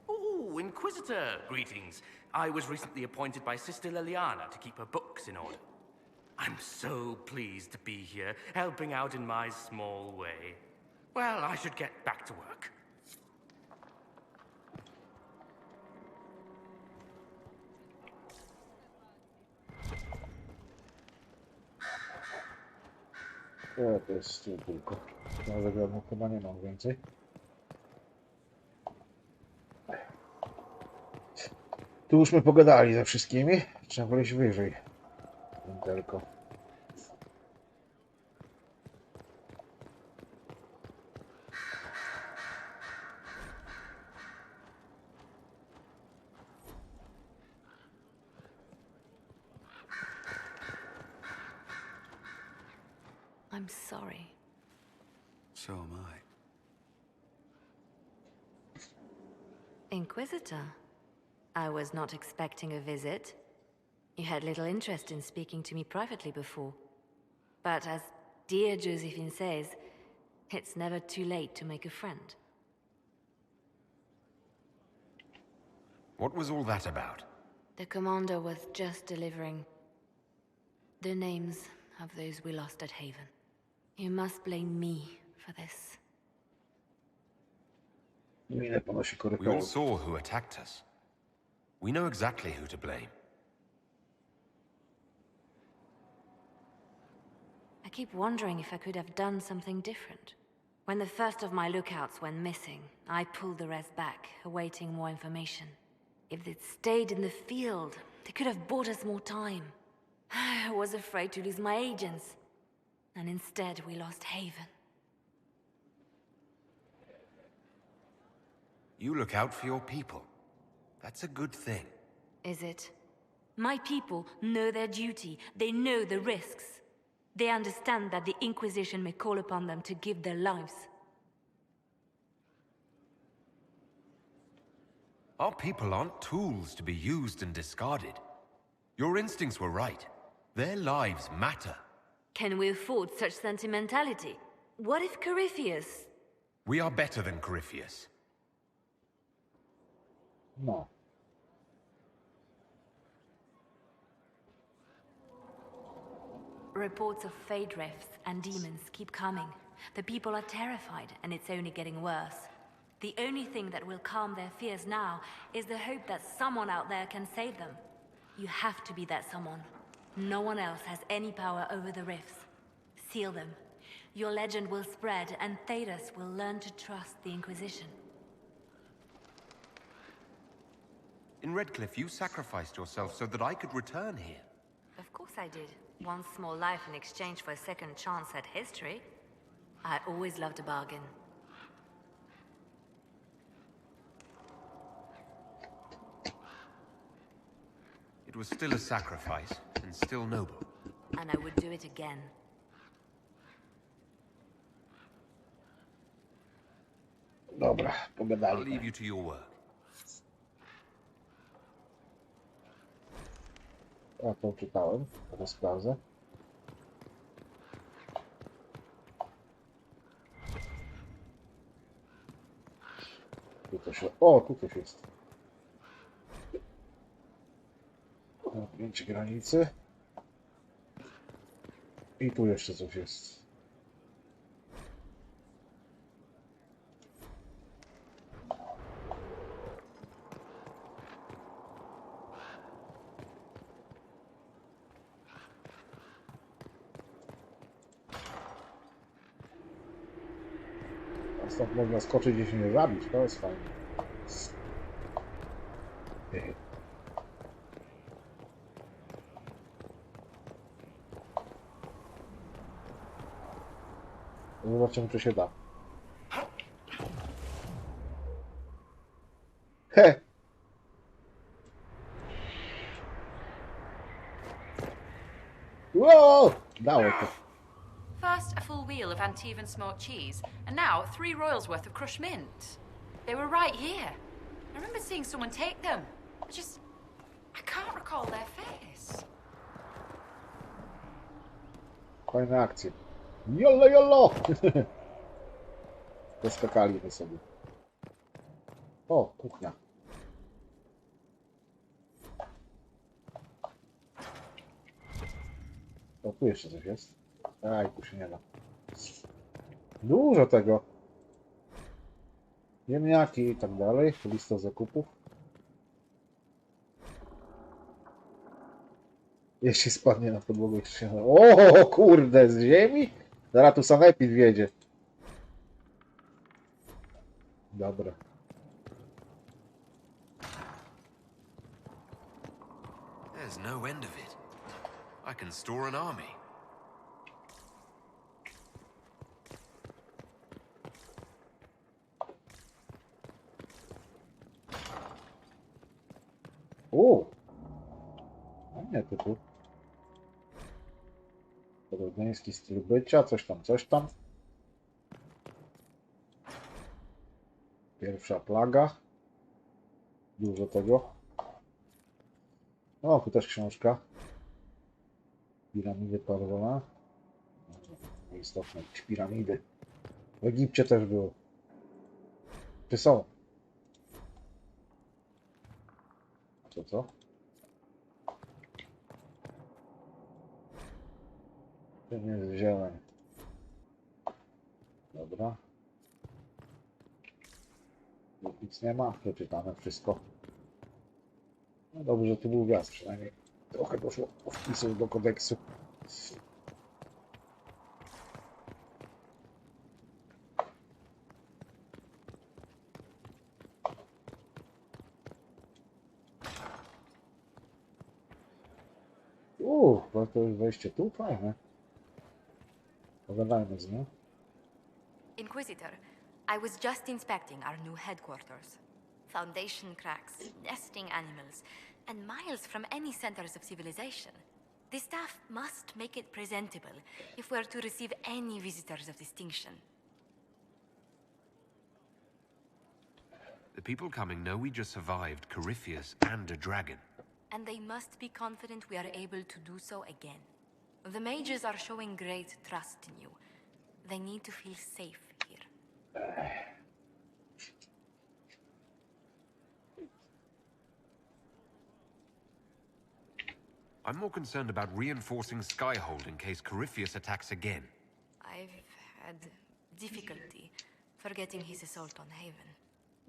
Ooh, Inquisitor, greetings. I was recently appointed by Sister Liliana to keep her books in order. I'm so pleased to be here, helping out in my small way. Well, I should get back to work. O, to jest stół tylko. Na zagraniu chyba nie mam więcej. Tu już my pogadali ze wszystkimi. Trzeba wejść wyżej. Tylko. I'm sorry. So am I. Inquisitor, I was not expecting a visit. You had little interest in speaking to me privately before. But as dear Josephine says, it's never too late to make a friend. What was all that about? The commander was just delivering the names of those we lost at Haven. You must blame me for this. We all saw who attacked us. We know exactly who to blame. I keep wondering if I could have done something different. When the first of my lookouts went missing, I pulled the rest back, awaiting more information. If they'd stayed in the field, they could have bought us more time. I was afraid to lose my agents. And instead, we lost Haven. You look out for your people. That's a good thing. Is it? My people know their duty. They know the risks. They understand that the Inquisition may call upon them to give their lives. Our people aren't tools to be used and discarded. Your instincts were right. Their lives matter. Can we afford such sentimentality? What if Corypheus... We are better than Corypheus. No. Reports of fade rifts and demons keep coming. The people are terrified, and it's only getting worse. The only thing that will calm their fears now is the hope that someone out there can save them. You have to be that someone. No one else has any power over the rifts. Seal them. Your legend will spread, and Thedas will learn to trust the Inquisition. In Redcliffe, you sacrificed yourself so that I could return here. Of course I did. One small life in exchange for a second chance at history. I always loved a bargain. It was still a sacrifice, and still noble. And I would do it again. Dobra, I'll pogadali. leave you to your work. Ja to czytałem, teraz sprawdzę. Tu coś, o, tu coś jest. Zamknięcie granicy. I tu jeszcze coś jest. A stąd można skoczyć i się nie zabić, to jest fajne. Zobaczymy, czy się da. He! Whoa! Dało to. First, a full wheel of Antivan smoked cheese, and now 3 royals worth of crushed mint. They were right here. I remember seeing someone take them. I can't recall their face. Fajne akcje. Jollo, jollo! Poskakaliśmy sobie. O, kuchnia. O, tu jeszcze coś jest. Aj, tu się nie da. Dużo tego. Ziemniaki i tak dalej. Lista zakupów. Jeśli spadnie na podłogę, jeszcze się... O, kurde, z ziemi? Zaraz tu sanepid wjedzie. Dobra. There's no end of it. I can store an army. O! A nie, to tu. Podobieński styl bycia, coś tam, coś tam. Pierwsza plaga. Dużo tego. O, tu też książka. Piramidy Parwona. Istotne, jakieś piramidy. W Egipcie też było. Czy są? A to co? To nie jest zieleń. Dobra. Nic nie ma, przeczytane wszystko. No dobrze, że tu był gaz, przynajmniej trochę doszło wpisów do kodeksu. To jest wejście tu? Fajne. Pogadajmy z nią. Inquisitor, I was just inspecting our new headquarters. Foundation cracks, nesting animals, and miles from any centers of civilization. The staff must make it presentable if we're to receive any visitors of distinction. The people coming know we just survived Corypheus and a dragon. And they must be confident we are able to do so again. The mages are showing great trust in you. They need to feel safe here. I'm more concerned about reinforcing Skyhold in case Corypheus attacks again. I've had difficulty forgetting his assault on Haven.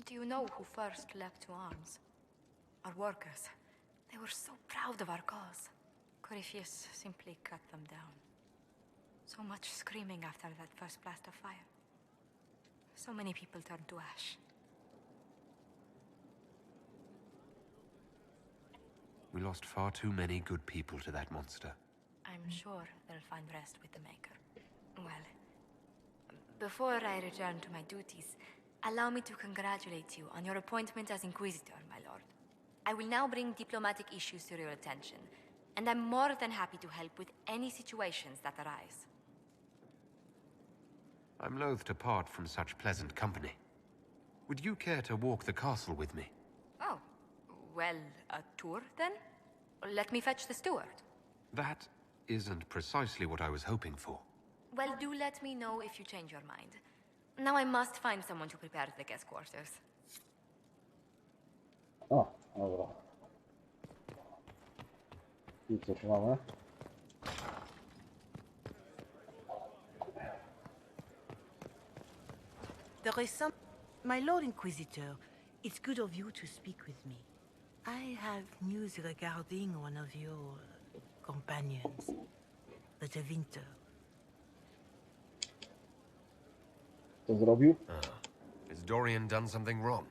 Do you know who first leapt to arms? Our workers. They were so proud of our cause. Corypheus simply cut them down. So much screaming after that first blast of fire. So many people turned to ash. We lost far too many good people to that monster. I'm sure they'll find rest with the Maker. Well, before I return to my duties, allow me to congratulate you on your appointment as Inquisitor, my lord. I will now bring diplomatic issues to your attention, and I'm more than happy to help with any situations that arise. I'm loath to part from such pleasant company. Would you care to walk the castle with me? Oh, well, a tour then? Let me fetch the steward. That isn't precisely what I was hoping for. Well, do let me know if you change your mind. Now I must find someone to prepare the guest quarters. O, dobra. I coś mamy. There is some... My Lord Inquisitor, it's good of you to speak with me. I have news regarding one of your companions, the De Winter. Co zrobił? Has Dorian done something wrong?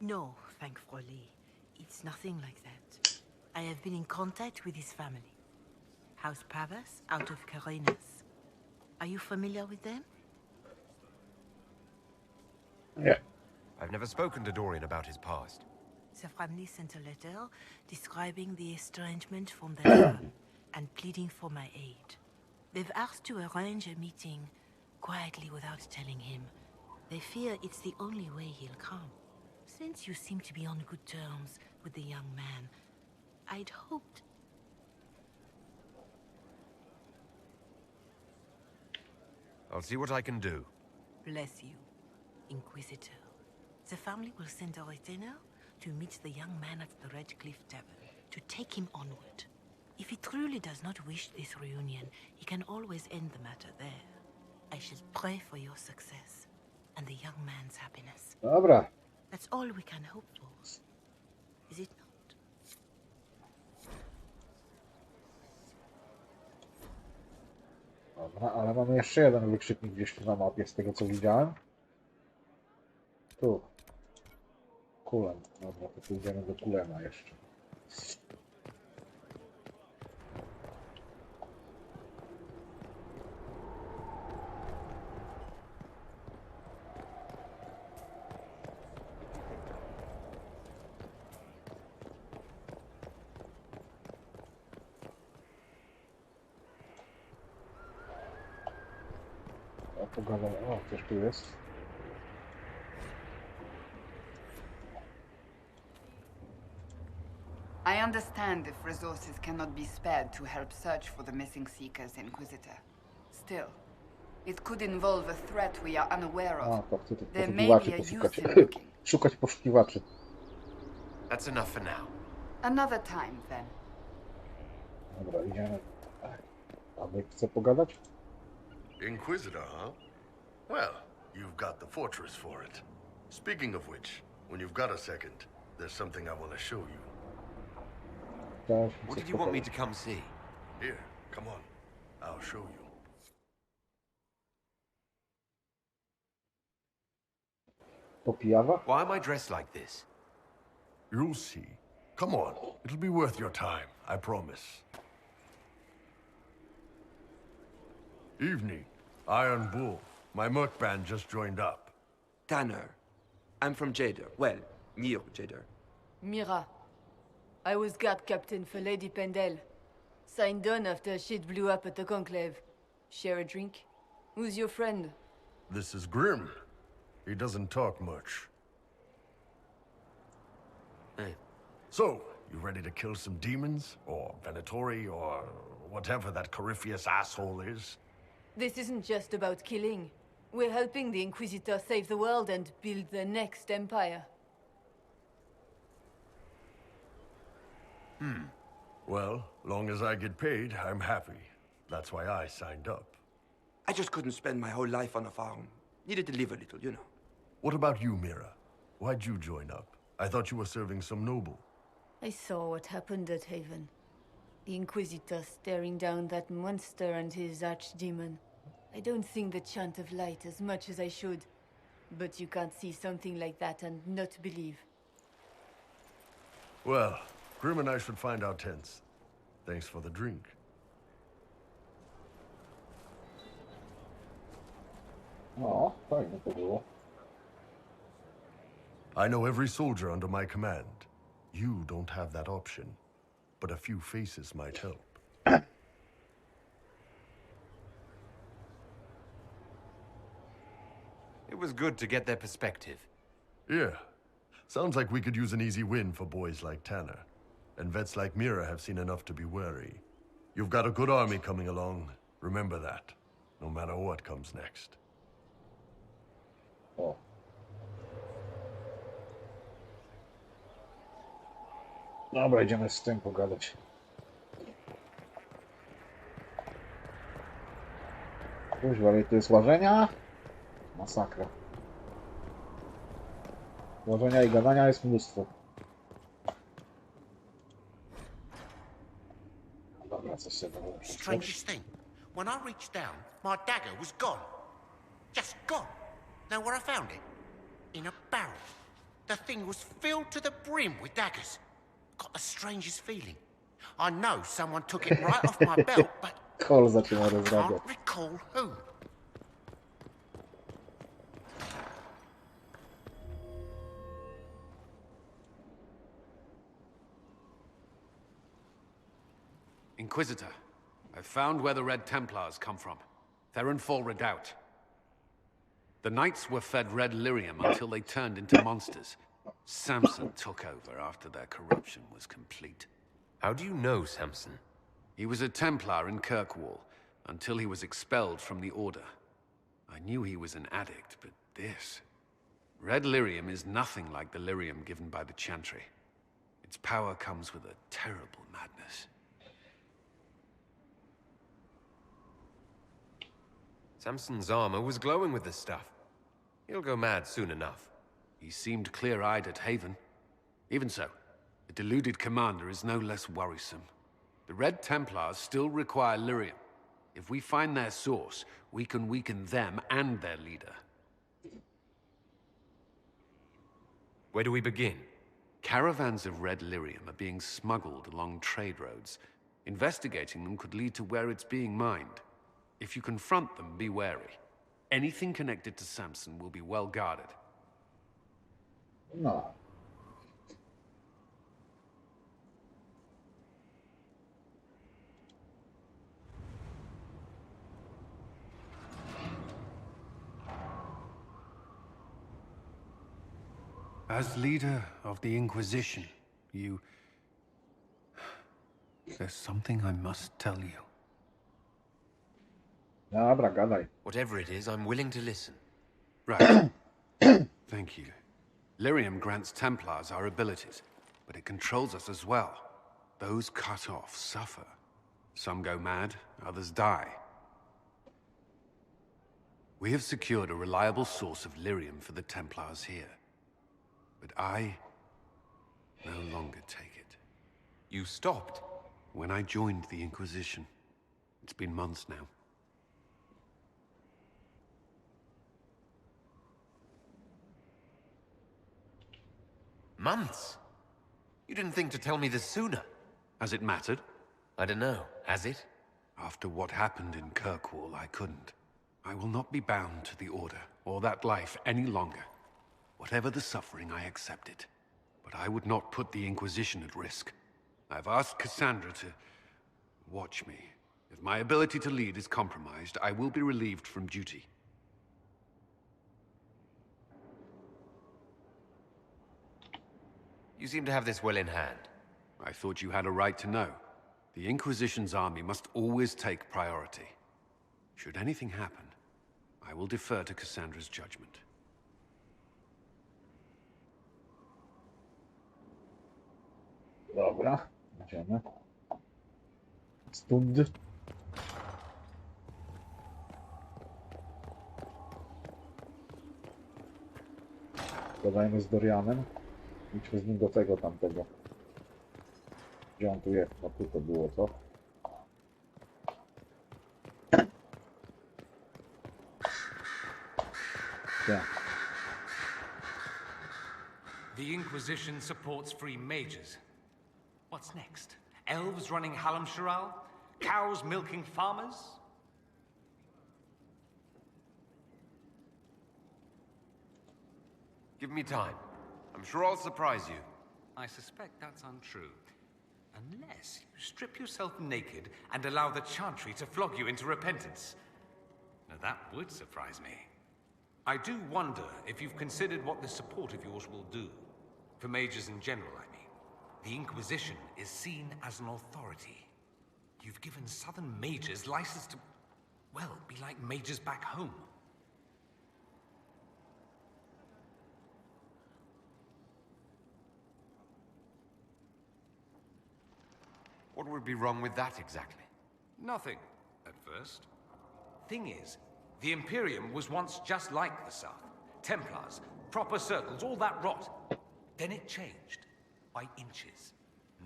No, thankfully. It's nothing like that. I have been in contact with his family. House Pavas, out of Carenas. Are you familiar with them? Yeah. I've never spoken to Dorian about his past. The family sent a letter describing the estrangement from their son and pleading for my aid. They've asked to arrange a meeting quietly without telling him. They fear it's the only way he'll come. Since you seem to be on good terms with the young man, I'd hoped... I'll see what I can do. Bless you, Inquisitor. The family will send a retainer to meet the young man at the Red Cliff Tavern, to take him onward. If he truly does not wish this reunion, he can always end the matter there. I shall pray for your success and the young man's happiness. Dobra. That's all we can hope for. Is it not? Dobra, ale mamy jeszcze jeden wykrzyknik gdzieś tu na mapie, z tego co widziałem. Tu. Kulem. Dobra, to pójdziemy do Kulema jeszcze. Pogadam. O, coś tu jest. I understand if resources cannot be spared to help search for the missing Seekers, Inquisitor. Still, it could involve a threat we are unaware A, of. to chcę tych There may be poszukiwaczy a poszukać. use in looking. Szukać poszukiwaczy. That's enough for now. Another time, then. Dobra, idziemy. Aby chce pogadać? Inquisitor, huh? Well, you've got the fortress for it. Speaking of which, when you've got a second, there's something I want to show you. What did you want me to come see? Here, come on. I'll show you. Popijawa? Why am I dressed like this? You'll see. Come on. It'll be worth your time, I promise. Evening. Iron Bull. My merc band just joined up. Tanner. I'm from Jader. Well, near Jader. Mira. I was guard captain for Lady Pendel. Signed on after shit blew up at the Conclave. Share a drink? Who's your friend? This is Grim. He doesn't talk much. Hey. So, you ready to kill some demons? Or Venatori? Or whatever that Corypheus asshole is? This isn't just about killing. We're helping the Inquisitor save the world and build the next empire. Well, long as I get paid, I'm happy. That's why I signed up. I just couldn't spend my whole life on a farm. Needed to live a little, you know. What about you, Mira? Why'd you join up? I thought you were serving some noble. I saw what happened at Haven. The Inquisitor staring down that monster and his archdemon. I don't think the chant of light as much as I should. But you can't see something like that and not believe. Well, Grim and I should find our tents. Thanks for the drink. O, fajne to było. I know every soldier under my command. You don't have that option, but a few faces might help. It was good to get their perspective. Yeah. Sounds like we could use an easy win for boys like Tanner. And vets like Mira have seen enough to be wary. You've got a good army coming along. Remember that. No matter what comes next. O. Dobra, idziemy z tym pogadać. Kuźwa, ale to jest łażenia? Masakra. Łażenia i gadania jest mnóstwo. Dobra, coś się dało. Strangest thing. When I reached down, my dagger was gone. Just gone. Know where I found it? In a barrel. The thing was filled to the brim with daggers. Got the strangest feeling. I know someone took it right off my belt, but Kol zaczyna I rozrabiać. can't recall who. Inquisitor, I've found where the Red Templars come from. Therenfall Redoubt. The Knights were fed red lyrium until they turned into monsters. Samson took over after their corruption was complete. How do you know Samson? He was a Templar in Kirkwall, until he was expelled from the Order. I knew he was an addict, but this... Red lyrium is nothing like the lyrium given by the Chantry. Its power comes with a terrible madness. Samson's armor was glowing with this stuff. He'll go mad soon enough. He seemed clear-eyed at Haven. Even so, the deluded commander is no less worrisome. The Red Templars still require lyrium. If we find their source, we can weaken them and their leader. Where do we begin? Caravans of red lyrium are being smuggled along trade roads. Investigating them could lead to where it's being mined. If you confront them, be wary. Anything connected to Samson will be well guarded. No. As leader of the Inquisition, there's something I must tell you. Dobra, gadaj. Whatever it is, I'm willing to listen. Right. Thank you. Lyrium grants Templars our abilities, but it controls us as well. Those cut off suffer. Some go mad, others die. We have secured a reliable source of lyrium for the Templars here. But I no longer take it. You stopped? When I joined the Inquisition. It's been months now. Months? You didn't think to tell me this sooner. Has it mattered? I don't know. Has it? After what happened in Kirkwall, I couldn't. I will not be bound to the Order, or that life any longer. Whatever the suffering, I accept it. But I would not put the Inquisition at risk. I've asked Cassandra to watch me. If my ability to lead is compromised, I will be relieved from duty. You seem to have this well in hand. I thought you had a right to know. The Inquisition's army must always take priority. Should anything happen, I will defer to Cassandra's judgment. Dobra, idziemy. Stund. Gadajmy z Dorianem. Idźmy z nim do tego tamtego. Gdzie on tu jest? No tu to było, co? Yeah. The Inquisition supports free mages. What's next? Elves running Halamsharal? Cows milking farmers? Give me time. I'm sure I'll surprise you. I suspect that's untrue. Unless you strip yourself naked and allow the Chantry to flog you into repentance. Now that would surprise me. I do wonder if you've considered what this support of yours will do. For mages in general, I mean. The Inquisition is seen as an authority. You've given Southern mages license to, well, be like mages back home. What would be wrong with that exactly? Nothing, at first. Thing is, the Imperium was once just like the South. Templars, proper circles, all that rot. Then it changed, by inches.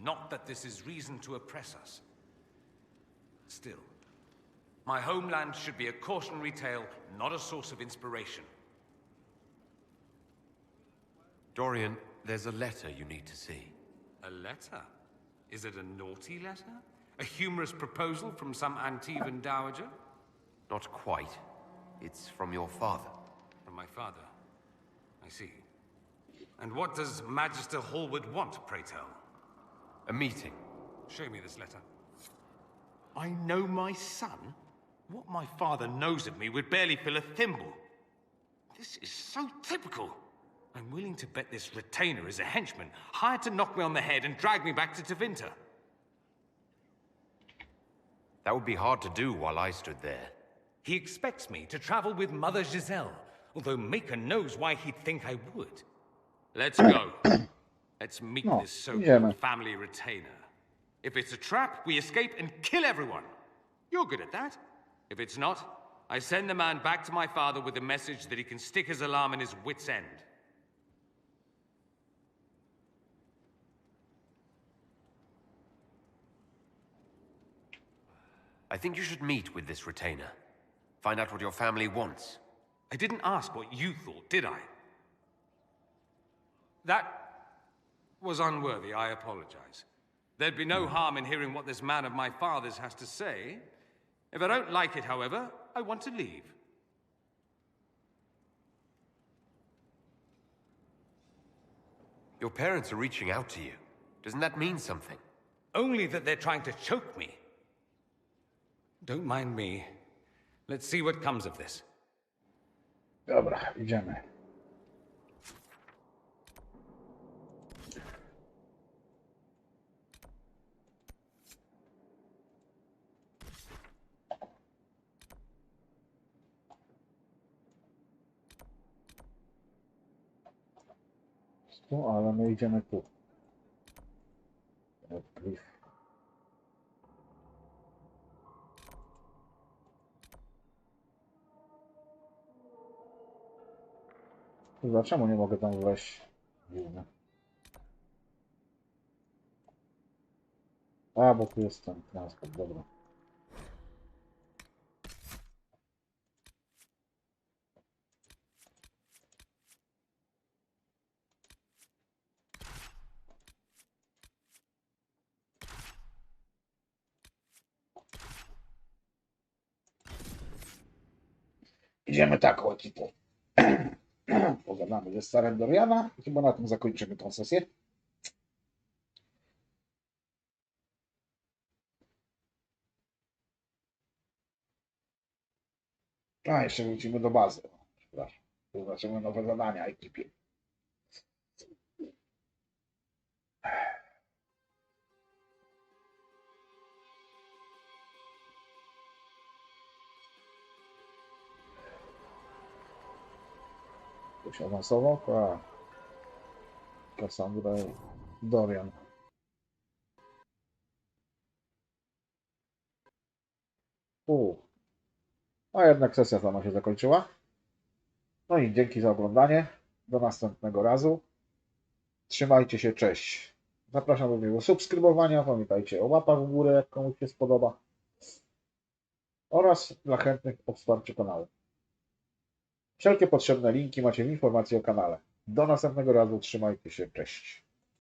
Not that this is reason to oppress us. Still, my homeland should be a cautionary tale, not a source of inspiration. Dorian, there's a letter you need to see. A letter? Is it a naughty letter? A humorous proposal from some Antivan dowager? Not quite. It's from your father. From my father? I see. And what does Magister Hallward want, pray tell? A meeting. Show me this letter. I know my son? What my father knows of me would barely fill a thimble. This is so typical. I'm willing to bet this retainer is a henchman, hired to knock me on the head and drag me back to Tevinter. That would be hard to do while I stood there. He expects me to travel with Mother Giselle, although Maker knows why he'd think I would. Let's go. Let's meet this so-called family retainer. If it's a trap, we escape and kill everyone. You're good at that. If it's not, I send the man back to my father with a message that he can stick his alarm in his wit's end. I think you should meet with this retainer. Find out what your family wants. I didn't ask what you thought, did I? That was unworthy, I apologize. There'd be no harm in hearing what this man of my father's has to say. If I don't like it, however, I want to leave. Your parents are reaching out to you. Doesn't that mean something? Only that they're trying to choke me. Don't mind me. Let's see what comes of this. Dobra, idziemy. Ale my idziemy tu. Dlaczego nie mogę tam wejść? Dziwne. A, bo tu jest ten transport, dobra. Idziemy taką ekipą. Pogadamy ze starym Doriana i chyba na tym zakończymy tą sesję. A, jeszcze wrócimy do bazy. Przepraszam. Zobaczymy nowe zadania ekipie. Ktoś awansował? A. Cassandra i Dorian. A jednak sesja sama się zakończyła. No i dzięki za oglądanie. Do następnego razu. Trzymajcie się, cześć. Zapraszam również do subskrybowania. Pamiętajcie o łapach w górę, jak komuś się spodoba. Oraz dla chętnych o wsparciu kanału. Wszelkie potrzebne linki macie w informacji o kanale. Do następnego razu. Trzymajcie się, cześć.